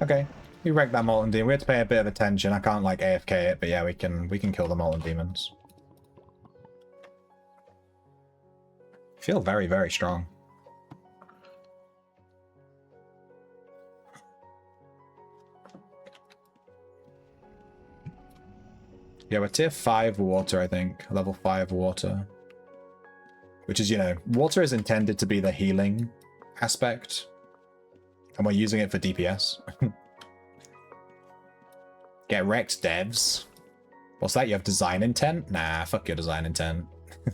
Okay, we wrecked that Molten Demon. We had to pay a bit of attention. I can't like AFK it, but yeah, we can kill the Molten Demons. Feel very, very strong. Yeah, we're tier 5 water, I think. Level 5 water. Which is, you know, water is intended to be the healing aspect. And we're using it for DPS. Get wrecked, devs. What's that? You have design intent? Nah, fuck your design intent.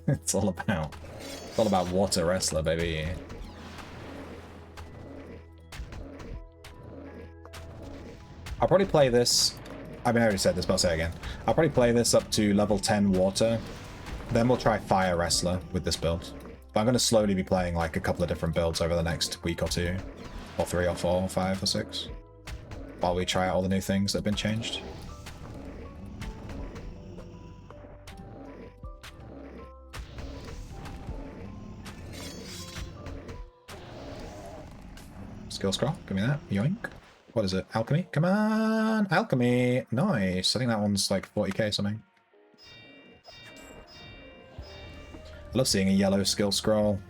It's all about water wrestler, baby. I'll probably play this. I mean, I already said this, but I'll say it again. I'll probably play this up to level 10 water. Then we'll try fire wrestler with this build. But I'm going to slowly be playing like a couple of different builds over the next week or two. Or 3 or 4 or 5 or 6. While we try out all the new things that have been changed. Skill scroll, give me that. Yoink. What is it? Alchemy? Come on! Alchemy! Nice! I think that one's like 40k something. I love seeing a yellow skill scroll.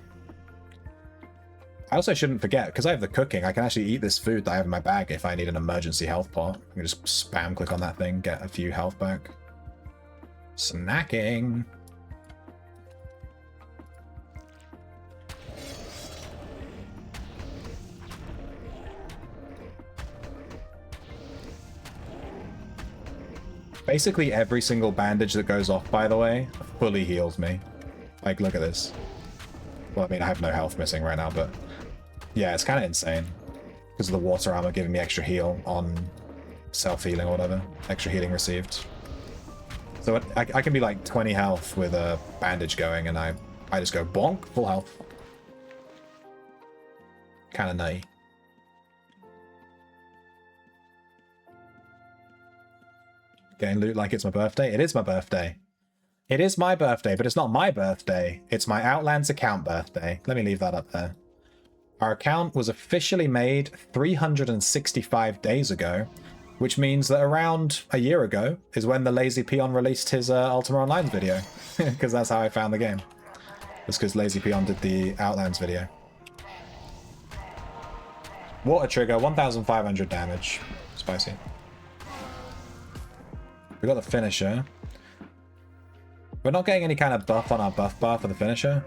I also shouldn't forget, because I have the cooking, I can actually eat this food that I have in my bag if I need an emergency health pot. I can just spam click on that thing, get a few health back. Snacking! Basically every single bandage that goes off, by the way, fully heals me. Like, look at this. Well, I mean, I have no health missing right now, but... yeah, it's kind of insane. Because of the water armor giving me extra heal on self-healing or whatever. Extra healing received. So I can be like 20 health with a bandage going, and I just go bonk, full health. Kind of nutty. Getting loot like it's my birthday? It is my birthday. It is my birthday, but it's not my birthday. It's my Outlands account birthday. Let me leave that up there. Our account was officially made 365 days ago, which means that around a year ago is when the Lazy Peon released his Ultima Online video, because that's how I found the game. It's because Lazy Peon did the Outlands video. Water trigger, 1,500 damage. Spicy. We got the finisher. We're not getting any kind of buff on our buff bar for the finisher.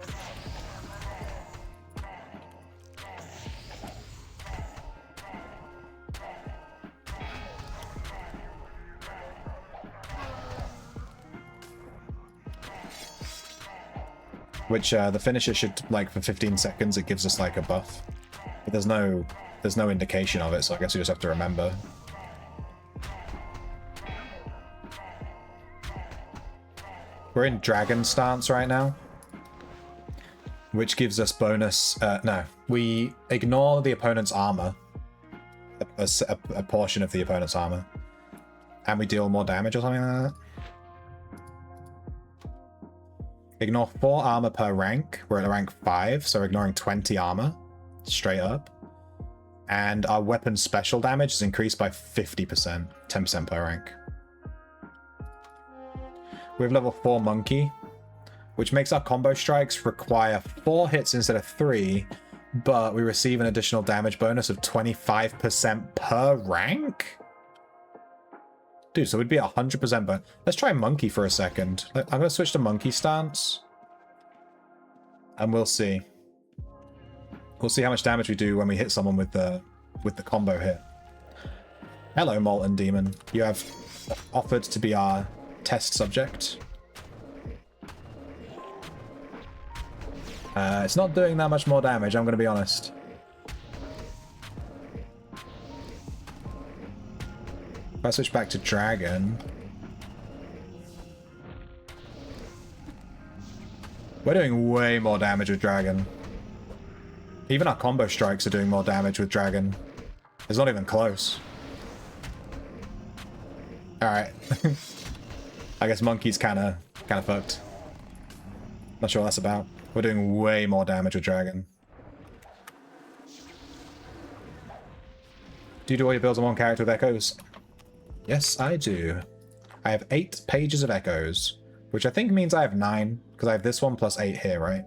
Which the finisher should, like, for 15 seconds, it gives us like a buff. But there's no indication of it, so I guess we just have to remember. We're in Dragon Stance right now, which gives us bonus. No, we ignore the opponent's armor, a portion of the opponent's armor, and we deal more damage or something like that. Ignore 4 armor per rank. We're at rank 5, so we're ignoring 20 armor straight up. And our weapon special damage is increased by 50%, 10% per rank. We have level 4 Monkey, which makes our combo strikes require 4 hits instead of 3, but we receive an additional damage bonus of 25% per rank? Dude, so we'd be 100%, but let's try Monkey for a second. I'm going to switch to Monkey Stance, and we'll see. We'll see how much damage we do when we hit someone with the combo hit. Hello, Molten Demon. You have offered to be our test subject. It's not doing that much more damage, I'm going to be honest. If I switch back to Dragon... We're doing way more damage with Dragon. Even our combo strikes are doing more damage with Dragon. It's not even close. Alright. I guess Monkey's kind of fucked. Not sure what that's about. We're doing way more damage with Dragon. Do you do all your builds on one character with echoes? Yes, I do. I have 8 pages of echoes, which I think means I have 9, because I have this one plus 8 here, right?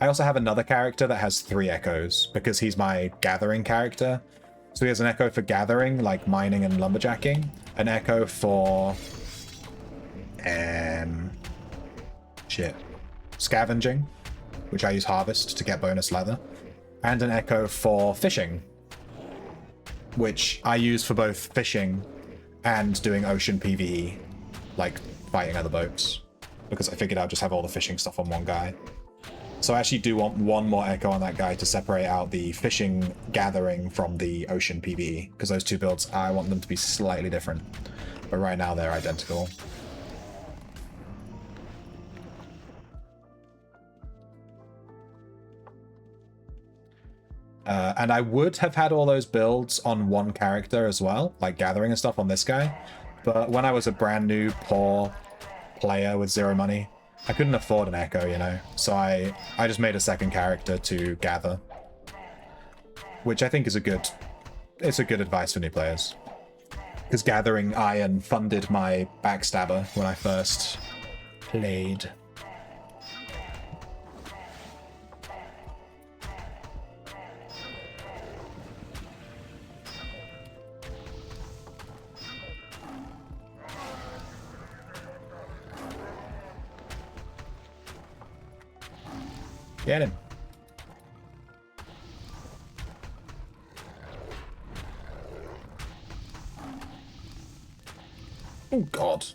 I also have another character that has 3 echoes, because he's my gathering character. So he has an echo for gathering, like mining and lumberjacking, an echo for... scavenging, which I use harvest to get bonus leather, and an echo for fishing, which I use for both fishing and doing ocean PvE, like fighting other boats, because I figured I'd just have all the fishing stuff on one guy. So I actually do want one more echo on that guy to separate out the fishing gathering from the ocean PvE, because those two builds, I want them to be slightly different, but right now they're identical. And I would have had all those builds on one character as well, like gathering and stuff on this guy. But when I was a brand new, poor player with 0 money, I couldn't afford an echo, you know? So I just made a second character to gather. Which I think is a good advice for new players. Because gathering iron funded my backstabber when I first played. Get him. Oh god.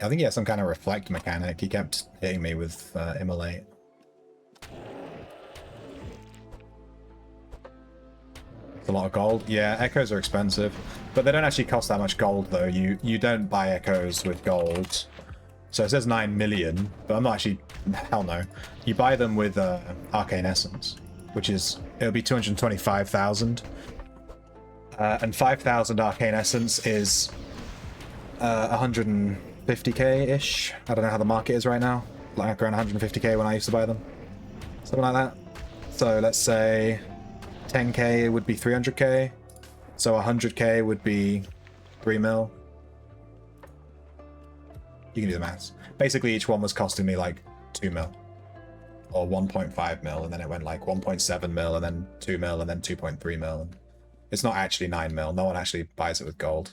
I think he has some kind of reflect mechanic. He kept hitting me with Immolate. It's a lot of gold. Yeah, echoes are expensive, but they don't actually cost that much gold though. You don't buy echoes with gold. So it says 9 million, but I'm not actually... Hell no. You buy them with Arcane Essence, which is... It'll be 225,000. And 5,000 Arcane Essence is 150k-ish. I don't know how the market is right now. Like around 150k when I used to buy them. Something like that. So let's say 10k would be 300k. So 100k would be 3 mil. You can do the maths. Basically, each one was costing me like 2 mil. or 1.5 mil, and then it went like 1.7 mil, and then 2 mil, and then 2.3 mil. It's not actually 9 mil. No one actually buys it with gold.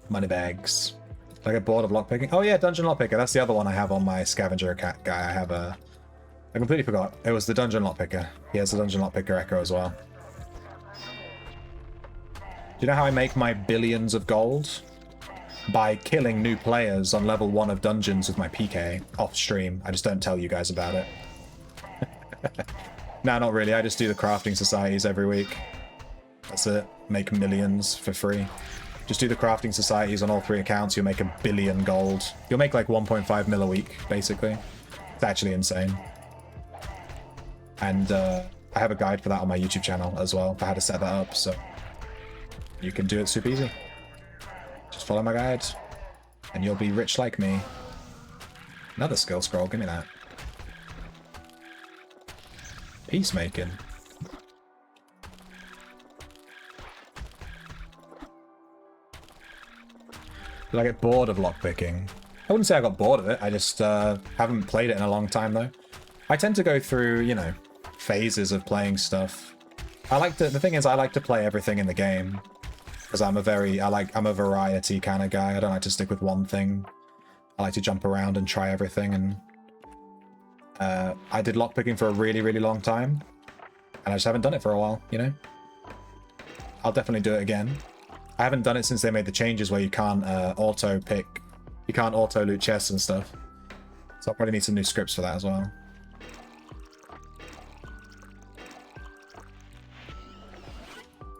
Money bags. Did I get bored of lockpicking? Oh yeah, dungeon lockpicker. That's the other one I have on my scavenger guy. I have a... I completely forgot. It was the dungeon lockpicker. He has the dungeon lockpicker echo as well. Do you know how I make my billions of gold? By killing new players on level 1 of dungeons with my PK off stream. I just don't tell you guys about it. No, not really. I just do the crafting societies every week. That's it. Make millions for free. Just do the crafting societies on all 3 accounts. You'll make 1 billion gold. You'll make like 1.5 mil a week, basically. It's actually insane. And I have a guide for that on my YouTube channel as well, for how to set that up, so you can do it super easy. Just follow my guide, and you'll be rich like me. Another skill scroll, give me that. Peacemaking. Did I get bored of lockpicking? I wouldn't say I got bored of it, I just haven't played it in a long time though. I tend to go through, you know, phases of playing stuff. The thing is, I like to play everything in the game. Because I'm a variety kind of guy. I don't like to stick with one thing. I like to jump around and try everything, and I did lockpicking for a really, really long time. And I just haven't done it for a while, you know? I'll definitely do it again. I haven't done it since they made the changes where you can't auto-pick. You can't auto-loot chests and stuff. So I'll probably need some new scripts for that as well.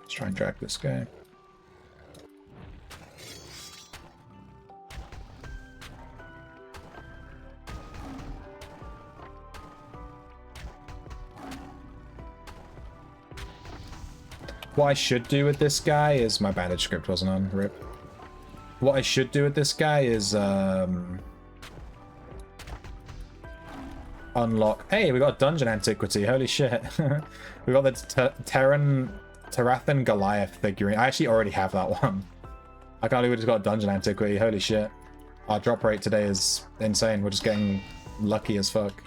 Let's try and drag this guy. What I should do with this guy is... My bandage script wasn't on, rip. What I should do with this guy is... unlock... Hey, we got Dungeon Antiquity, holy shit. We got the Tarathan Goliath figurine. I actually already have that one. I can't believe we just got Dungeon Antiquity, holy shit. Our drop rate today is insane, we're just getting lucky as fuck.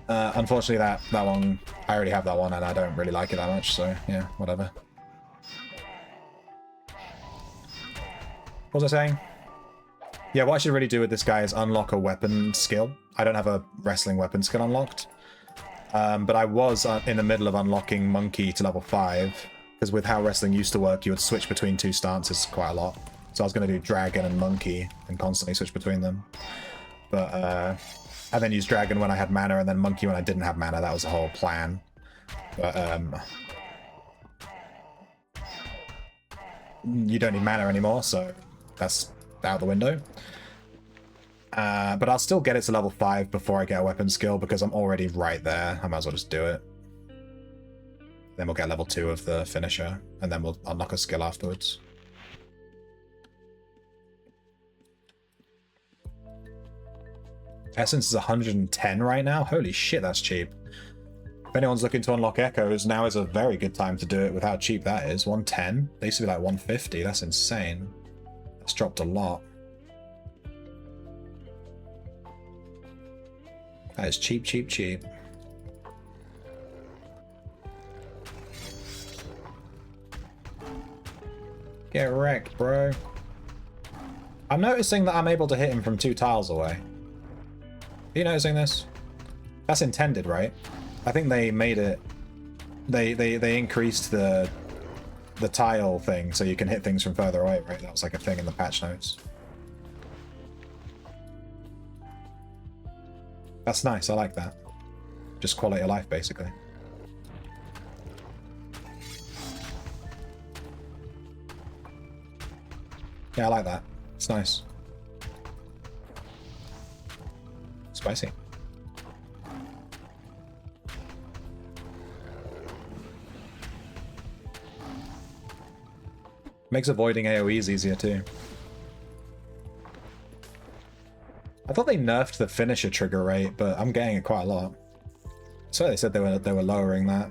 Unfortunately, that one, I already have that one, and I don't really like it that much, so yeah, whatever. What was I saying? Yeah, what I should really do with this guy is unlock a weapon skill. I don't have a wrestling weapon skill unlocked. But I was in the middle of unlocking Monkey to level 5, because with how wrestling used to work, you would switch between 2 stances quite a lot. So I was going to do Dragon and Monkey, and constantly switch between them. But, and then use Dragon when I had mana, and then Monkey when I didn't have mana. That was the whole plan. But, you don't need mana anymore, so that's out the window. But I'll still get it to level 5 before I get a weapon skill, because I'm already right there. I might as well just do it. Then we'll get level 2 of the finisher, and then we'll unlock a skill afterwards. Essence is 110 right now? Holy shit, that's cheap. If anyone's looking to unlock Echoes, now is a very good time to do it with how cheap that is. 110? They used to be like 150. That's insane. That's dropped a lot. That is cheap, cheap, cheap. Get wrecked, bro. I'm noticing that I'm able to hit him from 2 tiles away. Are you noticing this? That's intended, right? I think they made it... They increased the tile thing so you can hit things from further away, right? That was like a thing in the patch notes. That's nice, I like that. Just quality of life, basically. Yeah, I like that. It's nice. Spicy. Makes avoiding AoEs easier too. I thought they nerfed the finisher trigger rate, but I'm getting it quite a lot. So they said they were lowering that,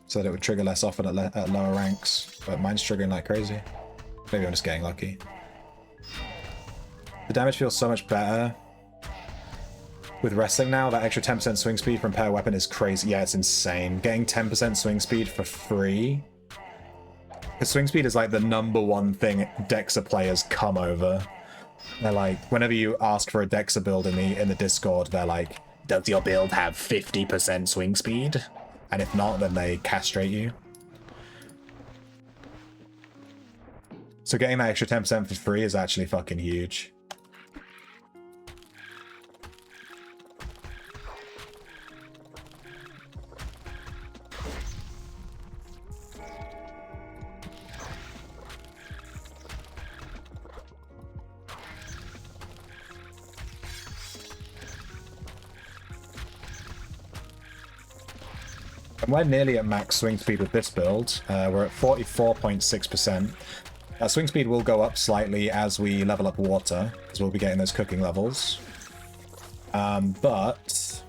so that it would trigger less often at lower ranks. But mine's triggering like crazy. Maybe I'm just getting lucky. The damage feels so much better with wrestling now. That extra 10% swing speed from pair weapon is crazy. Yeah, it's insane. Getting 10% swing speed for free. Because swing speed is like the #1 thing Dexa players come over. They're like, whenever you ask for a Dexa build in the Discord, they're like, does your build have 50% swing speed? And if not, then they castrate you. So getting that extra 10% for free is actually fucking huge. And we're nearly at max swing speed with this build. We're at 44.6%. Swing speed will go up slightly as we level up water, because we'll be getting those cooking levels. But...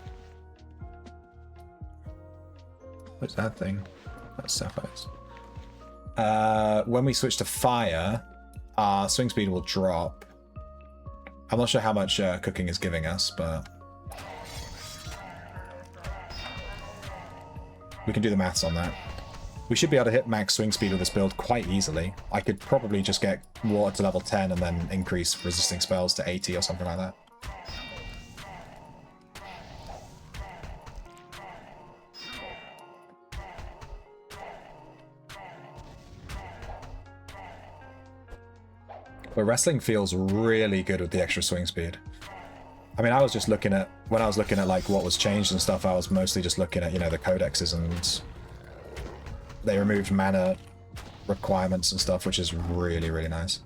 what's that thing? That's sapphires. When we switch to fire, our swing speed will drop. I'm not sure how much cooking is giving us, but... we can do the maths on that. We should be able to hit max swing speed with this build quite easily. I could probably just get water to level 10 and then increase resisting spells to 80 or something like that. But wrestling feels really good with the extra swing speed. I mean, I was just looking at, when I was looking at like what was changed and stuff, I was mostly just looking at, you know, the codexes, and they removed mana requirements and stuff, which is really, really nice.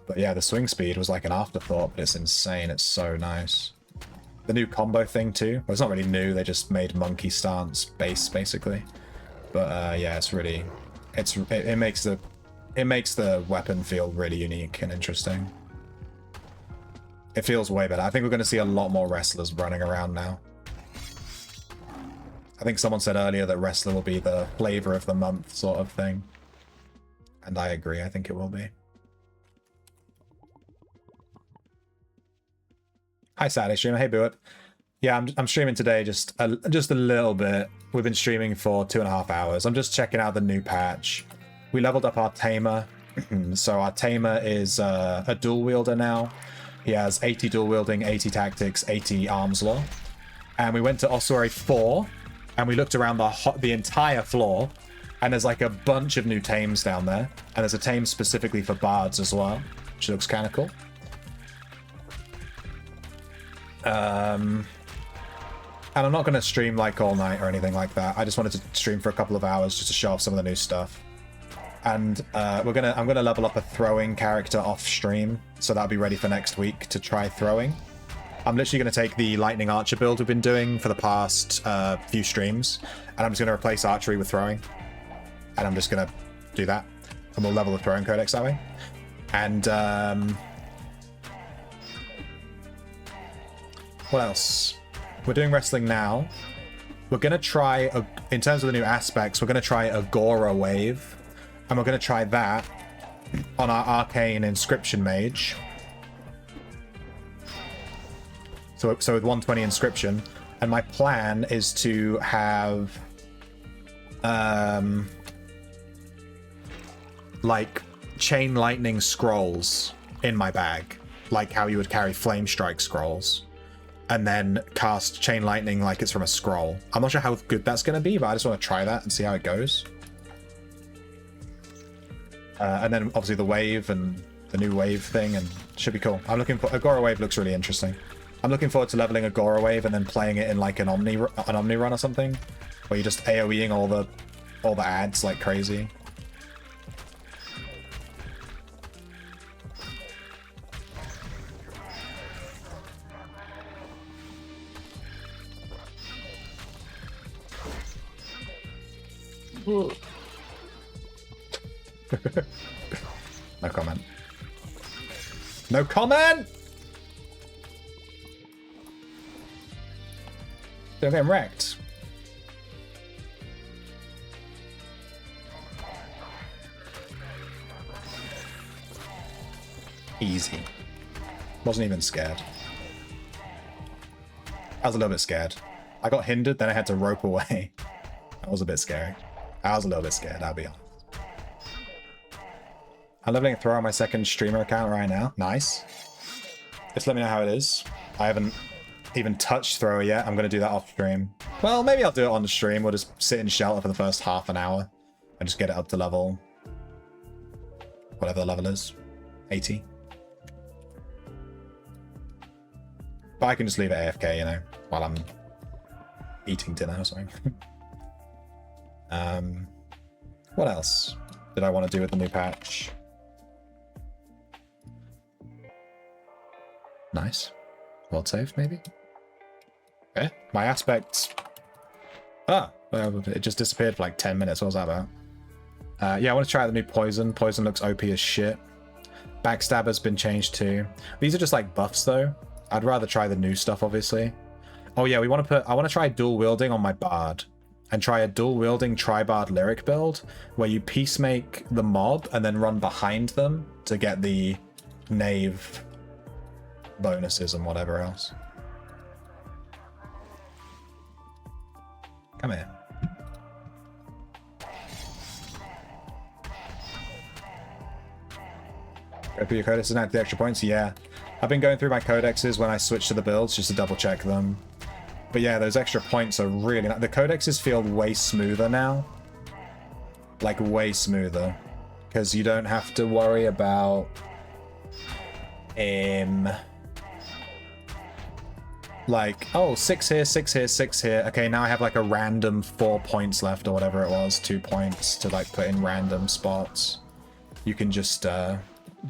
But yeah, the swing speed was like an afterthought, but it's insane. It's so nice. The new combo thing too. Well, it's not really new. They just made monkey stance base basically. But yeah, it's really, it makes the weapon feel really unique and interesting. It feels way better. I think we're going to see a lot more wrestlers running around now. I think someone said earlier that wrestler will be the flavor of the month sort of thing. And I agree. I think it will be. Hi, Saturday streamer. Hey, Buick. Yeah, I'm streaming today just a little bit. We've been streaming for 2.5 hours. I'm just checking out the new patch. We leveled up our Tamer. So our Tamer is a dual wielder now. He has 80 dual wielding, 80 tactics, 80 arms law. And we went to Oss4 and we looked around the entire floor, and there's like a bunch of new tames down there. And there's a tame specifically for bards as well, which looks kind of cool. And I'm not going to stream like all night or anything like that. I just wanted to stream for a couple of hours just to show off some of the new stuff. And I'm gonna level up a throwing character off stream, so that'll be ready for next week to try throwing. I'm literally gonna take the lightning archer build we've been doing for the past few streams, and I'm just gonna replace archery with throwing, and I'm just gonna do that, and we'll level the throwing codex that way. And what else? We're doing wrestling now. We're gonna try in terms of the new aspects. We're gonna try Aggorawave. And we're going to try that on our Arcane Inscription Mage. So with 120 Inscription. And my plan is to have... like, Chain Lightning Scrolls in my bag. Like how you would carry Flame Strike Scrolls. And then cast Chain Lightning like it's from a scroll. I'm not sure how good that's going to be, but I just want to try that and see how it goes. And then obviously the wave and the new wave thing, and should be cool. I'm looking for Aggorawave. Looks really interesting. I'm looking forward to leveling Aggorawave and then playing it in like an Omni run or something, where you're just AoEing all the ads like crazy. No comment. No comment! Don't get wrecked. Easy. Wasn't even scared. I was a little bit scared. I got hindered, then I had to rope away. That was a bit scary. I was a little bit scared, I'll be honest. I'm leveling a throw on my second streamer account right now. Nice. Just let me know how it is. I haven't even touched thrower yet. I'm going to do that off stream. Well, maybe I'll do it on the stream. We'll just sit in shelter for the first half an hour and just get it up to level... whatever the level is. 80. But I can just leave it AFK, you know, while I'm eating dinner or something. What else did I want to do with the new patch? Nice. World saved, maybe? Okay. My aspect... Ah! It just disappeared for like 10 minutes. What was that about? Yeah, I want to try out the new poison. Poison looks OP as shit. Backstabber's been changed too. These are just like buffs though. I'd rather try the new stuff, obviously. Oh yeah, I want to try dual wielding on my bard. And try a dual wielding tri-bard lyric build where you peacemake the mob and then run behind them to get the knave bonuses and whatever else. Come here. Go through your codexes and add the extra points? Yeah. I've been going through my codexes when I switch to the builds just to double check them. But yeah, those extra points are really... The codexes feel way smoother now. Like, way smoother. Because you don't have to worry about... like, oh, 6 here, 6 here, 6 here. Okay, now I have like a random 4 points left or whatever it was. 2 points to like put in random spots. You can just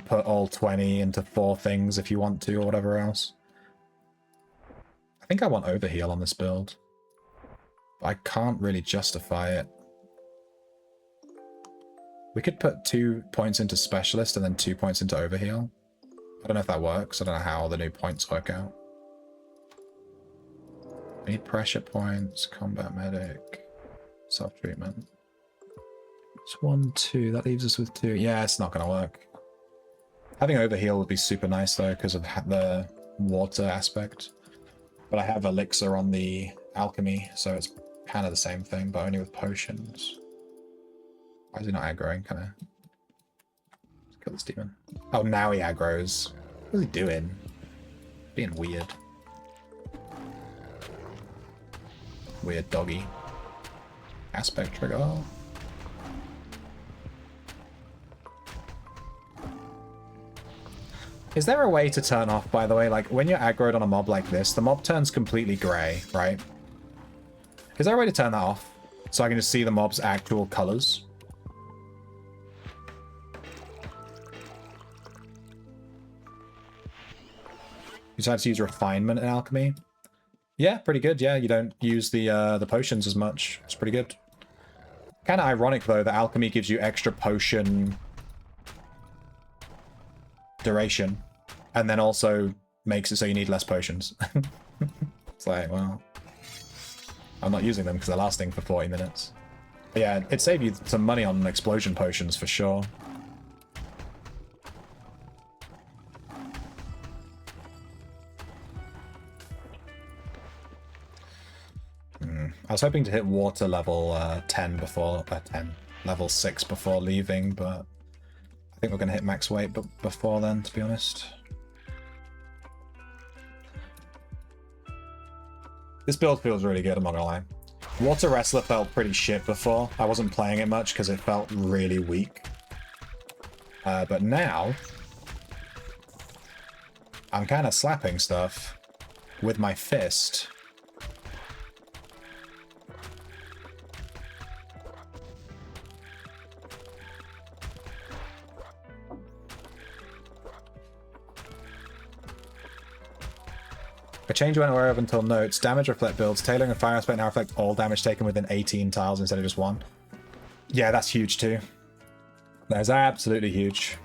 put all 20 into 4 things if you want to or whatever else. I think I want overheal on this build. I can't really justify it. We could put 2 points into specialist and then 2 points into overheal. I don't know if that works. I don't know how the new points work out. I need pressure points, combat medic, self-treatment. It's 1, 2. That leaves us with 2. Yeah, it's not going to work. Having overheal would be super nice though because of the water aspect. But I have elixir on the alchemy, so it's kind of the same thing, but only with potions. Why is he not aggroing? Kind of kill this demon. Oh, now he aggroes. What is he doing? Being weird. Weird doggy. Aspect trigger. Is there a way to turn off, by the way? Like, when you're aggroed on a mob like this, the mob turns completely grey, right? Is there a way to turn that off? So I can just see the mob's actual colours? You decide to use refinement in alchemy? Yeah, pretty good. Yeah, you don't use the potions as much. It's pretty good. Kind of ironic, though, that alchemy gives you extra potion... duration, and then also makes it so you need less potions. It's like, well, I'm not using them because they're lasting for 40 minutes. But yeah, it'd save you some money on explosion potions for sure. I was hoping to hit water level 10 before level 6 before leaving, but I think we're going to hit max weight before then, to be honest. This build feels really good, I'm not going to lie. Water Wrestler felt pretty shit before. I wasn't playing it much because it felt really weak. But now, I'm kind of slapping stuff with my fist. A change went aware of until notes. Damage reflect builds. Tailoring and fire aspect now reflect all damage taken within 18 tiles instead of just 1. Yeah, that's huge too. That is absolutely huge.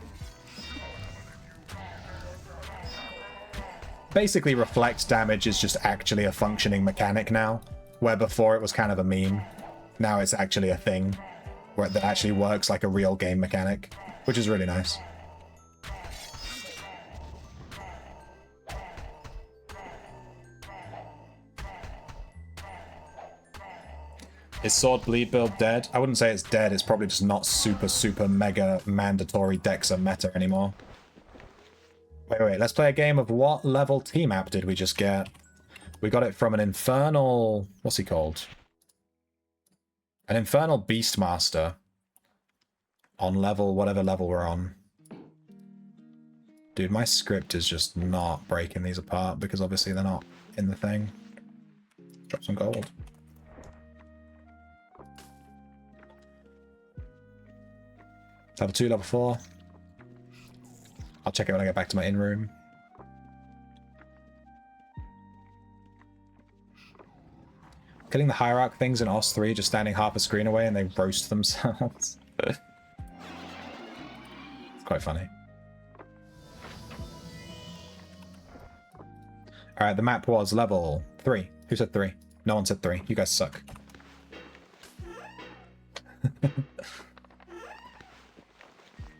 Basically, reflect damage is just actually a functioning mechanic now, where before it was kind of a meme. Now it's actually a thing where that actually works like a real game mechanic, which is really nice. Is Sword Bleed build dead? I wouldn't say it's dead. It's probably just not super mega mandatory Dexa meta anymore. Wait. Let's play a game of what level T-map did we just get? We got it from an infernal... What's he called? An infernal Beastmaster. On level... Whatever level we're on. Dude, my script is just not breaking these apart because obviously they're not in the thing. Drop some gold. Level 2, level 4. I'll check it when I get back to my in-room. Killing the Hierarch things in Oss4 just standing half a screen away and they roast themselves. It's quite funny. Alright, the map was level 3. Who said 3? No one said 3. You guys suck.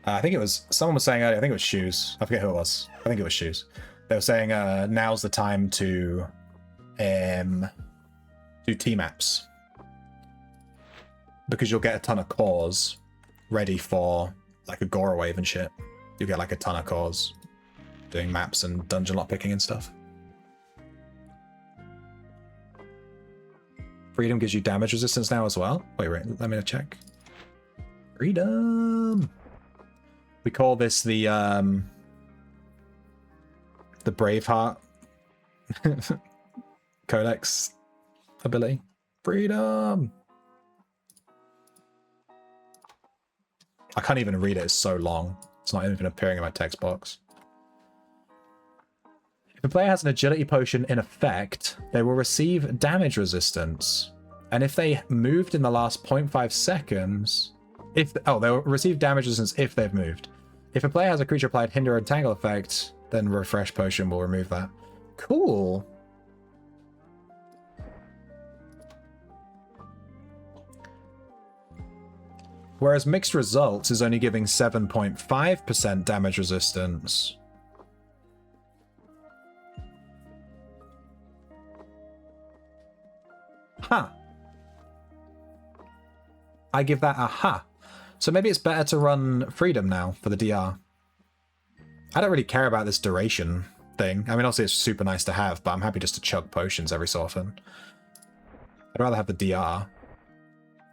I think it was... Someone was saying earlier, I think it was Shoes. I forget who it was. I think it was Shoes. They were saying now's the time to do T-maps. Because you'll get a ton of cores ready for like Aggorawave and shit. You'll get like a ton of cores doing maps and dungeon lockpicking and stuff. Freedom gives you damage resistance now as well? Wait, let me check. Freedom! We call this the Braveheart Codex ability. Freedom! I can't even read it, it's so long. It's not even appearing in my text box. If a player has an agility potion in effect, they will receive damage resistance. And if they moved in the last 0.5 seconds... they'll receive damage resistance if they've moved. If a player has a creature applied hinder or entangle effect, then refresh potion will remove that. Cool. Whereas mixed results is only giving 7.5% damage resistance. Huh. I give that a ha. So maybe it's better to run Freedom now for the DR. I don't really care about this duration thing. I mean, obviously it's super nice to have, but I'm happy just to chug potions every so often. I'd rather have the DR.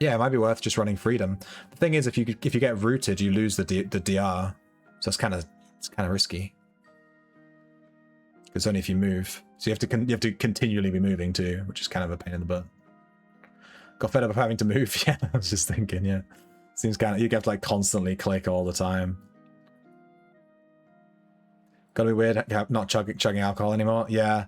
Yeah, it might be worth just running Freedom. The thing is, if you get rooted, you lose the DR. So it's kind of risky. It's only if you move. So you have to continually be moving too, which is kind of a pain in the butt. Got fed up of having to move. Yeah, I was just thinking. Yeah, seems kind of you have to like constantly click all the time. Gotta be weird not chugging alcohol anymore. Yeah.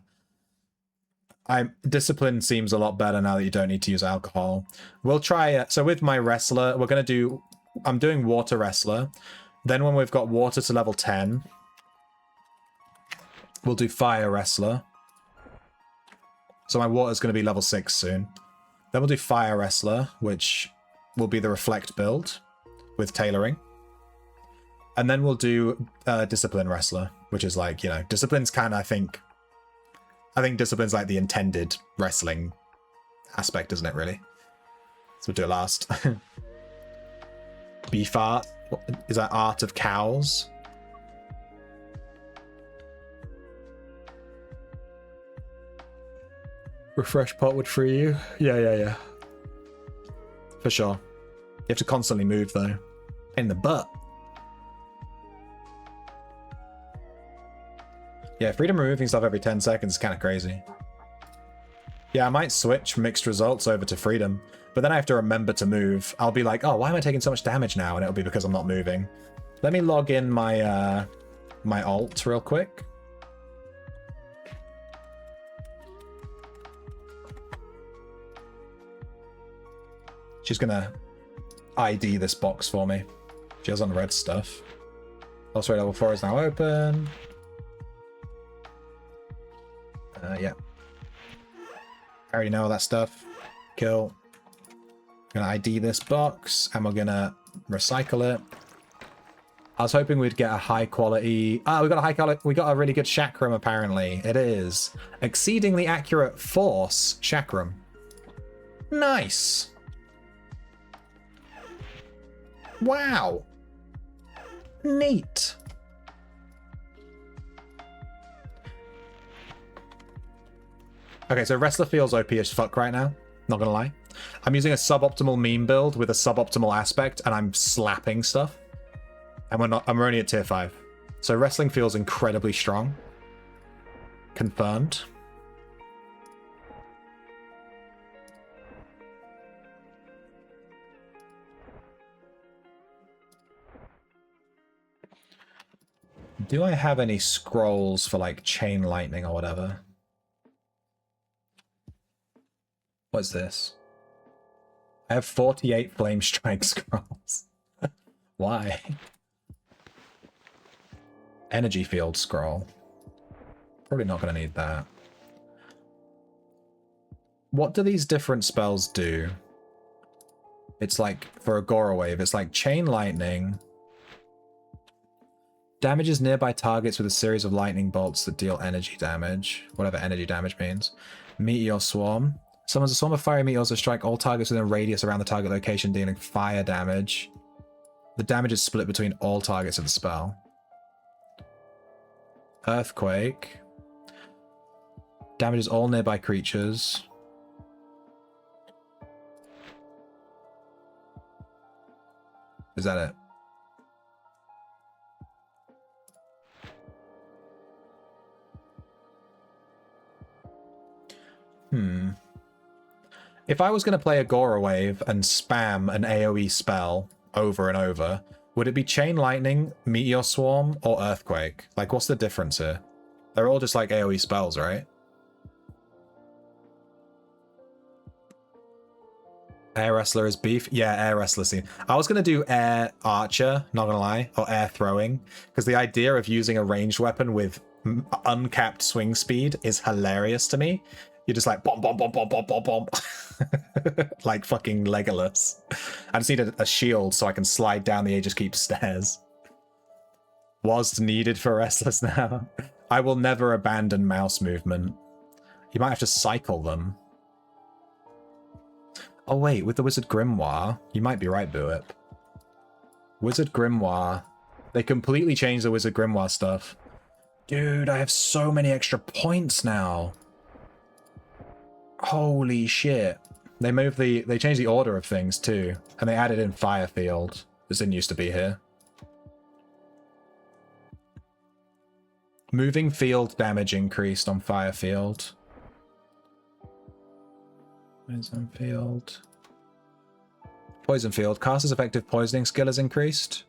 Discipline seems a lot better now that you don't need to use alcohol. We'll try so with my wrestler, I'm doing water wrestler. Then when we've got water to level 10, we'll do fire wrestler. So my water's going to be level 6 soon. Then we'll do fire wrestler, which will be the reflect build with tailoring. And then we'll do discipline wrestler, which is like, you know, discipline's kind of, I think discipline's like the intended wrestling aspect, isn't it, really? So we'll do it last. Beef art. Is that art of cows? Refresh pot would free you. Yeah. For sure. You have to constantly move, though. In the butt. Yeah, freedom removing stuff every 10 seconds is kind of crazy. Yeah, I might switch mixed results over to freedom, but then I have to remember to move. I'll be like, oh, why am I taking so much damage now? And it'll be because I'm not moving. Let me log in my my alt real quick. She's gonna ID this box for me. She has on red stuff. Also, level 4 is now open. Yeah. I already know all that stuff. Cool. I'm gonna ID this box, and we're gonna recycle it. I was hoping we'd get a high quality... we got a high quality... We got a really good chakram, apparently. It is. Exceedingly accurate force chakram. Nice! Wow. Neat. Okay, so Wrestler feels OP as fuck right now. Not gonna lie. I'm using a suboptimal meme build with a suboptimal aspect, and I'm slapping stuff. And we're only at tier 5. So wrestling feels incredibly strong. Confirmed. Do I have any scrolls for like chain lightning or whatever? What's this? I have 48 flame strike scrolls. Why? Energy field scroll. Probably not going to need that. What do these different spells do? It's like, for Aggorawave, it's like chain lightning. Damages nearby targets with a series of lightning bolts that deal energy damage. Whatever energy damage means. Meteor swarm. Summons a swarm of fiery meteors that strike all targets within a radius around the target location, dealing fire damage. The damage is split between all targets of the spell. Earthquake. Damages all nearby creatures. Is that it? If I was going to play Aggorawave and spam an AoE spell over and over, would it be Chain Lightning, Meteor Swarm, or Earthquake? Like, what's the difference here? They're all just like AoE spells, right? Air Wrestler is beef? Yeah, Air Wrestler scene. I was going to do Air Archer, not going to lie, or Air Throwing, because the idea of using a ranged weapon with uncapped swing speed is hilarious to me. You're just like, bomb, bomb, bomb, bomb, bomb, bomb, bomb. Like fucking Legolas. I just need a shield so I can slide down the Aegis Keep stairs. Was needed for wrestlers now. I will never abandon mouse movement. You might have to cycle them. Oh wait, with the Wizard Grimoire, you might be right, Buip. Wizard Grimoire. They completely changed the Wizard Grimoire stuff. Dude, I have so many extra points now. Holy shit. They changed the order of things too. And they added in Fire Field. This didn't used to be here. Moving field damage increased on Fire Field. Poison Field. Poison Field. Caster's effective poisoning skill has increased.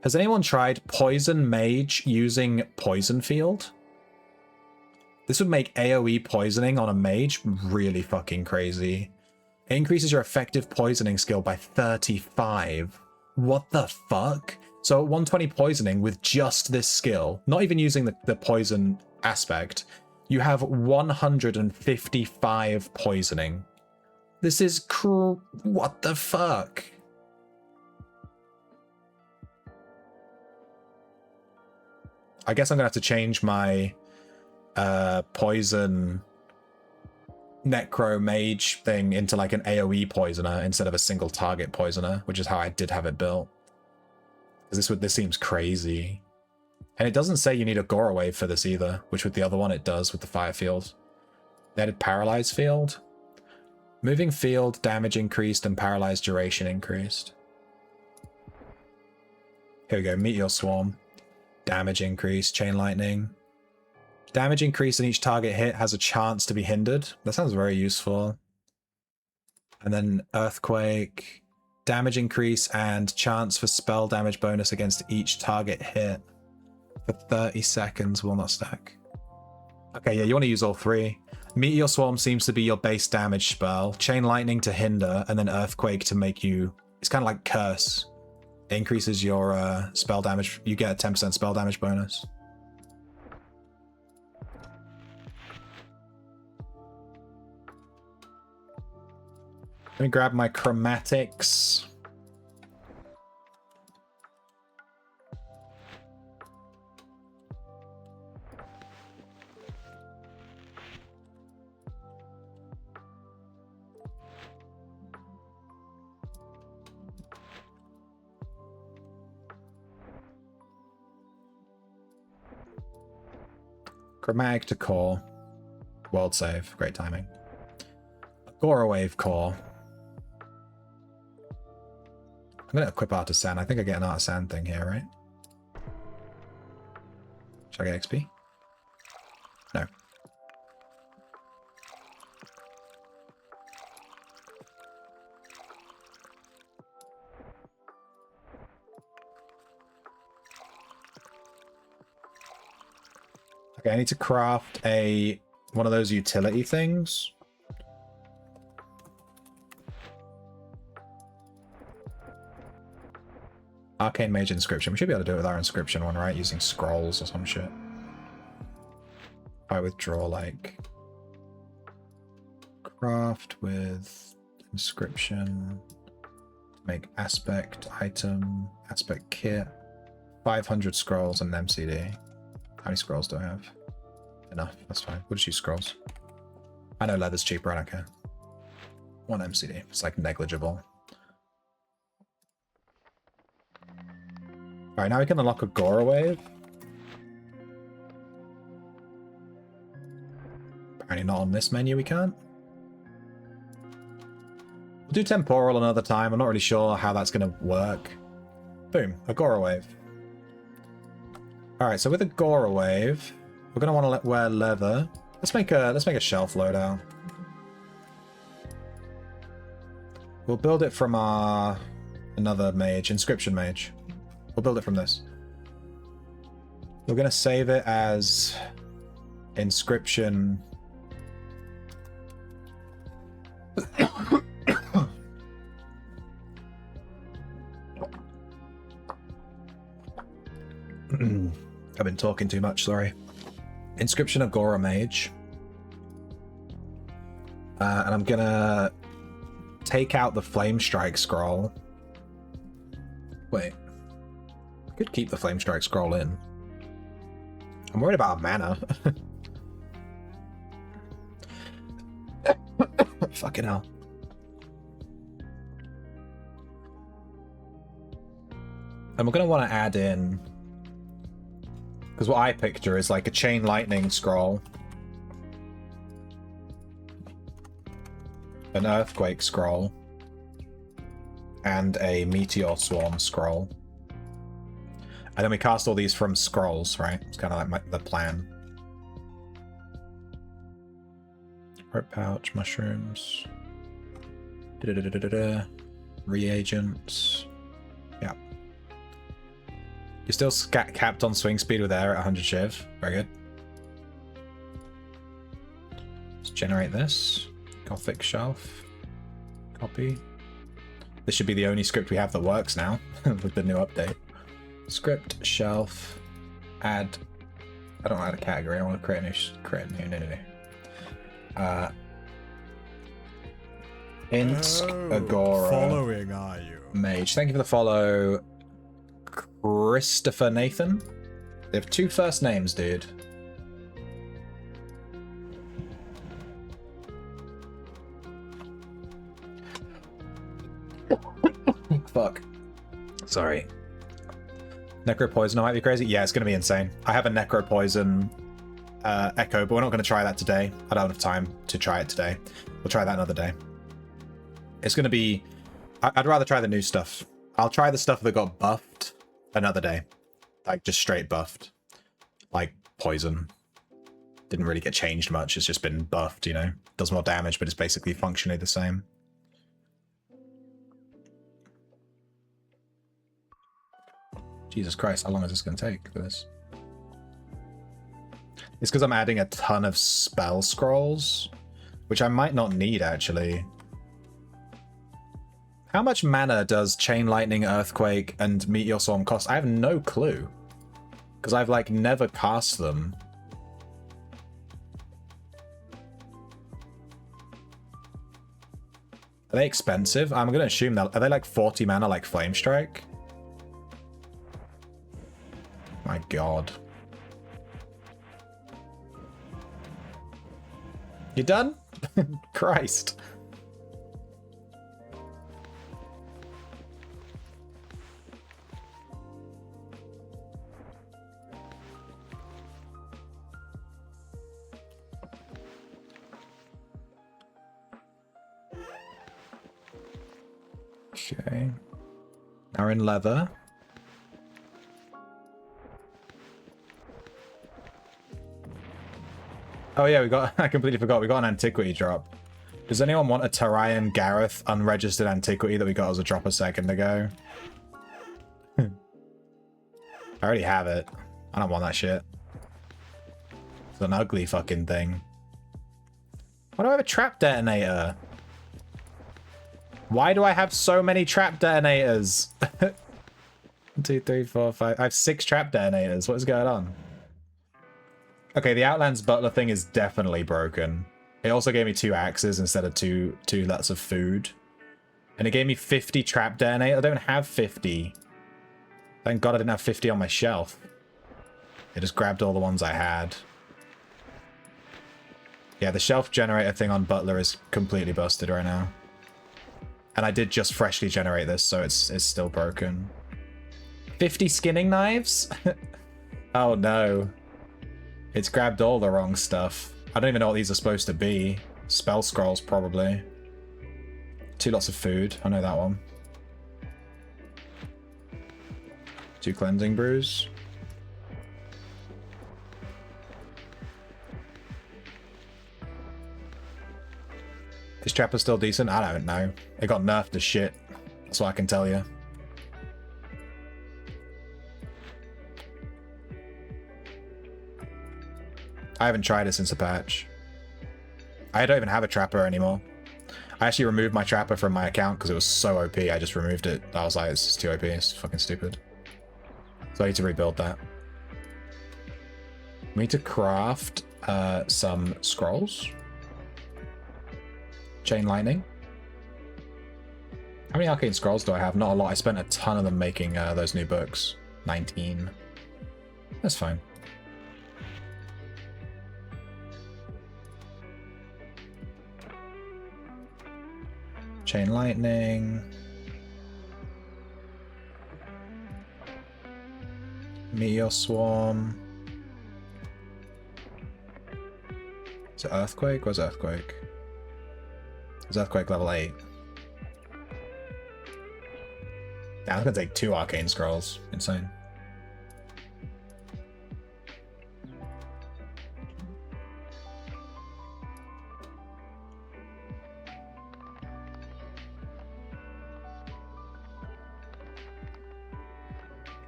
Has anyone tried Poison Mage using Poison Field? This would make AoE poisoning on a mage really fucking crazy. It increases your effective poisoning skill by 35. What the fuck? So at 120 poisoning with just this skill, not even using the poison aspect, you have 155 poisoning. This is what the fuck? I guess I'm gonna have to change my poison necro mage thing into like an AoE poisoner instead of a single target poisoner, which is how I did have it built. Because this seems crazy. And it doesn't say you need a Aggorawave for this either, which with the other one it does with the fire field. They added paralyzed field. Moving field damage increased and paralyzed duration increased. Here we go, Meteor Swarm. Damage increase, Chain Lightning. Damage increase in each target hit has a chance to be hindered. That sounds very useful. And then Earthquake. Damage increase and chance for spell damage bonus against each target hit. For 30 seconds will not stack. Okay, yeah, you want to use all three. Meteor Swarm seems to be your base damage spell. Chain Lightning to hinder, and then Earthquake to make you... It's kind of like Curse. It increases your spell damage. You get a 10% spell damage bonus. Let me grab my chromatics. Chromatic to core. World save. Great timing. Aggorawave core. I'm going to equip Artisan. I think I get an Artisan thing here, right? Should I get XP? No. Okay, I need to craft one of those utility things. Arcane Mage Inscription. We should be able to do it with our Inscription one, right? Using scrolls or some shit. If I withdraw, like... Craft with Inscription. Make Aspect item. Aspect kit. 500 scrolls and an MCD. How many scrolls do I have? Enough. That's fine. We'll just use scrolls. I know leather's cheaper. I don't care. 1 MCD. It's like negligible. Alright, now we can unlock Aggorawave. Apparently not on this menu we can't. We'll do Temporal another time. I'm not really sure how that's going to work. Boom. Aggorawave. Alright, so with Aggorawave, we're going to want to wear leather. Let's make a shelf loadout. We'll build it from another mage, Inscription Mage. We'll build it from this. We're going to save it as Inscription. I've been talking too much, sorry. Inscription Agora Mage. And I'm going to take out the Flame Strike scroll. Wait. Could keep the Flame Strike scroll in. I'm worried about mana. Fucking hell. And we're going to want to add in... Because what I picture is like a Chain Lightning scroll. An Earthquake scroll. And a Meteor Swarm scroll. And then we cast all these from scrolls, right? It's kind of like the plan. Rope pouch, mushrooms. Reagents. Yeah. You're still capped on swing speed with air at 100 shiv. Very good. Let's generate this. Gothic shelf. Copy. This should be the only script we have that works now with the new update. Script, shelf, add. I don't want to add a category. I want to create a new. Agora. Following, are you? Mage. Thank you for the follow, Christopher Nathan. They have 2 first names, dude. Fuck. Sorry. Necro Poison might be crazy. Yeah, it's going to be insane. I have a Necro Poison Echo, but we're not going to try that today. I don't have time to try it today. We'll try that another day. It's going to be... I'd rather try the new stuff. I'll try the stuff that got buffed another day. Like, just straight buffed. Like, Poison. Didn't really get changed much. It's just been buffed, you know? Does more damage, but it's basically functionally the same. Jesus Christ, how long is this going to take for this? It's because I'm adding a ton of spell scrolls, which I might not need, actually. How much mana does Chain Lightning, Earthquake, and Meteor Swarm cost? I have no clue. Because I've, like, never cast them. Are they expensive? I'm going to assume that... Are they, like, 40 mana like Flame Strike? My god. You done? Christ. Okay. Now we're in leather. Oh yeah, we got, I completely forgot, we got an antiquity drop. Does anyone want a Tarian Gareth unregistered antiquity that we got as a drop a second ago? I already have it. I don't want that shit. It's an ugly fucking thing. Why do I have a trap detonator? Why do I have so many trap detonators? 1, 2, 3, 4, 5. I have 6 trap detonators. What is going on? Okay, the Outlands butler thing is definitely broken. It also gave me 2 axes instead of two lots of food. And it gave me 50 trap detonators. I don't have 50. Thank God I didn't have 50 on my shelf. It just grabbed all the ones I had. Yeah, the shelf generator thing on butler is completely busted right now. And I did just freshly generate this, so it's still broken. 50 skinning knives? Oh no. It's grabbed all the wrong stuff. I don't even know what these are supposed to be. Spell scrolls, probably. 2 lots of food. I know that one. 2 cleansing brews. Is Trapper still decent? I don't know. It got nerfed to shit. That's what I can tell you. I haven't tried it since the patch. I don't even have a Trapper anymore. I actually removed my Trapper from my account because it was so OP. I just removed it. I was like, it's just too OP. It's fucking stupid. So I need to rebuild that. We need to craft some scrolls. Chain lightning. How many arcane scrolls do I have? Not a lot. I spent a ton of them making those new books. 19. That's fine. Chain lightning. Meteor swarm. Is it earthquake? Where's earthquake? Is earthquake level 8? Now it's gonna take 2 arcane scrolls. Insane.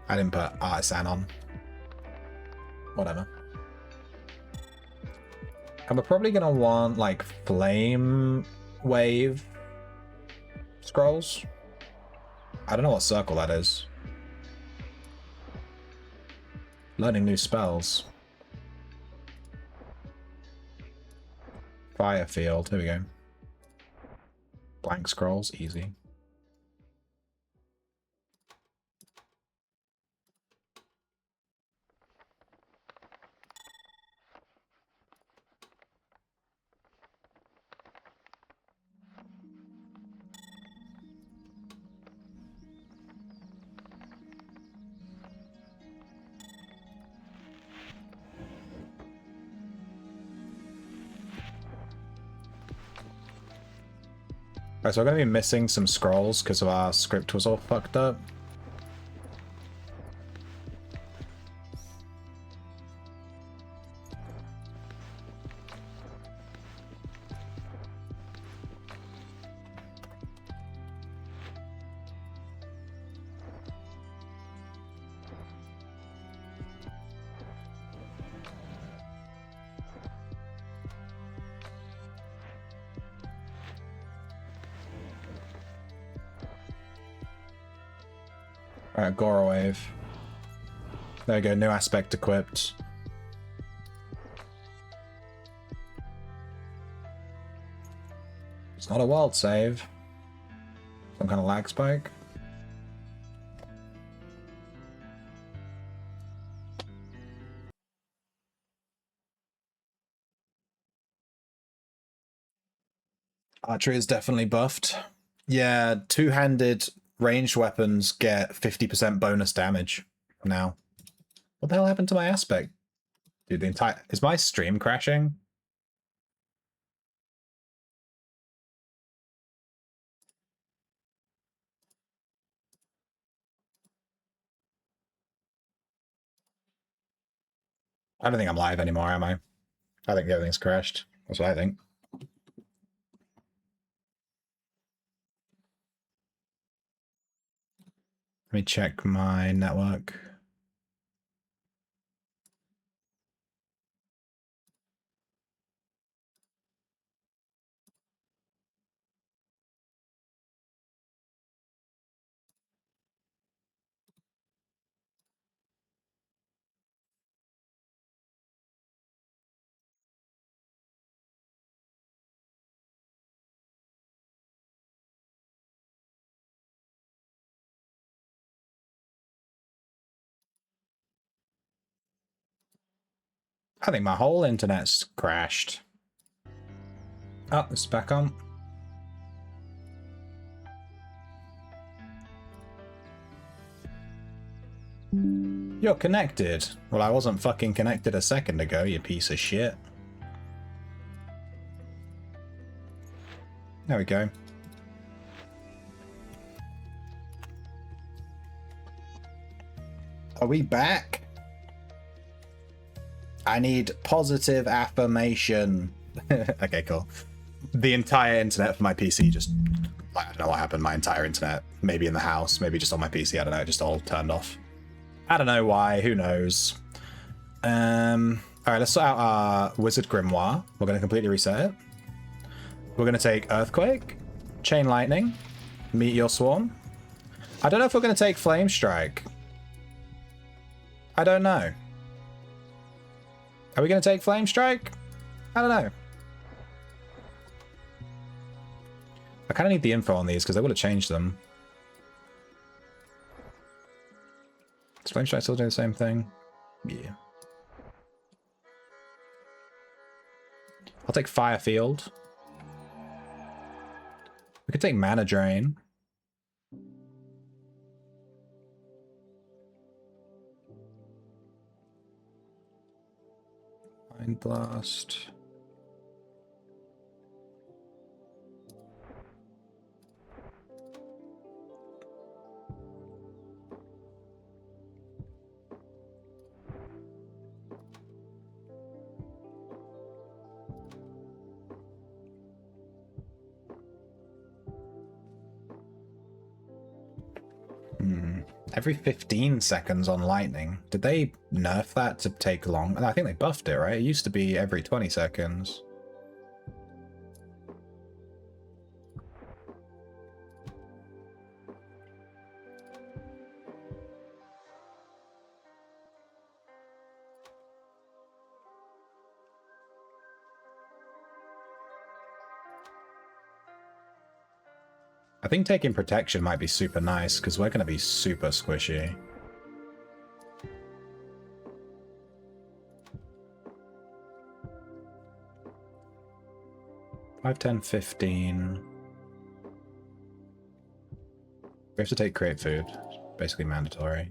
I didn't put artisan on. Whatever. And we're probably gonna want like flame wave scrolls. I don't know what circle that is. Learning new spells. Fire field. Here we go. Blank scrolls. Easy. Alright, so we're going to be missing some scrolls because of our script was all fucked up. Alright, Aggorawave. There we go, new aspect equipped. It's not a world save. Some kind of lag spike. Archery is definitely buffed. Yeah, two-handed ranged weapons get 50% bonus damage now. What the hell happened to my aspect? Dude, the entire... Is my stream crashing? I don't think I'm live anymore, am I? I think everything's crashed. That's what I think. Let me check my network. I think my whole internet's crashed. Oh, it's back on. You're connected. Well, I wasn't fucking connected a second ago, you piece of shit. There we go. Are we back? I need positive affirmation. Okay, cool. The entire internet for my PC just... I don't know what happened. My entire internet. Maybe in the house. Maybe just on my PC. I don't know. Just all turned off. I don't know why. Who knows? Alright, let's sort out our Wizard Grimoire. We're going to completely reset it. We're going to take Earthquake, Chain Lightning, Meteor Swarm. I don't know if we're going to take Flame Strike. I don't know. Are we going to take Flame Strike? I don't know. I kind of need the info on these because I would have changed them. Does Flame Strike still do the same thing? Yeah. I'll take Fire Field. We could take Mana Drain. Mind Blast. Every 15 seconds on lightning. Did they nerf that to take long? I think they buffed it, right? It used to be every 20 seconds. I think taking protection might be super nice because we're going to be super squishy. 5, 10, 15. We have to take Create Food. It's basically mandatory.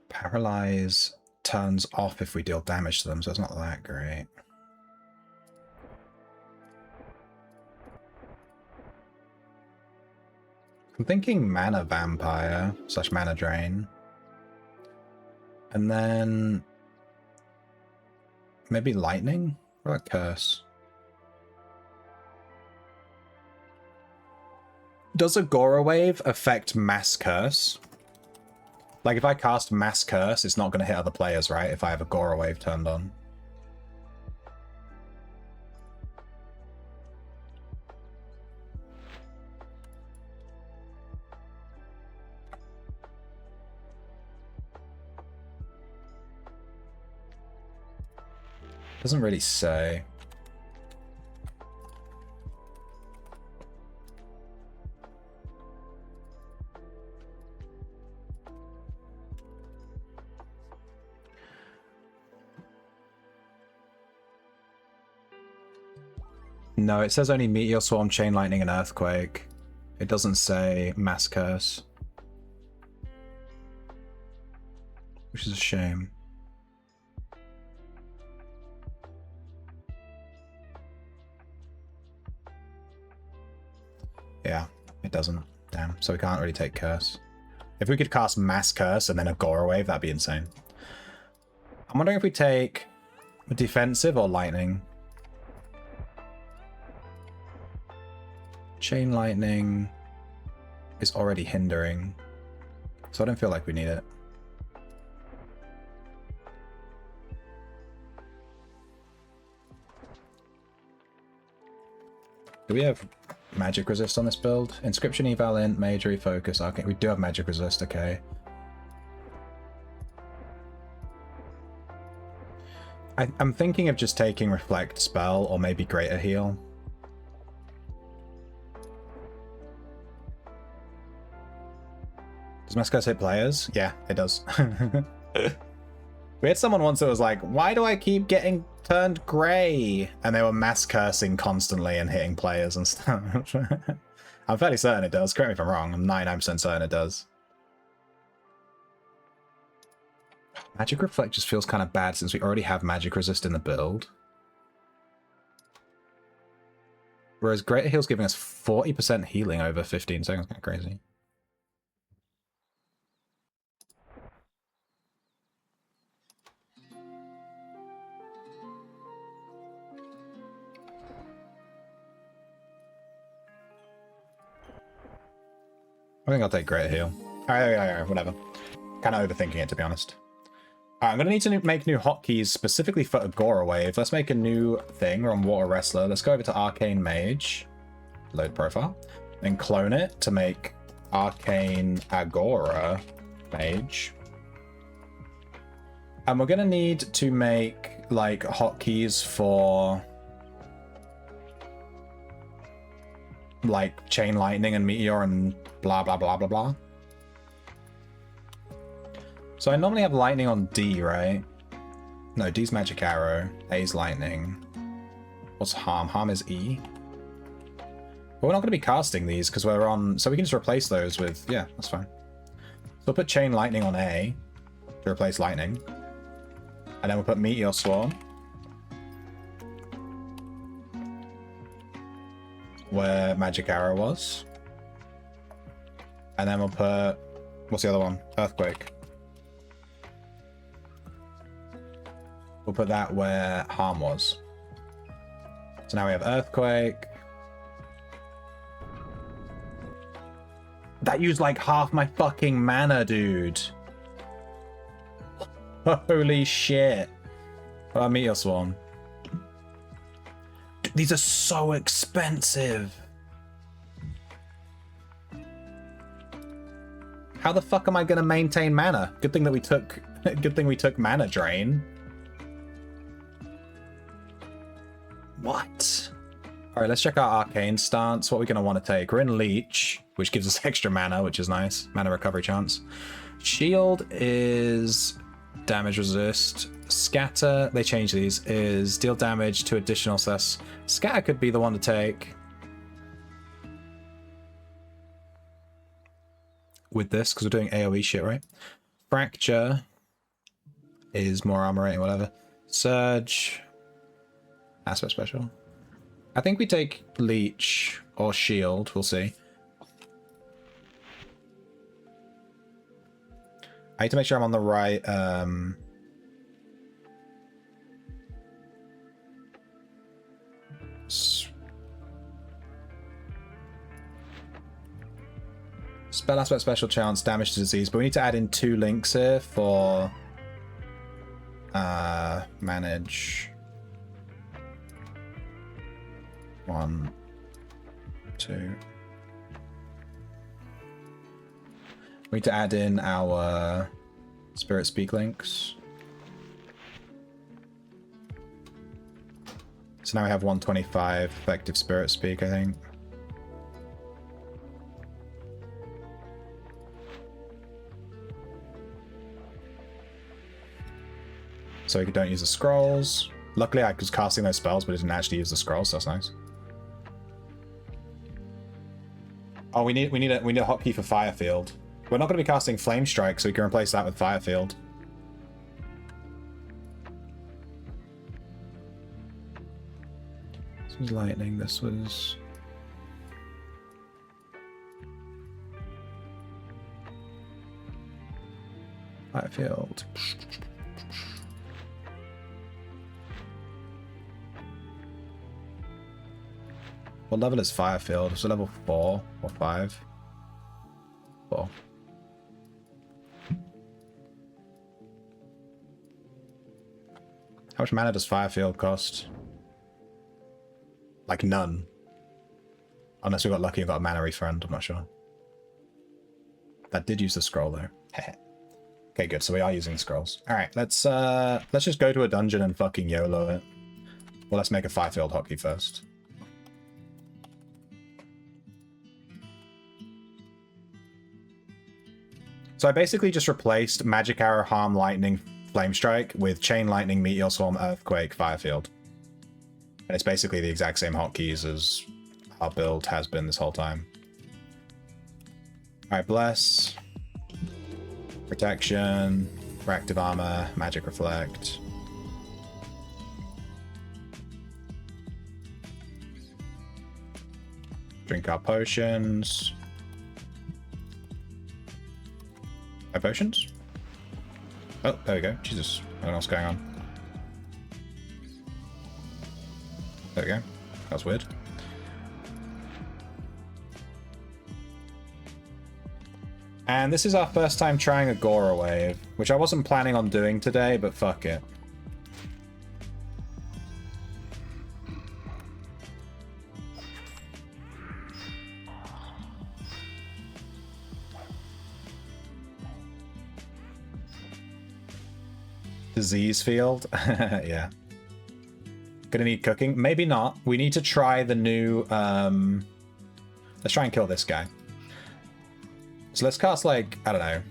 Paralyze turns off if we deal damage to them, so it's not that great. I'm thinking Mana Vampire / Mana Drain. And then maybe Lightning? What about Curse? Does Aggorawave affect Mass Curse? Like, if I cast Mass Curse, it's not going to hit other players, right? If I have Aggorawave turned on. Doesn't really say. No, it says only Meteor Swarm, Chain Lightning, and Earthquake. It doesn't say Mass Curse. Which is a shame. Yeah, it doesn't. Damn. So we can't really take Curse. If we could cast Mass Curse and then Aggorawave, that'd be insane. I'm wondering if we take Defensive or Lightning. Chain Lightning is already hindering, so I don't feel like we need it. Do we have magic resist on this build? Inscription, Eval, Int, Mage, Refocus, Arcane. We do have magic resist, okay. I'm thinking of just taking Reflect Spell or maybe Greater Heal. Does Mass Curse hit players? Yeah, it does. We had someone once that was like, why do I keep getting turned grey? And they were mass cursing constantly and hitting players and stuff. I'm fairly certain it does. Correct me if I'm wrong. I'm 99% certain it does. Magic Reflect just feels kind of bad since we already have Magic Resist in the build. Whereas Greater Heal's giving us 40% healing over 15 seconds. Kind of crazy. I think I'll take Greater Heal. Alright, whatever. Kind of overthinking it, to be honest. Alright, I'm going to need to make new hotkeys specifically for Aggorawave. Let's make a new thing. We're on Water Wrestler. Let's go over to Arcane Mage. Load profile. Then clone it to make Arcane Agora Mage. And we're going to need to make, like, hotkeys for, like, Chain Lightning and Meteor and blah, blah, blah, blah, blah. So I normally have Lightning on D, right? No, D's Magic Arrow. A's Lightning. What's Harm? Harm is E. But we're not going to be casting these because we're on... So we can just replace those with... Yeah, that's fine. So we'll put Chain Lightning on A to replace Lightning. And then we'll put Meteor Swarm where Magic Arrow was. And then we'll put... What's the other one? Earthquake. We'll put that where Harm was. So now we have Earthquake. That used like half my fucking mana, dude. Holy shit. What about Meteor Swarm? Dude, these are so expensive. How the fuck am I gonna maintain mana? Good thing that we took good thing we took mana drain. What? Alright, let's check our arcane stance. What are we gonna want to take? We're in Leech, which gives us extra mana, which is nice. Mana recovery chance. Shield is damage resist. Scatter, they change these, is deal damage to additional cess. Scatter could be the one to take. With this, because we're doing AoE shit, right? Fracture is more armor rating, whatever. Surge. Aspect special. I think we take Leech or Shield, we'll see. I need to make sure I'm on the right spell aspect special chance, damage to disease, but we need to add in 2 links here for manage 1, 2. We need to add in our Spirit Speak links. So now we have 125 effective Spirit Speak, I think. So we don't use the scrolls. Luckily I was casting those spells, but didn't actually use the scrolls, so that's nice. Oh, we need a hotkey for Firefield. We're not going to be casting Flame Strike, so we can replace that with Firefield. This was lightning. This was Firefield. What level is Firefield? Is it level 4 or 5? 4. How much mana does Firefield cost? Like none. Unless we got lucky and got a mana refund, I'm not sure. That did use the scroll though. Okay, good. So we are using scrolls. Alright, let's just go to a dungeon and fucking YOLO it. Well, let's make a Firefield hotkey first. So I basically just replaced Magic Arrow, Harm, Lightning, Flame Strike with Chain Lightning, Meteor Swarm, Earthquake, Firefield. And it's basically the exact same hotkeys as our build has been this whole time. Alright, Bless. Protection. Reactive Armor. Magic Reflect. Drink our potions. My potions? Oh, there we go. Jesus. I don't know what's going on. There we go. That was weird. And this is our first time trying Aggorawave, which I wasn't planning on doing today, but fuck it. Disease field? Yeah. Gonna need cooking? Maybe not. We need to try the new... Let's try and kill this guy. So let's cast, like, I don't know,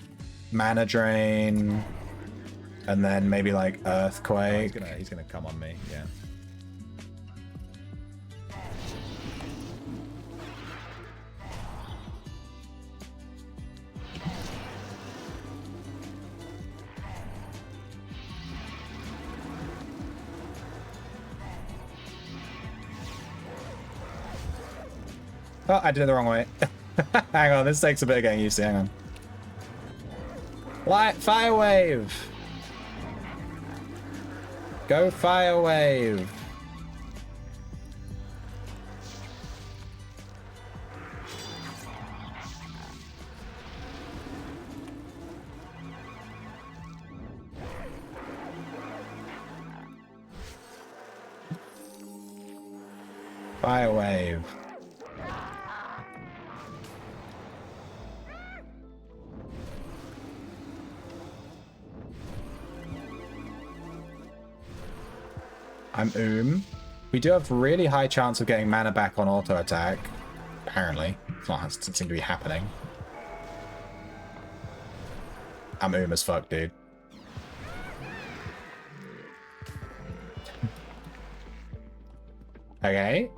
Mana Drain, and then maybe, like, Earthquake. Oh, he's gonna come on me, yeah. Oh, I did it the wrong way. Hang on, this takes a bit of getting used to. Hang on. Light Fire Wave. Go Fire Wave. Fire Wave. I'm We do have really high chance of getting mana back on auto attack. Apparently. It's not, it doesn't seem to be happening. I'm as fuck, dude. Okay.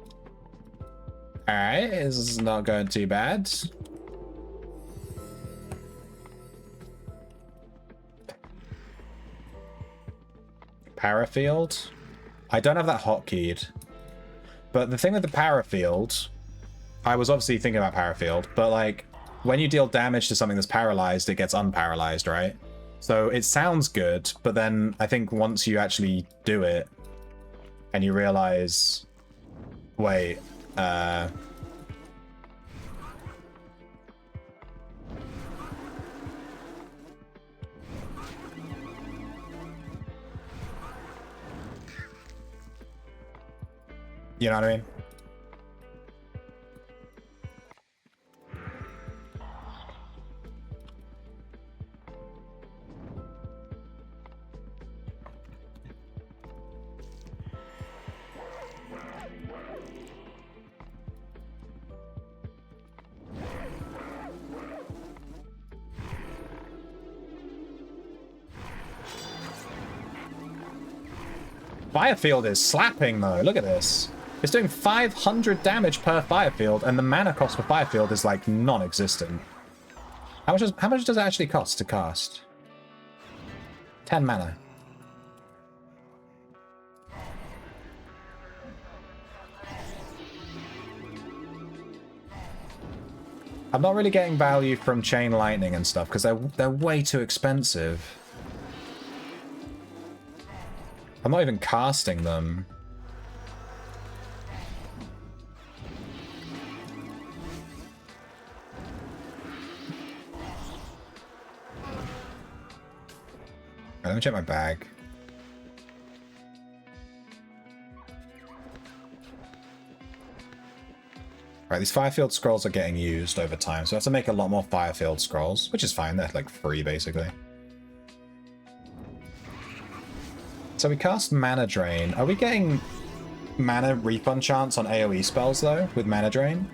Alright, this is not going too bad. Parafield. I don't have that hotkeyed. But the thing with the Parafield, I was obviously thinking about Parafield, but like when you deal damage to something that's paralyzed, it gets unparalyzed, right? So it sounds good, but then I think once you actually do it and you realize, wait, you know what I mean? Firefield is slapping though. Look at this. It's doing 500 damage per fire field, and the mana cost for fire field is like non-existent. How much does it actually cost to cast? 10 mana. I'm not really getting value from Chain Lightning and stuff because they're way too expensive. I'm not even casting them. Right, let me check my bag. Right, these Firefield scrolls are getting used over time, so I have to make a lot more Firefield scrolls, which is fine. They're like free, basically. So we cast Mana Drain. Are we getting mana refund chance on AoE spells, though, with Mana Drain?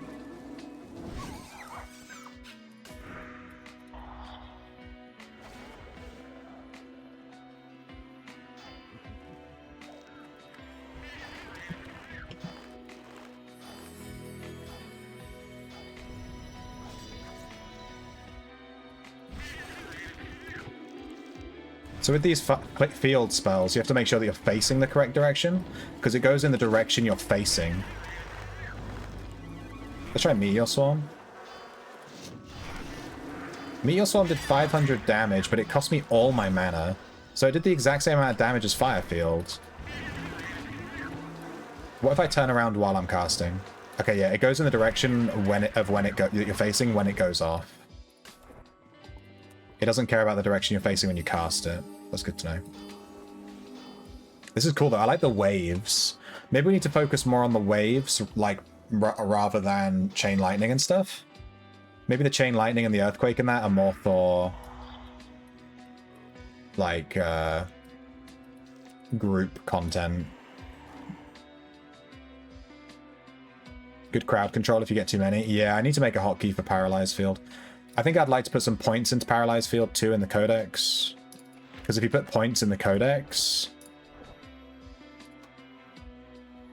So with these field spells, you have to make sure that you're facing the correct direction, because it goes in the direction you're facing. Let's try Meteor Swarm. Meteor Swarm did 500 damage, but it cost me all my mana. So it did the exact same amount of damage as Fire Field. What if I turn around while I'm casting? Okay, yeah, it goes in the direction that you're facing when it goes off. It doesn't care about the direction you're facing when you cast it. That's good to know. This is cool, though. I like the waves. Maybe we need to focus more on the waves, like, rather than Chain Lightning and stuff. Maybe the Chain Lightning and the Earthquake and that are more for, like, group content. Good crowd control if you get too many. Yeah, I need to make a hotkey for Paralyzed Field. I think I'd like to put some points into Paralyzed Field too in the Codex. Because if you put points in the Codex,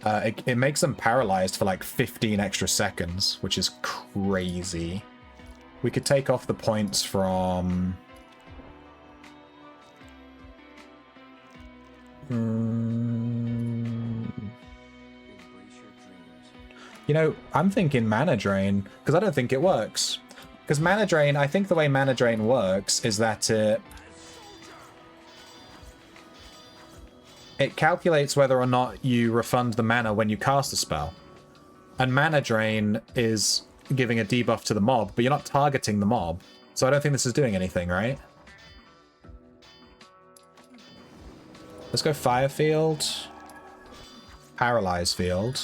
it makes them paralyzed for like 15 extra seconds, which is crazy. We could take off the points from... You know, I'm thinking Mana Drain, because I don't think it works. Because Mana Drain, I think the way Mana Drain works is that it calculates whether or not you refund the mana when you cast a spell. And Mana Drain is giving a debuff to the mob, but you're not targeting the mob. So I don't think this is doing anything, right? Let's go Fire Field. Paralyze Field.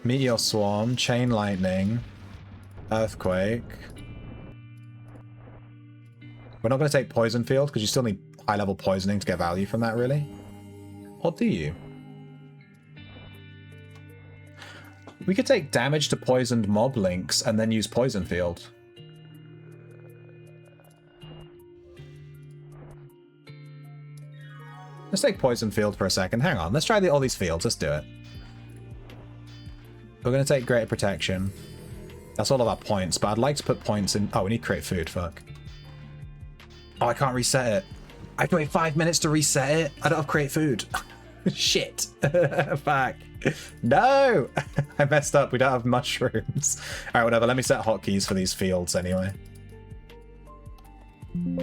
Meteor Swarm, Chain Lightning, Earthquake. We're not going to take Poison Field because you still need high-level poisoning to get value from that, really. Or do you? We could take damage to poisoned mob links and then use Poison Field. Let's take Poison Field for a second. Hang on, let's try all these fields. Let's do it. We're going to take Greater Protection. That's all of our points, but I'd like to put points in... Oh, we need to create food, fuck. Oh, I can't reset it. I have to wait 5 minutes to reset it. I don't have Create Food. Shit. Fuck. No! I messed up. We don't have mushrooms. Alright, whatever. Let me set hotkeys for these fields anyway.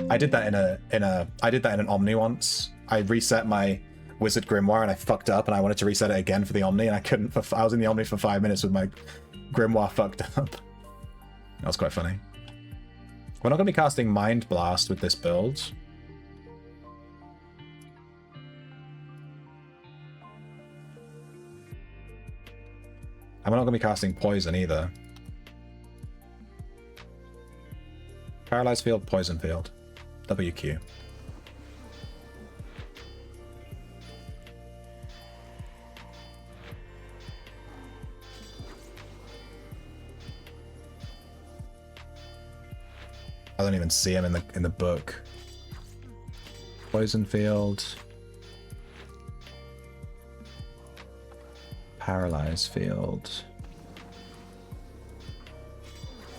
I did that in an Omni once. I reset my Wizard Grimoire and I fucked up and I wanted to reset it again for the Omni and I couldn't. I was in the Omni for 5 minutes with my Grimoire fucked up. That was quite funny. We're not going to be casting Mind Blast with this build. And we're not going to be casting Poison either. Paralyzed Field, Poison Field. WQ. I don't even see him in the book. Poison Field. Paralyze field.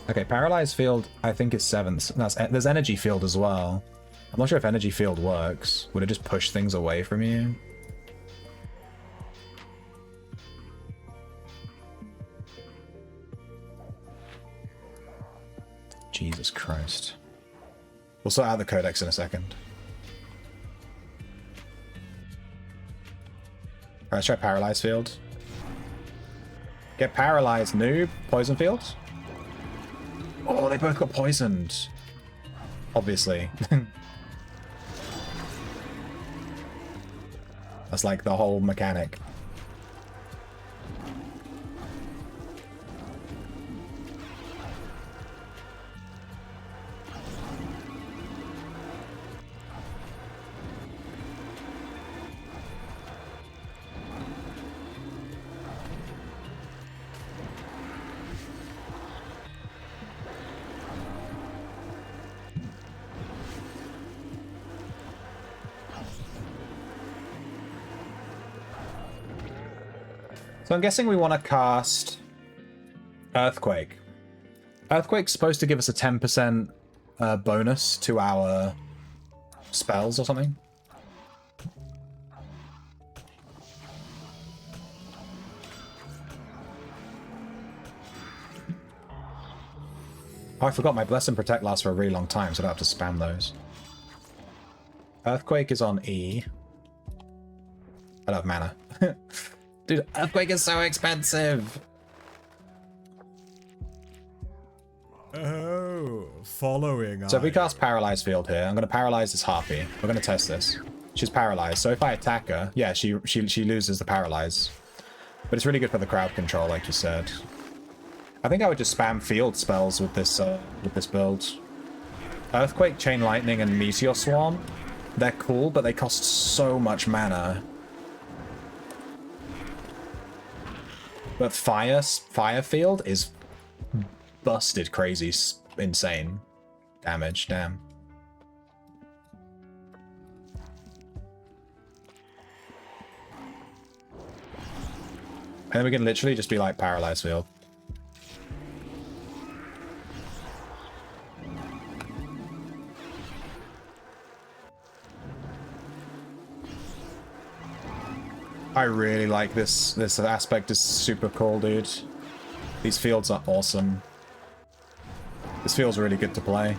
Okay, paralyze field I think is 7th. There's energy field as well. I'm not sure if energy field works. Would it just push things away from you? Jesus Christ. We'll sort out the codex in a second. Alright, let's try paralyze field. Get paralyzed, noob. Poison field. Oh, they both got poisoned. Obviously. That's like the whole mechanic. So I'm guessing we want to cast Earthquake. Earthquake's supposed to give us a 10% bonus to our spells or something. Oh, I forgot my Bless and Protect lasts for a really long time, so I don't have to spam those. Earthquake is on E. I don't have mana. Dude, Earthquake is so expensive! Oh, following. So if we cast Paralyze Field here, I'm going to paralyze this Harpy. We're going to test this. She's paralyzed, so if I attack her, yeah, she loses the paralyze. But it's really good for the crowd control, like you said. I think I would just spam field spells with this build. Earthquake, Chain Lightning, and Meteor Swarm. They're cool, but they cost so much mana. But Fire Field is busted crazy, insane damage, damn. And then we can literally just be like Paralyze Field. I really like this. This aspect is super cool, dude. These fields are awesome. This feels really good to play.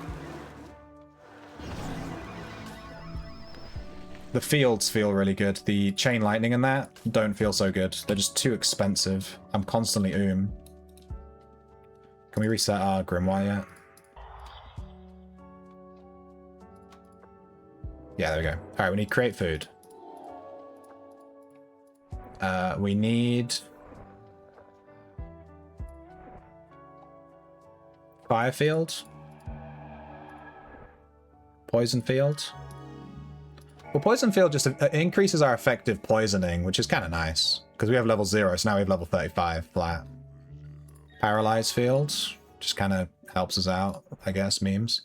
The fields feel really good. The Chain Lightning and that don't feel so good. They're just too expensive. I'm constantly Can we reset our Grimoire yet? Yeah, there we go. Alright, we need Create Food. We need Fire Field, Poison Field. Well, Poison Field just increases our effective poisoning, which is kind of nice because we have level 0, so now we have level 35 flat. Paralyze Field just kind of helps us out, I guess. Memes.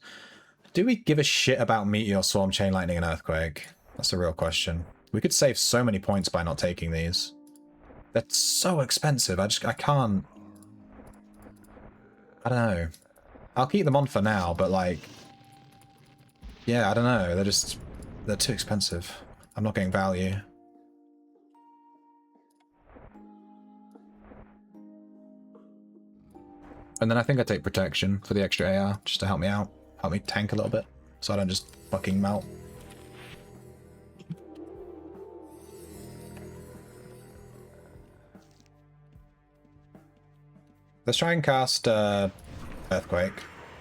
Do we give a shit about Meteor, Swarm, Chain Lightning, and Earthquake? That's the real question. We could save so many points by not taking these. They're so expensive. I can't. I don't know. I'll keep them on for now, but like, yeah, I don't know. They're too expensive. I'm not getting value. And then I think I take protection for the extra AR just to help me out, help me tank a little bit, so I don't just fucking melt. Let's try and cast Earthquake.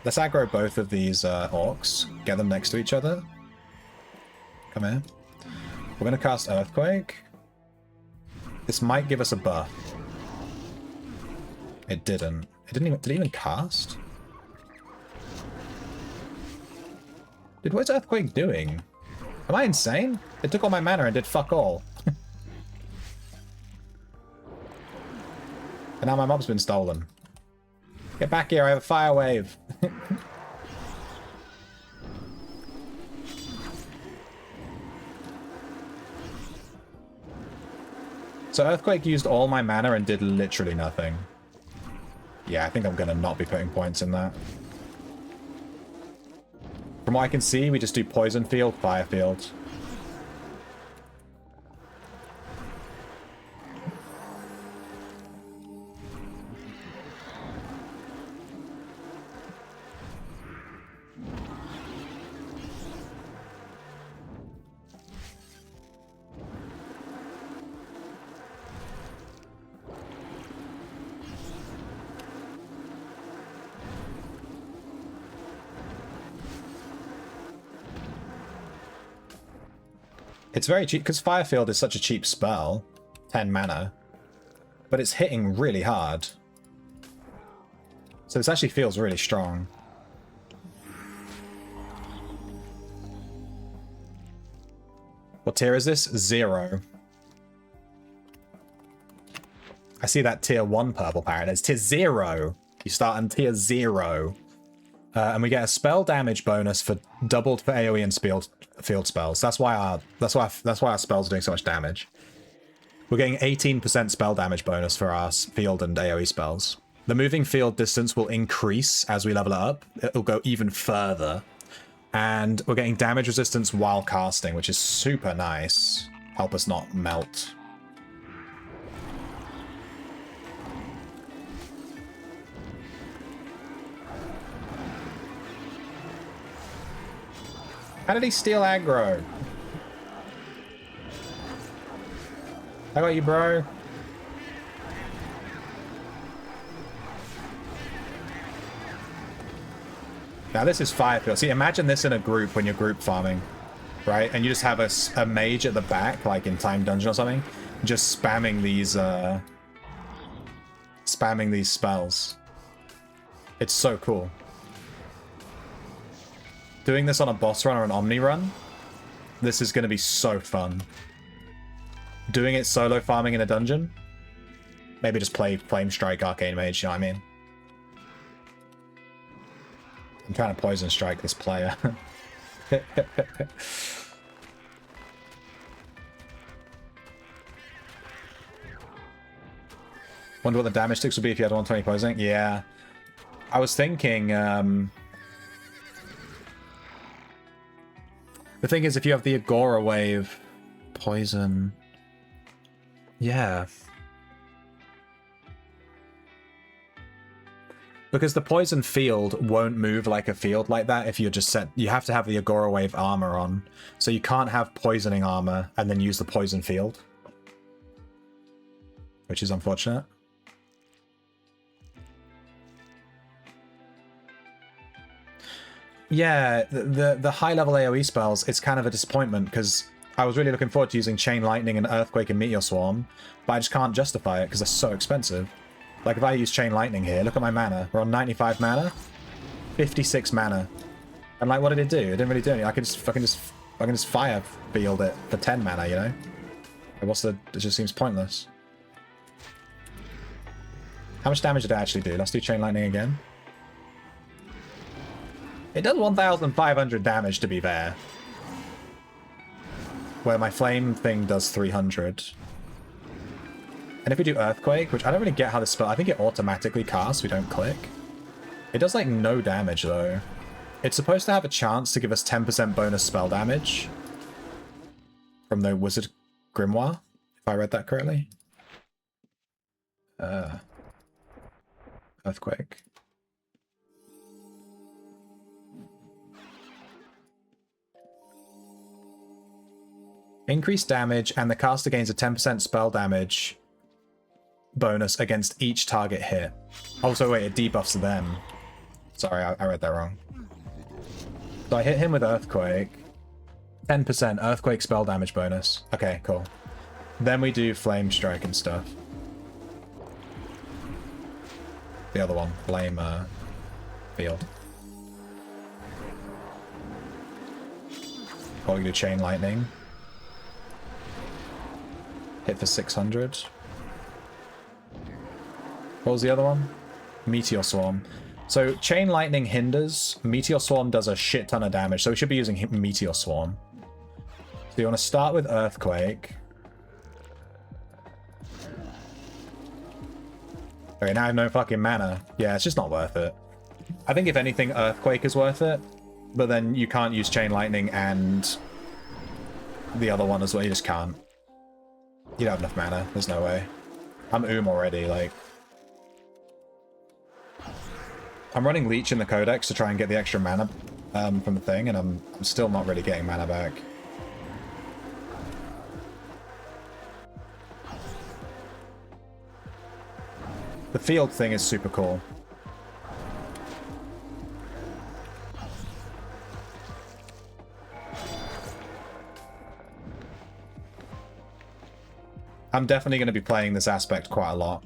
Let's aggro both of these orcs. Get them next to each other. Come here. We're going to cast Earthquake. This might give us a buff. It didn't. Did it even cast? Dude, what's Earthquake doing? Am I insane? It took all my mana and did fuck all. And now my mob's been stolen. Get back here, I have a fire wave. So Earthquake used all my mana and did literally nothing. Yeah, I think I'm going to not be putting points in that. From what I can see, we just do Poison Field, Fire Field. It's very cheap, because Firefield is such a cheap spell. 10 mana. But it's hitting really hard. So this actually feels really strong. What tier is this? 0. I see that tier 1 purple parrot. It's tier 0. You start on tier 0. And we get a spell damage bonus for doubled for AoE and field spells. That's why our spells are doing so much damage. We're getting 18% spell damage bonus for our field and AoE spells. The moving field distance will increase as we level it up. It'll go even further. And we're getting damage resistance while casting, which is super nice. Help us not melt. How did he steal aggro? I got you, bro. Now this is Firefield. See, imagine this in a group when you're group farming, right? And you just have a mage at the back, like in Time Dungeon or something, just spamming these spells. It's so cool. Doing this on a boss run or an Omni run, this is going to be so fun. Doing it solo farming in a dungeon, maybe just play Flame Strike Arcane Mage, you know what I mean? I'm trying to Poison Strike this player. Wonder what the damage sticks would be if you had 120 poisoning? Yeah. I was thinking, the thing is, if you have the Aggorawave poison... Yeah. Because the poison field won't move like a field like that if you're just set... You have to have the Aggorawave armor on. So you can't have poisoning armor and then use the poison field. Which is unfortunate. Yeah, the high-level AoE spells, it's kind of a disappointment, because I was really looking forward to using Chain Lightning and Earthquake and Meteor Swarm, but I just can't justify it because they're so expensive. Like, if I use Chain Lightning here, look at my mana. We're on 95 mana, 56 mana. And, like, what did it do? It didn't really do anything. I can just Fire Field it for 10 mana, you know? It just seems pointless. How much damage did it actually do? Let's do Chain Lightning again. It does 1,500 damage, to be fair. Where my flame thing does 300. And if we do Earthquake, which I don't really get how this spell... I think it automatically casts, we don't click. It does, like, no damage, though. It's supposed to have a chance to give us 10% bonus spell damage. From the Wizard Grimoire, if I read that correctly. Earthquake. Increased damage, and the caster gains a 10% spell damage bonus against each target hit. Also, wait, it debuffs them. Sorry, I read that wrong. So I hit him with Earthquake. 10% Earthquake spell damage bonus. Okay, cool. Then we do Flame Strike and stuff. The other one, Flame Field. Or we do Chain Lightning. Hit for 600. What was the other one? Meteor Swarm. So Chain Lightning hinders. Meteor Swarm does a shit ton of damage, so we should be using Meteor Swarm. So you want to start with Earthquake. Okay, now I have no fucking mana. Yeah, it's just not worth it. I think if anything, Earthquake is worth it, but then you can't use Chain Lightning and the other one as well. You just can't. You don't have enough mana. There's no way. I'm already, like... I'm running Leech in the Codex to try and get the extra mana from the thing, and I'm still not really getting mana back. The field thing is super cool. I'm definitely going to be playing this aspect quite a lot.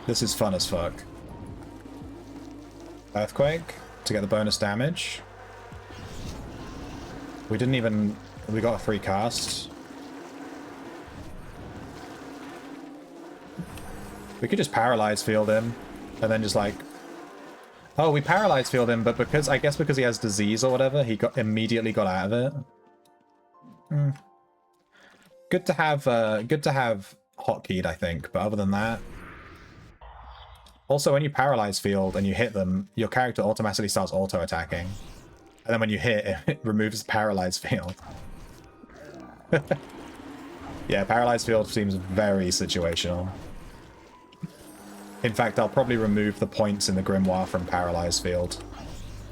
This is fun as fuck. Earthquake to get the bonus damage. We didn't even... We got a free cast. We could just paralyze field him and then just like... Oh, we paralyze field him, but because... I guess because he has disease or whatever, he immediately got out of it. Good to have hotkeyed, I think, but other than that... Also, when you paralyze field and you hit them, your character automatically starts auto-attacking. And then when you hit, it removes paralyzed field. Yeah, paralyzed field seems very situational. In fact, I'll probably remove the points in the Grimoire from paralyzed field.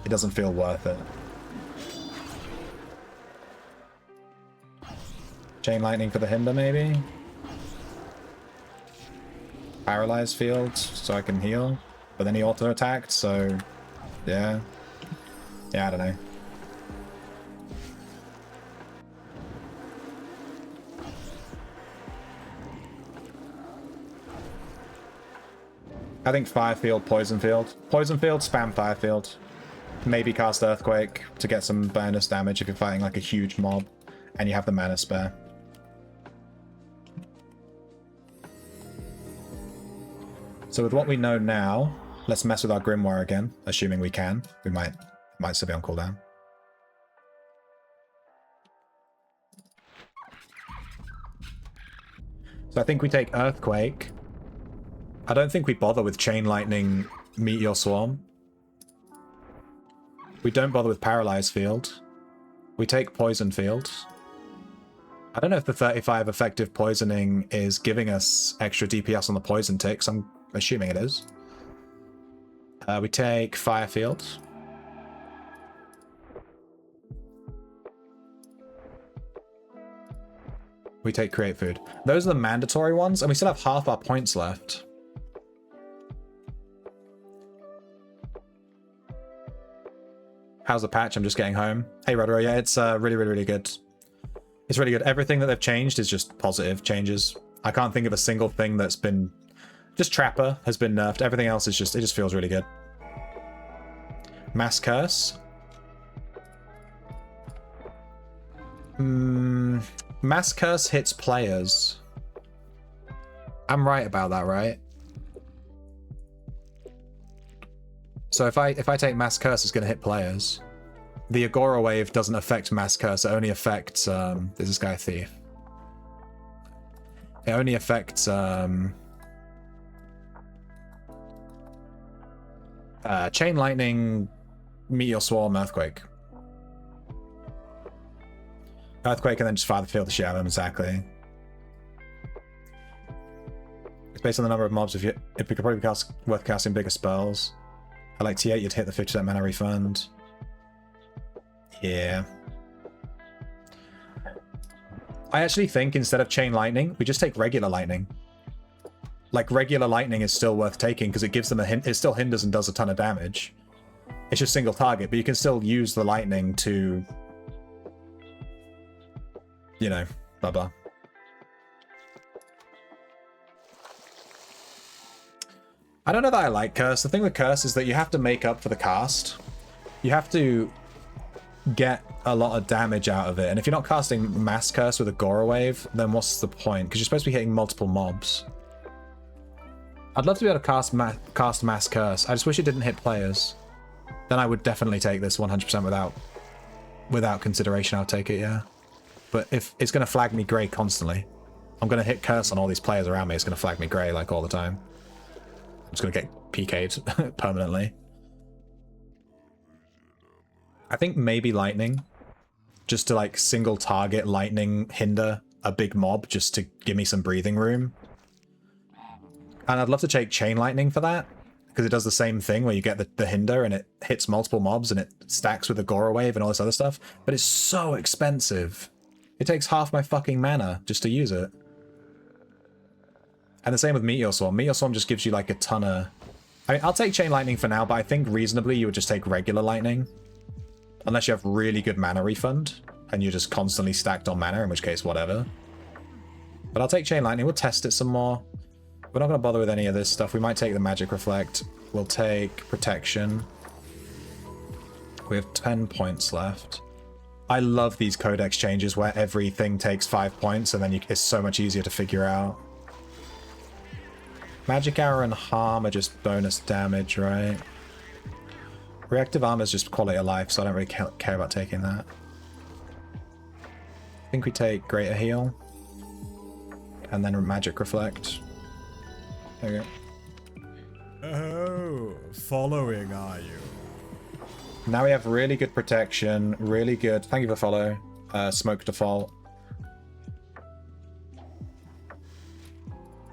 It doesn't feel worth it. Chain Lightning for the hinder, maybe? Paralyzed field, so I can heal. But then he auto-attacked, so... Yeah. Yeah, I don't know. I think Fire Field, Poison Field. Poison Field, spam Fire Field. Maybe cast Earthquake to get some bonus damage if you're fighting like a huge mob and you have the mana spare. So with what we know now, let's mess with our Grimoire again, assuming we can. We might still be on cooldown. So I think we take Earthquake. I don't think we bother with Chain Lightning, Meteor Swarm. We don't bother with Paralyze Field. We take Poison Field. I don't know if the 35 effective poisoning is giving us extra DPS on the poison ticks. I'm assuming it is. We take Fire Field. We take Create Food. Those are the mandatory ones, and we still have half our points left. How's the patch? I'm just getting home. Hey, Rodro. Yeah, it's really good. It's really good. Everything that they've changed is just positive changes. I can't think of a single thing that's been... Just Trapper has been nerfed. Everything else is just... It just feels really good. Mass Curse. Mass Curse hits players. I'm right about that, right? So if I take Mass Curse, it's going to hit players. The Aggorawave doesn't affect Mass Curse. It only affects... is this guy a thief? It only affects... Chain Lightning, Meteor Swarm, Earthquake. Earthquake and then just fire the field to shit out of them, exactly. It's based on the number of mobs. If we could probably be worth casting bigger spells. I like T8, you'd hit the 50% mana refund. Yeah. I actually think instead of Chain Lightning, we just take regular Lightning. Like, regular Lightning is still worth taking because it gives them a hint. It still hinders and does a ton of damage. It's just single target, but you can still use the Lightning to... You know, blah blah. I don't know that I like Curse. The thing with Curse is that you have to make up for the cast. You have to get a lot of damage out of it. And if you're not casting Mass Curse with Aggorawave, then what's the point? Because you're supposed to be hitting multiple mobs. I'd love to be able to cast Mass Curse. I just wish it didn't hit players. Then I would definitely take this 100% without consideration. I'll take it, yeah. But if it's going to flag me grey constantly, I'm going to hit curse on all these players around me. It's going to flag me grey like all the time. I'm just going to get PK'd permanently. I think maybe lightning. Just to like single target lightning hinder a big mob just to give me some breathing room. And I'd love to take chain lightning for that. Because it does the same thing where you get the hinder and it hits multiple mobs and it stacks with the Aggorawave and all this other stuff. But it's so expensive. It takes half my fucking mana just to use it. And the same with Meteor Swarm. Meteor Swarm just gives you like a ton of... I mean, I'll take Chain Lightning for now, but I think reasonably you would just take regular Lightning. Unless you have really good mana refund and you're just constantly stacked on mana, in which case, whatever. But I'll take Chain Lightning. We'll test it some more. We're not going to bother with any of this stuff. We might take the Magic Reflect. We'll take Protection. We have 10 points left. I love these codex changes where everything takes 5 points and then it's so much easier to figure out. Magic Arrow and Harm are just bonus damage, right? Reactive Armor is just quality of life, so I don't really care about taking that. I think we take Greater Heal. And then Magic Reflect. There you go. Oh, following are you? Now we have really good protection, really good... Thank you for follow. Smoke Default.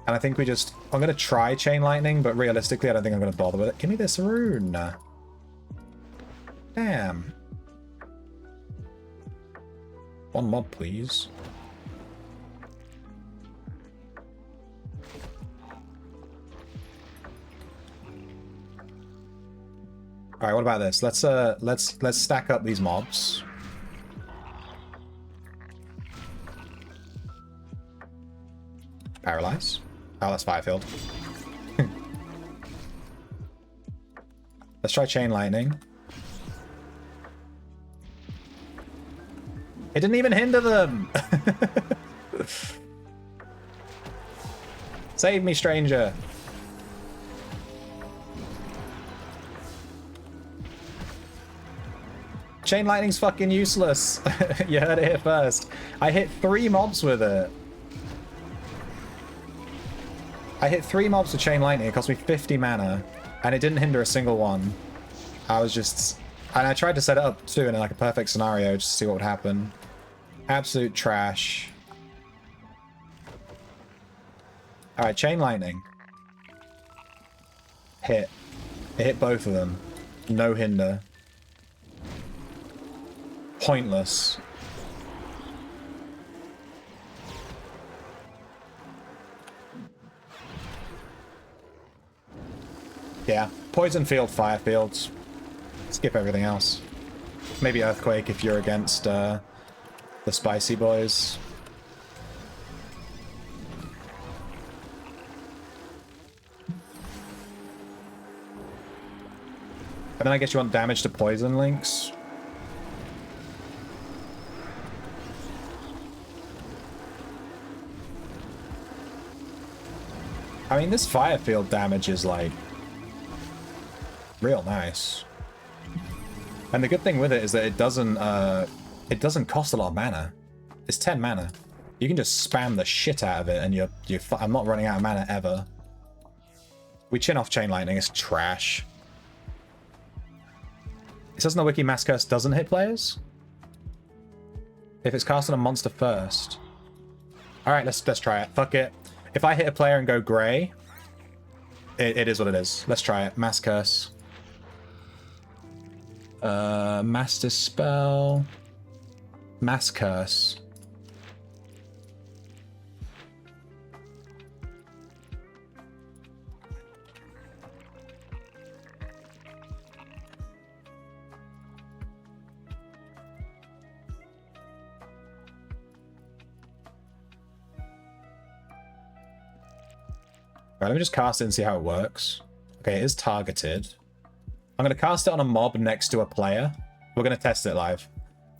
And I think we just... I'm going to try Chain Lightning, but realistically I don't think I'm going to bother with it. Give me this rune. Damn. One mob, please. All right, what about this? Let's stack up these mobs. Paralyze. Oh, that's Firefield. Let's try Chain Lightning. It didn't even hinder them. Save me, stranger. Chain Lightning's fucking useless. You heard it here first. I hit 3 mobs with it. I hit 3 mobs with Chain Lightning. It cost me 50 mana. And it didn't hinder a single one. I was just... And I tried to set it up too in like a perfect scenario just to see what would happen. Absolute trash. Alright, Chain Lightning. Hit. It hit both of them. No hinder. Pointless. Yeah. Poison field, fire fields. Skip everything else. Maybe Earthquake if you're against the spicy boys. And then I guess you want damage to poison links. I mean, this fire field damage is like real nice. And the good thing with it is that it doesn't cost a lot of mana. It's 10 mana. You can just spam the shit out of it and I'm not running out of mana ever. We chin off Chain Lightning, it's trash. It says in the wiki Mass Curse doesn't hit players. If it's cast on a monster first. Alright, let's try it. Fuck it. If I hit a player and go grey, it is what it is. Let's try it. Mass Curse. Mass Dispel. Mass Curse. Right, let me just cast it and see how it works. Okay, it is targeted. I'm going to cast it on a mob next to a player. We're going to test it live.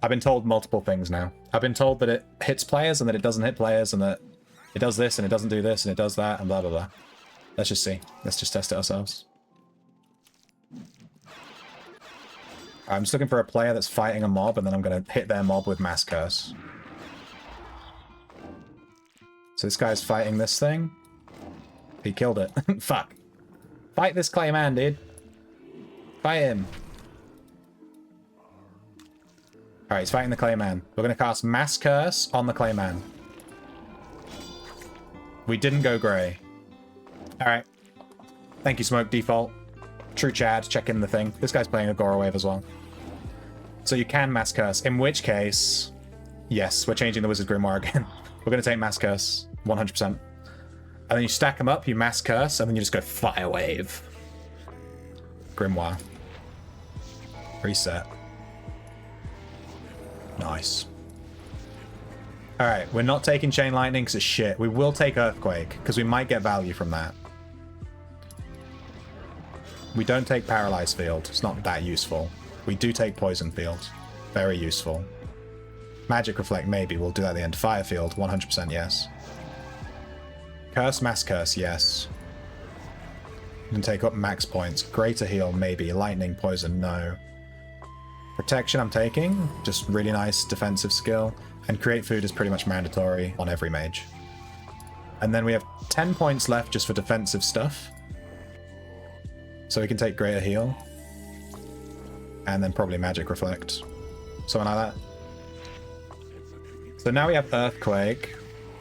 I've been told multiple things now. I've been told that it hits players and that it doesn't hit players and that it does this and it doesn't do this and it does that and blah, blah, blah. Let's just see. Let's just test it ourselves. I'm just looking for a player that's fighting a mob and then I'm going to hit their mob with Mass Curse. So this guy's fighting this thing. He killed it. Fuck. Fight this Clayman, dude. Fight him. Alright, he's fighting the Clayman. We're going to cast Mass Curse on the Clayman. We didn't go grey. Alright. Thank you, Smoke Default. True Chad, check in the thing. This guy's playing Aggorawave as well. So you can Mass Curse, in which case, yes, we're changing the Wizard Grimoire again. We're going to take Mass Curse, 100%. And then you stack them up, you Mass Curse, and then you just go Fire Wave. Grimoire. Reset. Nice. Alright, we're not taking Chain Lightning because it's shit. We will take Earthquake, because we might get value from that. We don't take Paralyzed Field. It's not that useful. We do take Poison Field. Very useful. Magic Reflect, maybe. We'll do that at the end. Fire Field, 100% yes. Curse, Mass Curse, yes. You can take up max points. Greater Heal, maybe. Lightning, Poison, no. Protection, I'm taking. Just really nice defensive skill. And Create Food is pretty much mandatory on every mage. And then we have 10 points left just for defensive stuff. So we can take Greater Heal. And then probably Magic Reflect. Something like that. So now we have Earthquake.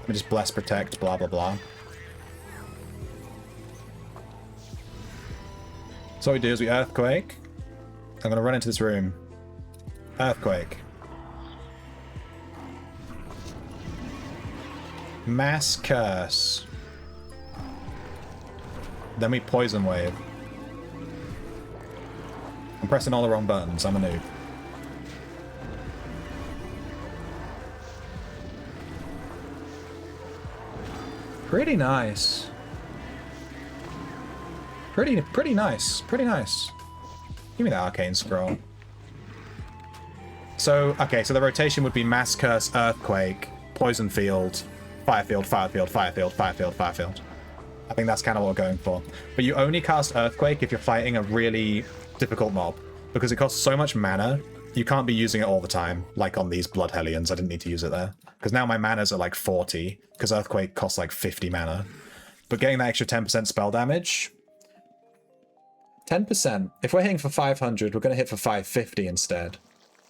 We just Bless, Protect, blah, blah, blah. So what we do is we Earthquake. I'm going to run into this room. Earthquake. Mass Curse. Then we Poison Wave. I'm pressing all the wrong buttons. I'm a noob. Pretty nice. Pretty nice. Pretty nice. Give me that Arcane Scroll. So, okay, so the rotation would be Mass Curse, Earthquake, Poison Field, Fire Field, Fire Field, Fire Field, Fire Field, Fire Field. I think that's kind of what we're going for. But you only cast Earthquake if you're fighting a really difficult mob, because it costs so much mana, you can't be using it all the time, like on these Blood Hellions. I didn't need to use it there. Because now my manas are like 40, because Earthquake costs like 50 mana. But getting that extra 10% spell damage... 10%. If we're hitting for 500, we're going to hit for 550 instead.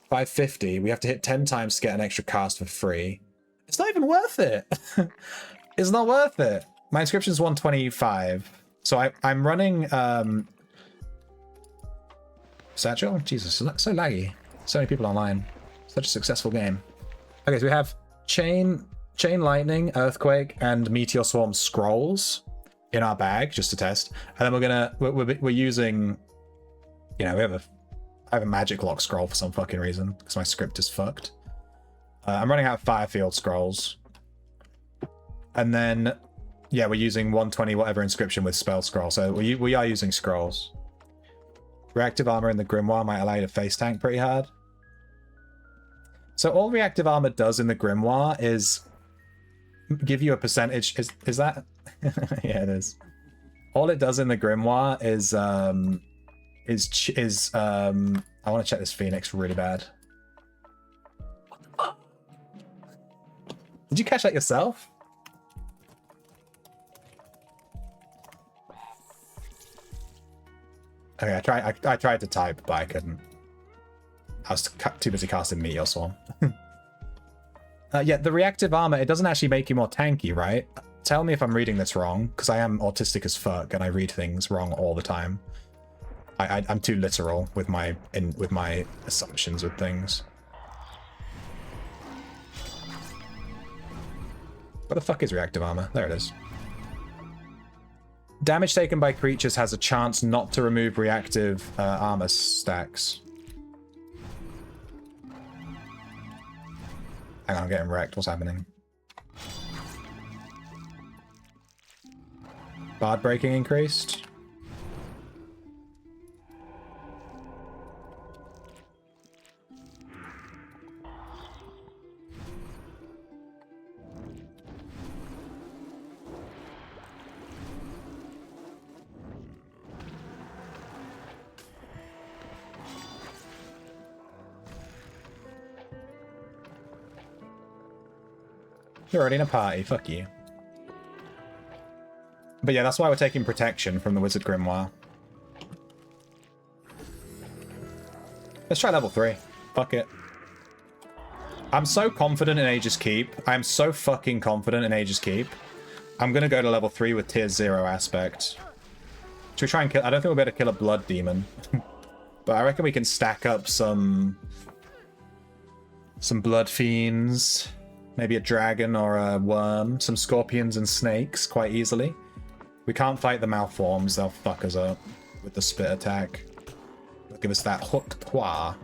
550, we have to hit 10 times to get an extra cast for free. It's not even worth it. It's not worth it. My inscription is 125. So I'm running... Satchel? Jesus, so laggy. So many people online. Such a successful game. Okay, so we have Chain Lightning, Earthquake, and Meteor Swarm Scrolls in our bag, just to test. And then we're using... You know, I have a Magic Lock Scroll for some fucking reason, because my script is fucked. I'm running out of Firefield Scrolls. And then, yeah, we're using 120 whatever inscription with Spell Scroll, so we are using scrolls. Reactive Armor in the Grimoire might allow you to face tank pretty hard. So all Reactive Armor does in the Grimoire is give you a percentage. Is that? Yeah, it is. All it does in the Grimoire is I want to check this Phoenix really bad. What the fuck? Did you catch that yourself? Okay, I tried to type, but I couldn't. I was too busy casting Meteor Swarm. Yeah, the reactive armor, it doesn't actually make you more tanky, right? Tell me if I'm reading this wrong, because I am autistic as fuck and I read things wrong all the time. I'm too literal with my assumptions with things. What the fuck is reactive armor? There it is. Damage taken by creatures has a chance not to remove reactive armor stacks. Hang on, I'm getting wrecked. What's happening? Bard breaking increased. You're already in a party, fuck you. But yeah, that's why we're taking protection from the Wizard Grimoire. Let's try level 3. Fuck it. I'm so confident in Aegis Keep. I'm so fucking confident in Aegis Keep. I'm gonna go to level 3 with tier 0 aspect. Should we try and kill... I don't think we'll be able to kill a blood demon. But I reckon we can stack up some blood fiends. Maybe a dragon or a worm. Some scorpions and snakes quite easily. We can't fight the malforms. They'll fuck us up with the spit attack. They'll give us that hook trois.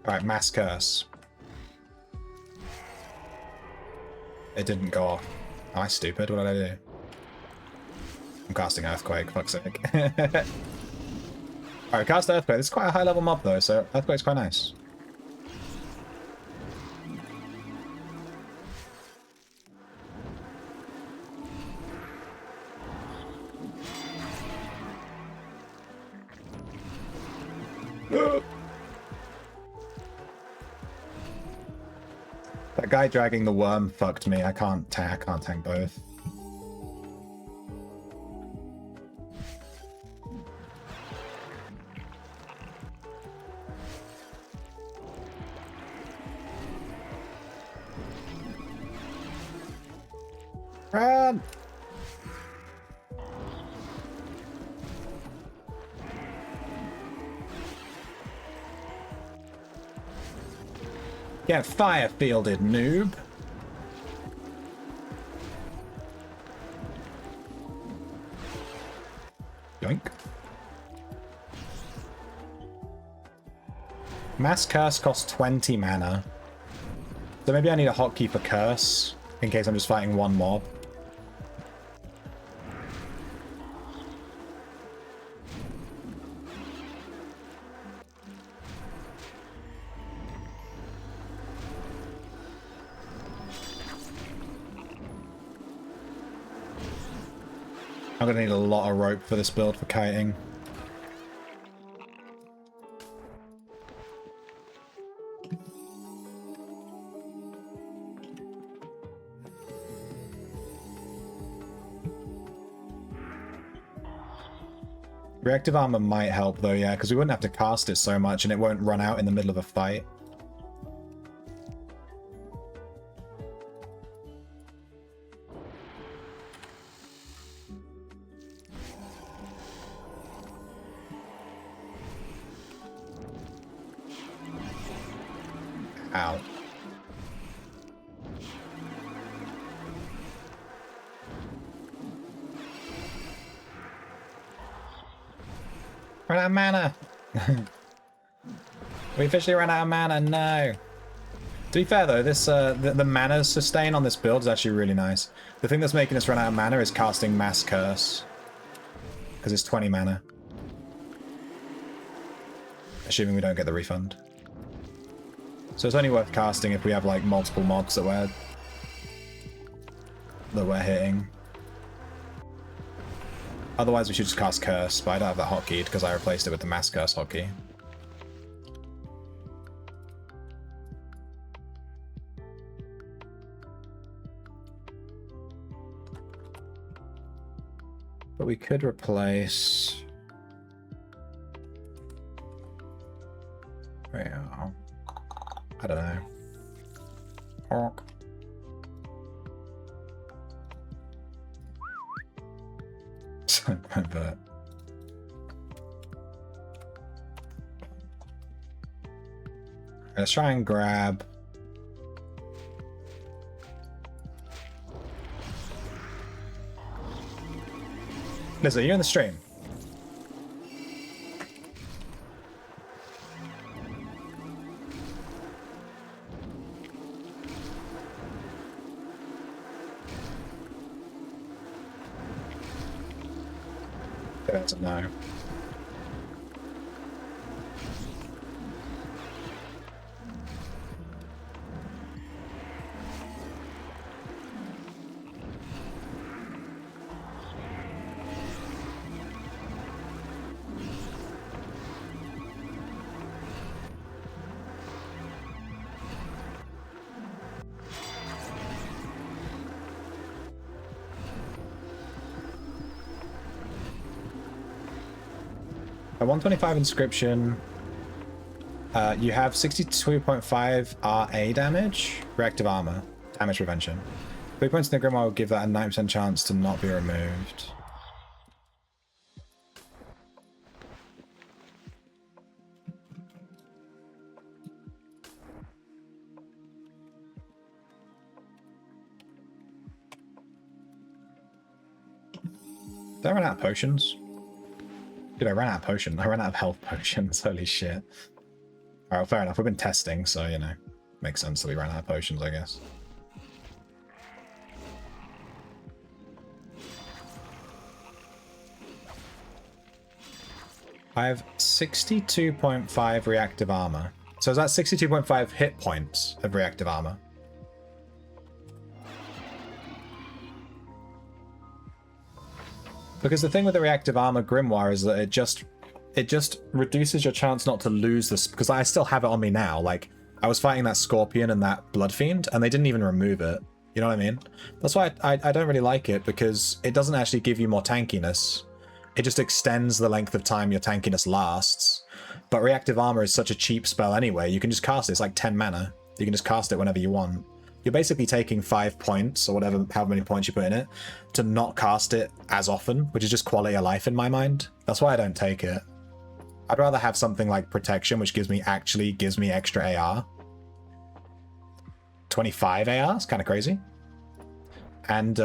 Alright, Mass Curse. It didn't go off. Am I stupid? What did I do? I'm casting Earthquake, fuck's sake. Alright, cast Earthquake. This is quite a high level mob though, so Earthquake's quite nice. That guy dragging the worm fucked me. I can't tank both. Run! Get fire fielded, noob. Yoink. Mass Curse costs 20 mana. So maybe I need a hotkey for Curse, in case I'm just fighting one mob. I'm gonna need a lot of rope for this build for kiting. Reactive armor might help though, yeah, because we wouldn't have to cast it so much and it won't run out in the middle of a fight. Ow. Run out of mana! We officially ran out of mana, no! To be fair though, this the mana sustain on this build is actually really nice. The thing that's making us run out of mana is casting Mass Curse. Because it's 20 mana. Assuming we don't get the refund. So it's only worth casting if we have like multiple mobs that we're hitting. Otherwise we should just cast Curse, but I don't have that hotkeyed because I replaced it with the Mass Curse hotkey. But we could replace... Well, I don't know. Orc. But let's try and grab Liz, are you in the stream? That's a no. A 125 inscription. You have 62.5 RA damage, reactive armor, damage prevention. 3 points in the Grimoire will give that a 9% chance to not be removed. Did I run out of potions? Dude, I ran out of potions. I ran out of health potions. Holy shit. Alright, well, fair enough. We've been testing, so, you know, makes sense that we ran out of potions, I guess. I have 62.5 reactive armor. So is that 62.5 hit points of reactive armor? Because the thing with the reactive armor grimoire is that it just reduces your chance not to lose this, because I still have it on me now. Like, I was fighting that scorpion and that blood fiend and they didn't even remove it. You know what I mean? That's why I don't really like it, because it doesn't actually give you more tankiness. It just extends the length of time your tankiness lasts. But reactive armor is such a cheap spell anyway. You can just cast it. It's like 10 mana. You can just cast it whenever you want. You're basically taking 5 points, or whatever, however many points you put in it, to not cast it as often, which is just quality of life in my mind. That's why I don't take it. I'd rather have something like protection, which actually gives me extra AR. 25 AR is kind of crazy. And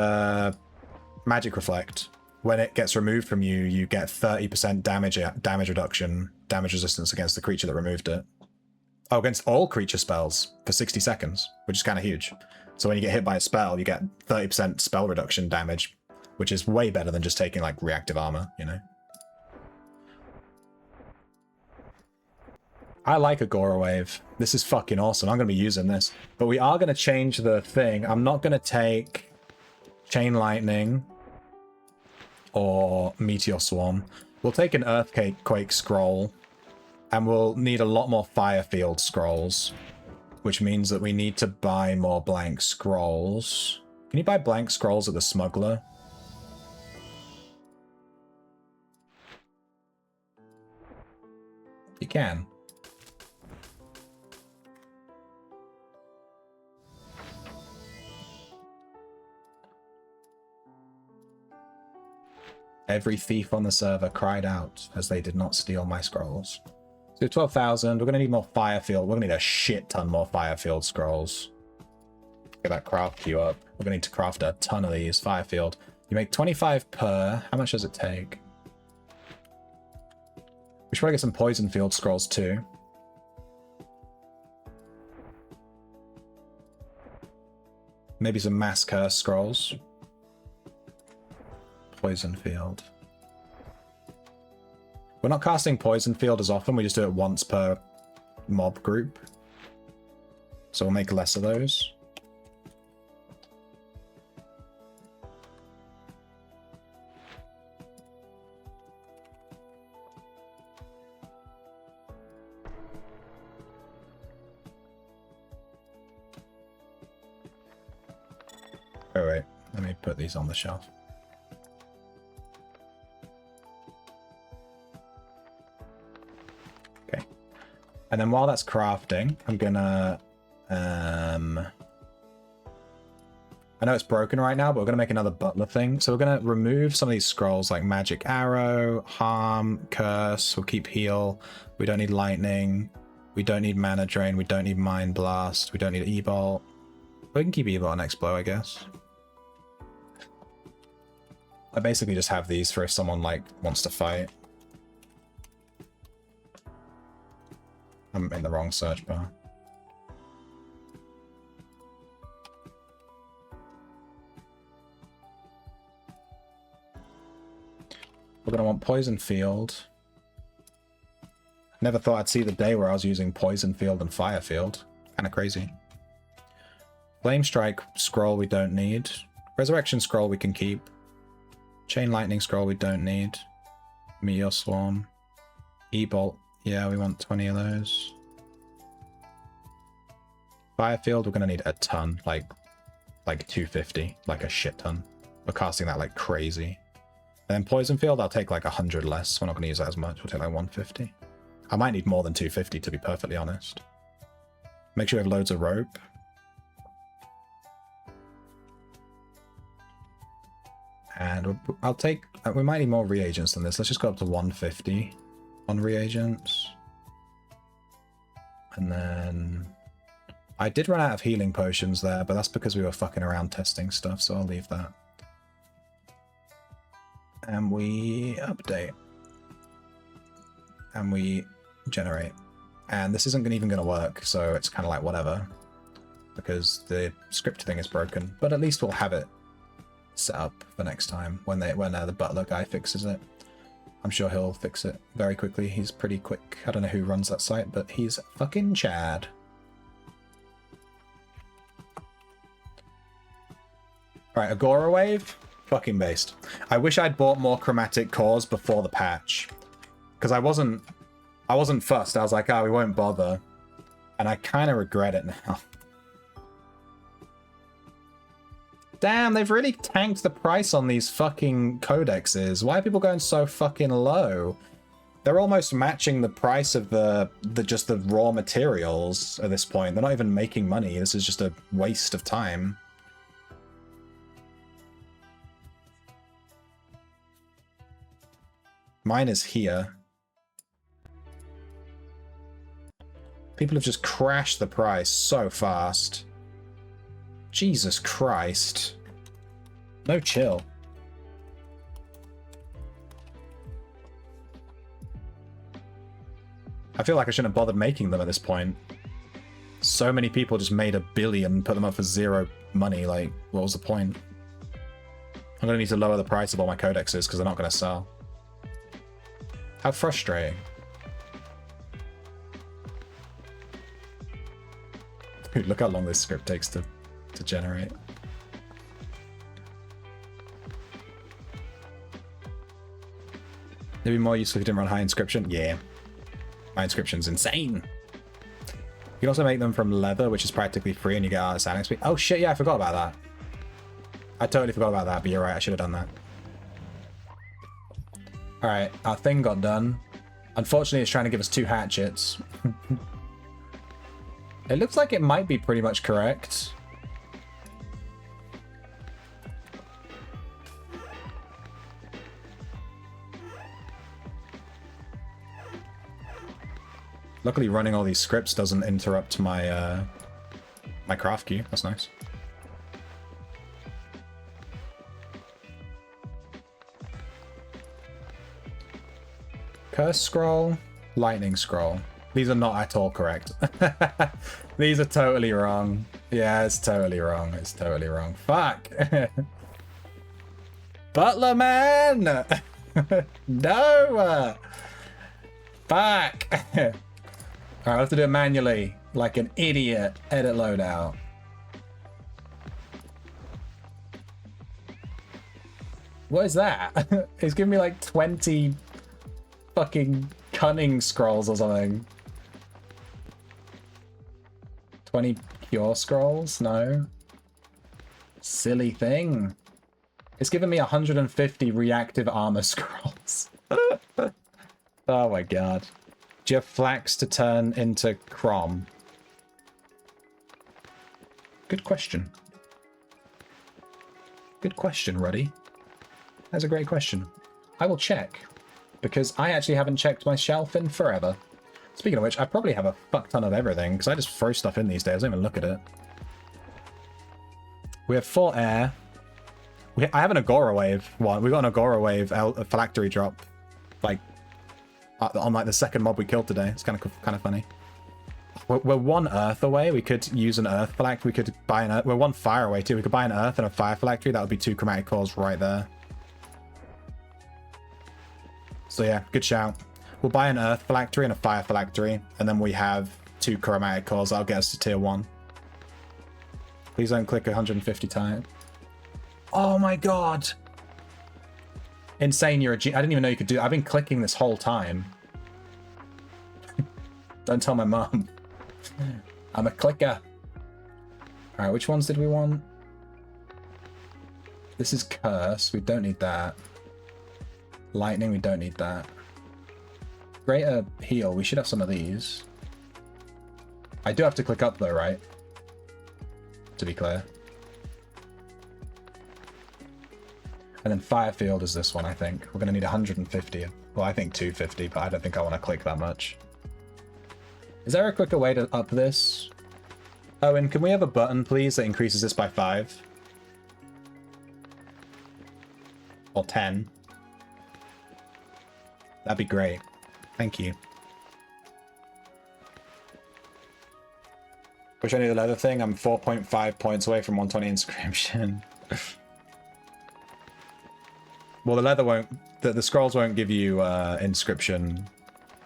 magic reflect. When it gets removed from you, you get 30% damage reduction, damage resistance against the creature that removed it. Oh, against all creature spells for 60 seconds, which is kind of huge. So when you get hit by a spell, you get 30% spell reduction damage, which is way better than just taking like reactive armor, you know? I like Aggorawave. This is fucking awesome. I'm going to be using this. But we are going to change the thing. I'm not going to take Chain Lightning or Meteor Swarm. We'll take an Earthquake Scroll. And we'll need a lot more Firefield Scrolls, which means that we need to buy more blank scrolls. Can you buy blank scrolls at the Smuggler? You can. Every thief on the server cried out as they did not steal my scrolls. So 12,000, we're going to need more Firefield. We're going to need a shit ton more Firefield scrolls. Get that craft queue up. We're going to need to craft a ton of these. Firefield. You make 25 per. How much does it take? We should probably get some Poison Field scrolls too. Maybe some Mass Curse scrolls. Poison Field. We're not casting Poison Field as often, we just do it once per mob group. So we'll make less of those. Oh wait, let me put these on the shelf. And then while that's crafting, I'm gonna, I know it's broken right now, but we're gonna make another butler thing. So we're gonna remove some of these scrolls like Magic Arrow, Harm, Curse, we'll keep Heal. We don't need Lightning. We don't need Mana Drain. We don't need Mind Blast. We don't need E-Bolt. We can keep E-Bolt on next blow, I guess. I basically just have these for if someone like wants to fight. I'm in the wrong search bar. We're going to want Poison Field. Never thought I'd see the day where I was using Poison Field and Fire Field. Kind of crazy. Flame Strike Scroll we don't need. Resurrection Scroll we can keep. Chain Lightning Scroll we don't need. Meteor Swarm. E-Bolt. Yeah, we want 20 of those. Firefield, we're going to need a ton, like 250, like a shit ton. We're casting that like crazy. And then Poison Field, I'll take like 100 less. We're not going to use that as much. We'll take like 150. I might need more than 250 to be perfectly honest. Make sure we have loads of rope. And I'll take... we might need more reagents than this. Let's just go up to 150 on reagents. And then... I did run out of healing potions there, but that's because we were fucking around testing stuff, so I'll leave that. And we update. And we generate. And this isn't even going to work, so it's kind of like whatever. Because the script thing is broken. But at least we'll have it set up for next time when the butler guy fixes it. I'm sure he'll fix it very quickly. He's pretty quick. I don't know who runs that site, but he's fucking Chad. Alright, Aggorawave, fucking based. I wish I'd bought more chromatic cores before the patch. Because I wasn't fussed. I was like, oh, we won't bother. And I kind of regret it now. Damn, they've really tanked the price on these fucking codexes. Why are people going so fucking low? They're almost matching the price of just the raw materials at this point. They're not even making money. This is just a waste of time. Mine is here. People have just crashed the price so fast. Jesus Christ. No chill. I feel like I shouldn't have bothered making them at this point. So many people just made $1 billion, put them up for 0 money. Like, what was the point? I'm going to need to lower the price of all my codexes because they're not going to sell. How frustrating. Dude, look how long this script takes to generate. It'd be more useful if you didn't run high inscription. Yeah. High inscription's insane. You can also make them from leather, which is practically free, and you get artisan XP. Oh shit, yeah, I forgot about that. I totally forgot about that, but you're right, I should have done that. Alright, our thing got done. Unfortunately, it's trying to give us 2 hatchets. It looks like it might be pretty much correct. Luckily, running all these scripts doesn't interrupt my my craft queue. That's nice. Curse scroll, lightning scroll. These are not at all correct. These are totally wrong. Yeah, it's totally wrong. It's totally wrong. Fuck. Butler man. No. Fuck. Alright, I have to do it manually, like an idiot. Edit loadout. What is that? It's giving me like 20 fucking cunning scrolls or something. 20 pure scrolls? No. Silly thing. It's giving me 150 reactive armor scrolls. Oh my god. Do you have flax to turn into Crom? Good question. Good question, Ruddy. That's a great question. I will check, because I actually haven't checked my shelf in forever. Speaking of which, I probably have a fuck ton of everything, because I just throw stuff in these days. I don't even look at it. We have 4 air. I have an Aggorawave one. We got an Aggorawave phylactery drop, like, on like the second mob we killed today. It's kind of funny. We're 1 earth away. We could use an earth phylactery. We could buy an earth. We're 1 fire away too. We could buy an earth and a fire phylactery. That would be 2 chromatic cores right there. So yeah, good shout. We'll buy an earth phylactery and a fire phylactery, and then we have 2 chromatic cores. That'll get us to tier 1. Please don't click 150 times. Oh my god! Insane, you're a G. I didn't even know you could do it. I've been clicking this whole time. Don't tell my mom. I'm a clicker. Alright, which ones did we want? This is curse. We don't need that. Lightning, we don't need that. Greater heal, we should have some of these. I do have to click up though, right? To be clear. And then fire field is this one, I think. We're going to need 150. Well, I think 250, but I don't think I want to click that much. Is there a quicker way to up this? Oh, and can we have a button, please, that increases this by 5? Or 10? That'd be great. Thank you. Wish I knew the leather thing. I'm 4.5 points away from 120 inscription. Well, the leather won't... The scrolls won't give you inscription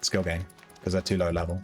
skill gain, because they're too low level.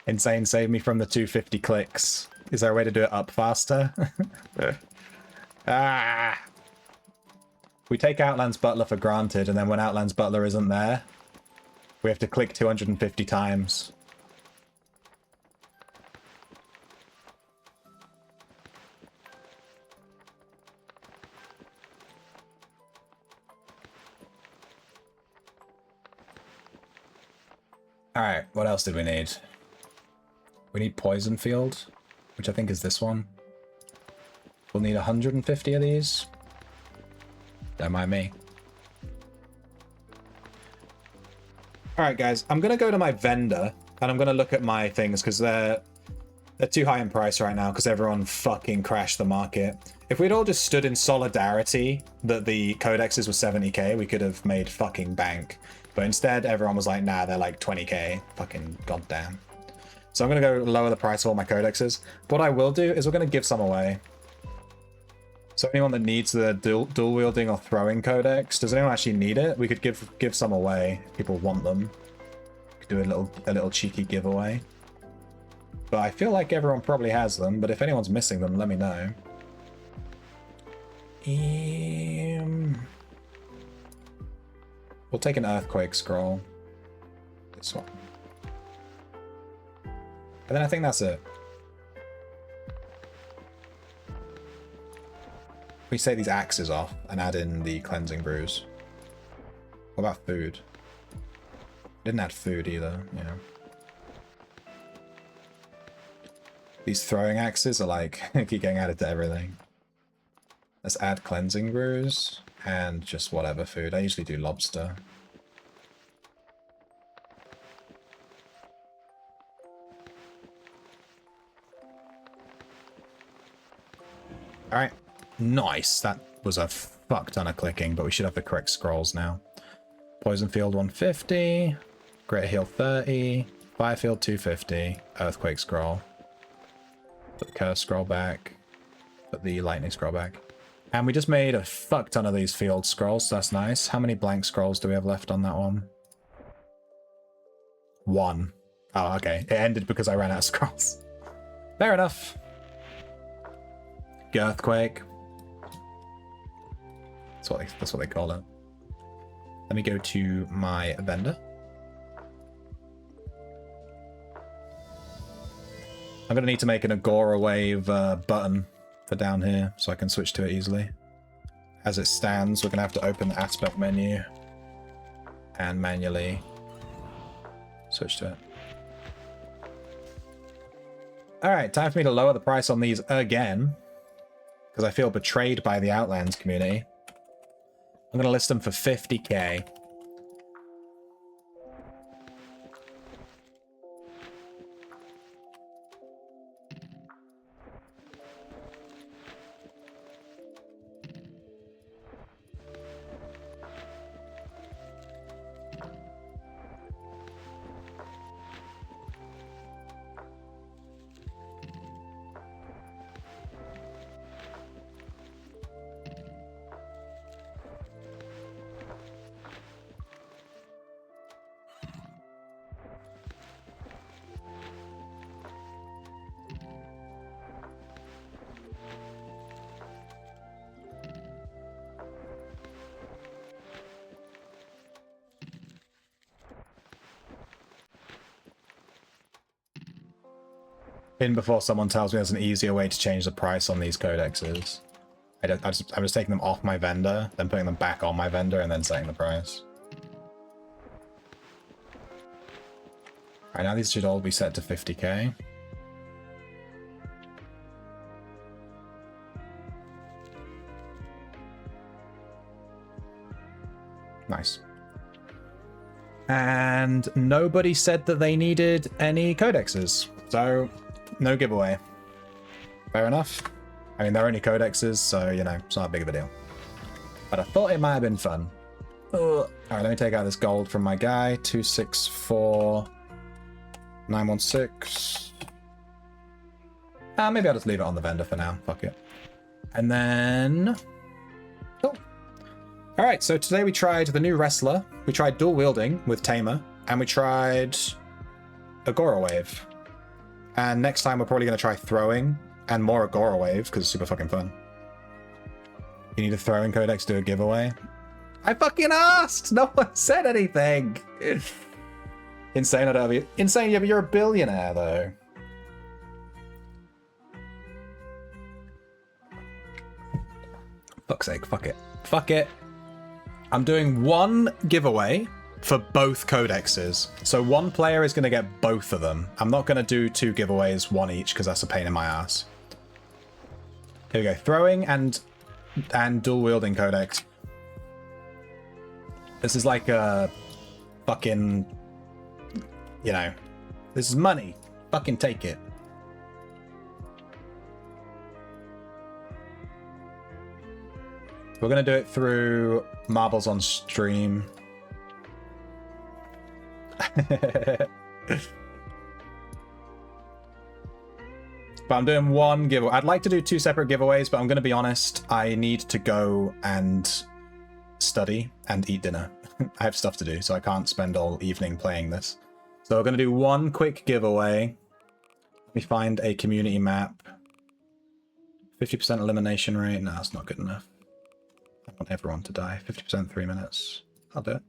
Insane, save me from the 250 clicks. Is there a way to do it up faster? Ah! We take Outlands Butler for granted, and then when Outlands Butler isn't there, we have to click 250 times. Alright, what else did we need? We need Poison Field, which I think is this one. We'll need 150 of these. Don't mind me. Alright guys, I'm going to go to my vendor, and I'm going to look at my things, because they're too high in price right now, because everyone fucking crashed the market. If we'd all just stood in solidarity that the codexes were 70k, we could have made fucking bank. But instead, everyone was like, nah, they're like 20k. Fucking goddamn. So I'm going to go lower the price of all my codexes. But what I will do is we're going to give some away. So anyone that needs the dual wielding or throwing codex, does anyone actually need it? We could give some away if people want them. Could do a little cheeky giveaway. But I feel like everyone probably has them, but if anyone's missing them, let me know. We'll take an earthquake scroll. This one. And then I think that's it. We take these axes off and add in the cleansing brews. What about food? Didn't add food either, yeah. These throwing axes are like, keep getting added to everything. Let's add cleansing brews and just whatever food. I usually do lobster. Alright, nice. That was a fuck ton of clicking, but we should have the correct scrolls now. Poison Field 150, Greater Heal 30, Fire Field 250, Earthquake Scroll. Put the Curse Scroll back, put the Lightning Scroll back. And we just made a fuck ton of these field scrolls, so that's nice. How many blank scrolls do we have left on that one? 1. Oh, okay. It ended because I ran out of scrolls. Fair enough. Earthquake. That's what they call it. Let me go to my vendor. I'm gonna need to make an Aggorawave button for down here so I can switch to it easily. As it stands, we're gonna have to open the aspect menu and manually switch to it. Alright, time for me to lower the price on these again, because I feel betrayed by the Outlands community. I'm going to list them for 50k. in before someone tells me there's an easier way to change the price on these codexes. I'm just taking them off my vendor, then putting them back on my vendor, and then setting the price. Alright, now these should all be set to 50k. Nice. And nobody said that they needed any codexes, so no giveaway. Fair enough. I mean, they're only codexes, so, you know, it's not that big of a deal. But I thought it might have been fun. Alright, let me take out this gold from my guy. 264,916. Maybe I'll just leave it on the vendor for now. Fuck it. And then... Oh. Alright, so today we tried the new wrestler. We tried dual wielding with Tamer. And we tried Aggorawave. And next time we're probably going to try throwing and more Aggorawave, because it's super fucking fun. You need a throwing codex to do a giveaway? I fucking asked! No one said anything! Insane, I don't be insane, yeah, but you're a billionaire, though. Fuck's sake, fuck it. Fuck it. I'm doing one giveaway for both codexes. So one player is going to get both of them. I'm not going to do 2 giveaways, one each, because that's a pain in my ass. Here we go. Throwing and dual wielding codex. This is like a fucking, you know, this is money. Fucking take it. We're going to do it through Marbles on Stream. But I'm doing one giveaway. I'd like to do 2 separate giveaways, but I'm going to be honest. I need to go and study and eat dinner. I have stuff to do, so I can't spend all evening playing this. So we're going to do one quick giveaway. Let me find a community map. 50% elimination rate. No, that's not good enough. I want everyone to die. 50% 3 minutes. I'll do it.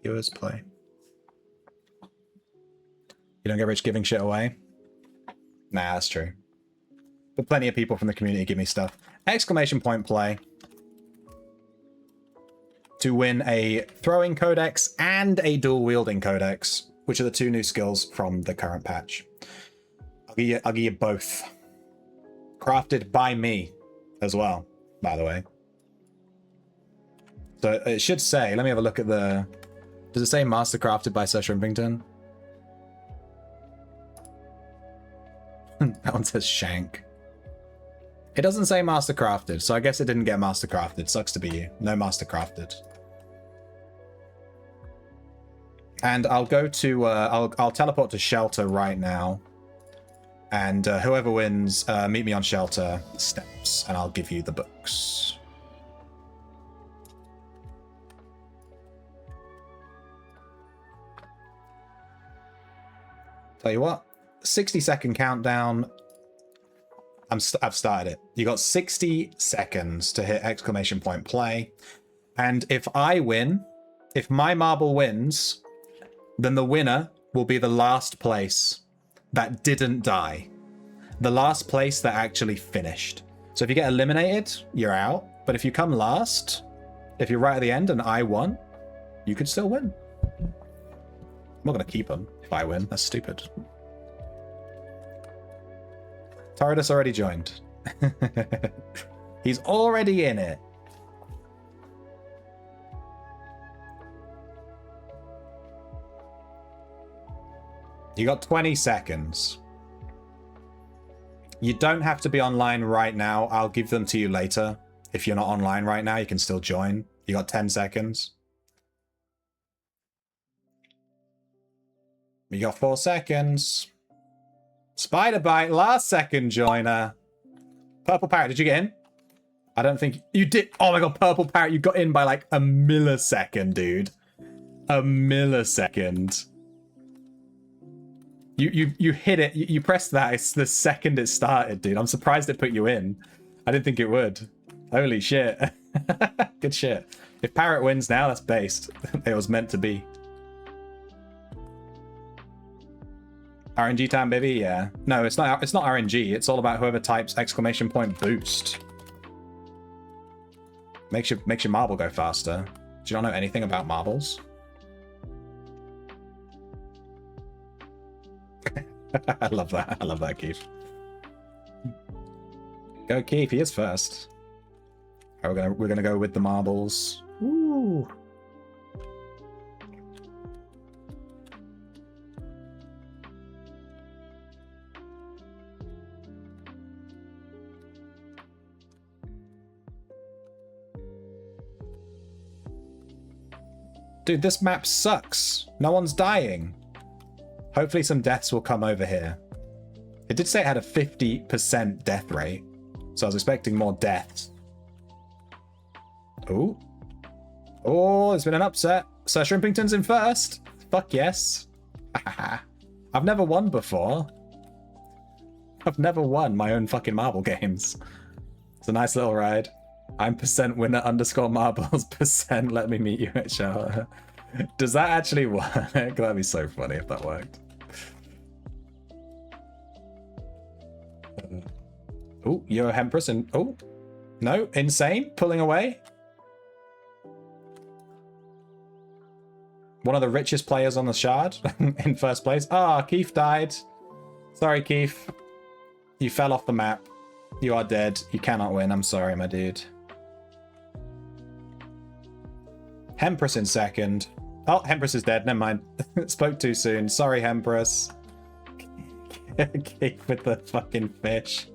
Viewers, play. You don't get rich giving shit away? Nah, that's true. But plenty of people from the community give me stuff. Exclamation point play. To win a throwing codex and a dual wielding codex, which are the 2 new skills from the current patch. I'll give you both. Crafted by me as well, by the way. So it should say, let me have a look at the... Does it say Master Crafted by Sir Shrimpington? That one says Shank. It doesn't say Master Crafted, so I guess it didn't get Master Crafted. Sucks to be you. No Master Crafted. And I'll go to... I'll teleport to Shelter right now. And whoever wins, meet me on Shelter steps, and I'll give you the books. Tell you what, 60-second countdown. I've started it. You got 60 seconds to hit exclamation point play. And if I win, if my marble wins, then the winner will be the last place that didn't die. The last place that actually finished. So if you get eliminated, you're out. But if you come last, if you're right at the end and I won, you could still win. I'm not going to keep them if I win. That's stupid. Tardis already joined. He's already in it. You got 20 seconds. You don't have to be online right now. I'll give them to you later. If you're not online right now, you can still join. You got 10 seconds. You got 4 seconds. Spider Bite, last second joiner. Purple Parrot, did you get in? I don't think you did. Oh my god, Purple Parrot, you got in by like a millisecond, dude. A millisecond. You hit it. You pressed that. It's the second it started, dude. I'm surprised it put you in. I didn't think it would. Holy shit. Good shit. If Parrot wins now, that's based. It was meant to be. RNG time, baby. Yeah. No, it's not. It's not RNG. It's all about whoever types exclamation point boost. Makes your marble go faster. Do you not know anything about marbles? I love that. I love that, Keith. Go, Keith. He is first. All right, we're gonna go with the marbles. Woo. Dude, this map sucks. No one's dying. Hopefully some deaths will come over here. It did say it had a 50% death rate, so I was expecting more deaths. Oh. Oh, there's been an upset. Sir Shrimpington's in first. Fuck yes. I've never won before. I've never won my own fucking marble games. It's a nice little ride. I'm %winner _ marbles % let me meet you at shower. Does that actually work? That'd be so funny if that worked. Oh, you're Hempress and oh no, insane, pulling away. One of the richest players on the shard in first place. Ah, Keith died. Sorry, Keith. You fell off the map. You are dead. You cannot win. I'm sorry, my dude. Hempress in second. Oh, Hempress is dead. Never mind. Spoke too soon. Sorry, Hempress. Keith with the fucking fish.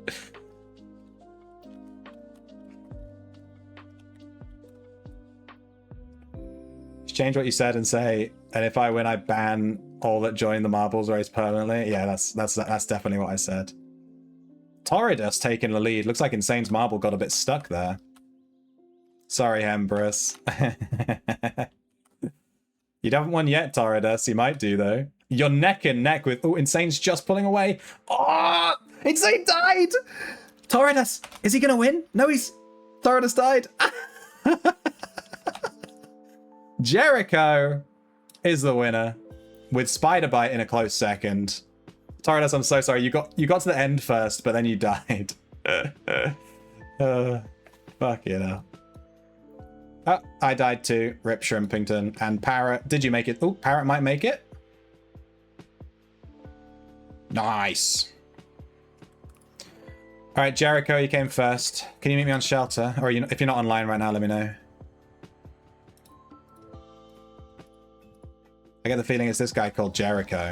Change what you said and say, and if I win, I ban all that join the marbles race permanently. Yeah, that's definitely what I said. Torridus taking the lead. Looks like Insane's marble got a bit stuck there. Sorry, Hempress. You haven't won yet, Torridus. You might do, though. You're neck and neck with... Oh, Insane's just pulling away. Oh! Insane died! Torridus! Is he going to win? No, he's... Torridus died. Jericho is the winner with Spider Bite in a close second. Torridus, I'm so sorry. You got to the end first, but then you died. Fuck you know. Oh, I died too. Rip Shrimpington. And Parrot. Did you make it? Oh, Parrot might make it. Nice. All right, Jericho, you came first. Can you meet me on shelter? Or if you're not online right now, let me know. I get the feeling it's this guy called Jericho.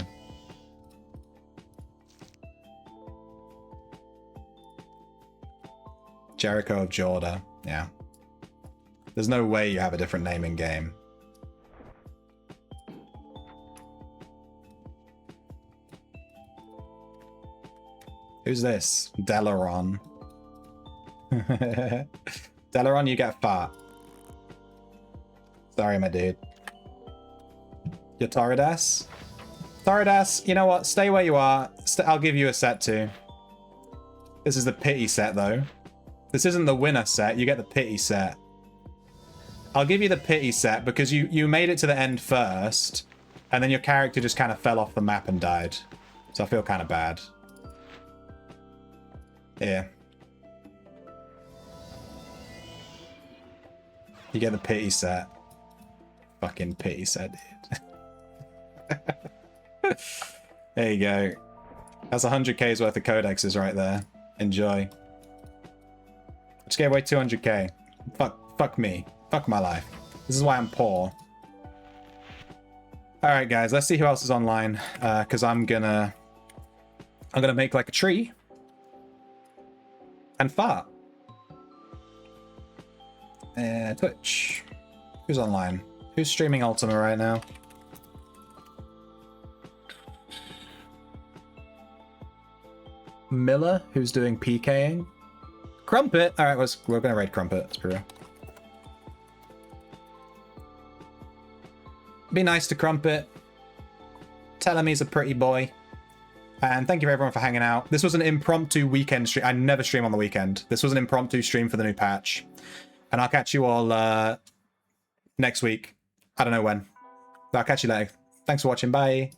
Jericho of Jorda. Yeah. There's no way you have a different name in game. Who's this? Delaron. Delaron, you get fat. Sorry, my dude. You're Torridus? Torridus, you know what? Stay where you are. I'll give you a set too. This is the pity set, though. This isn't the winner set. You get the pity set. I'll give you the pity set because you made it to the end first, and then your character just kind of fell off the map and died. So I feel kind of bad. Yeah. You get the pity set. Fucking pity set, dude. There you go. That's 100k's worth of codexes right there. Enjoy. Just gave away 200k. Fuck me. Fuck my life. This is why I'm poor. Alright guys, let's see who else is online. Because I'm gonna make like a tree. And fart. Twitch. Who's online? Who's streaming Ultima right now? Miller, who's doing PKing. Crumpet! Alright, we're gonna raid Crumpet. That's pretty real. Be nice to Crumpet. Tell him he's a pretty boy. And thank you everyone for hanging out. This was an impromptu weekend stream. I never stream on the weekend. This was an impromptu stream for the new patch. And I'll catch you all next week. I don't know when. But I'll catch you later. Thanks for watching. Bye.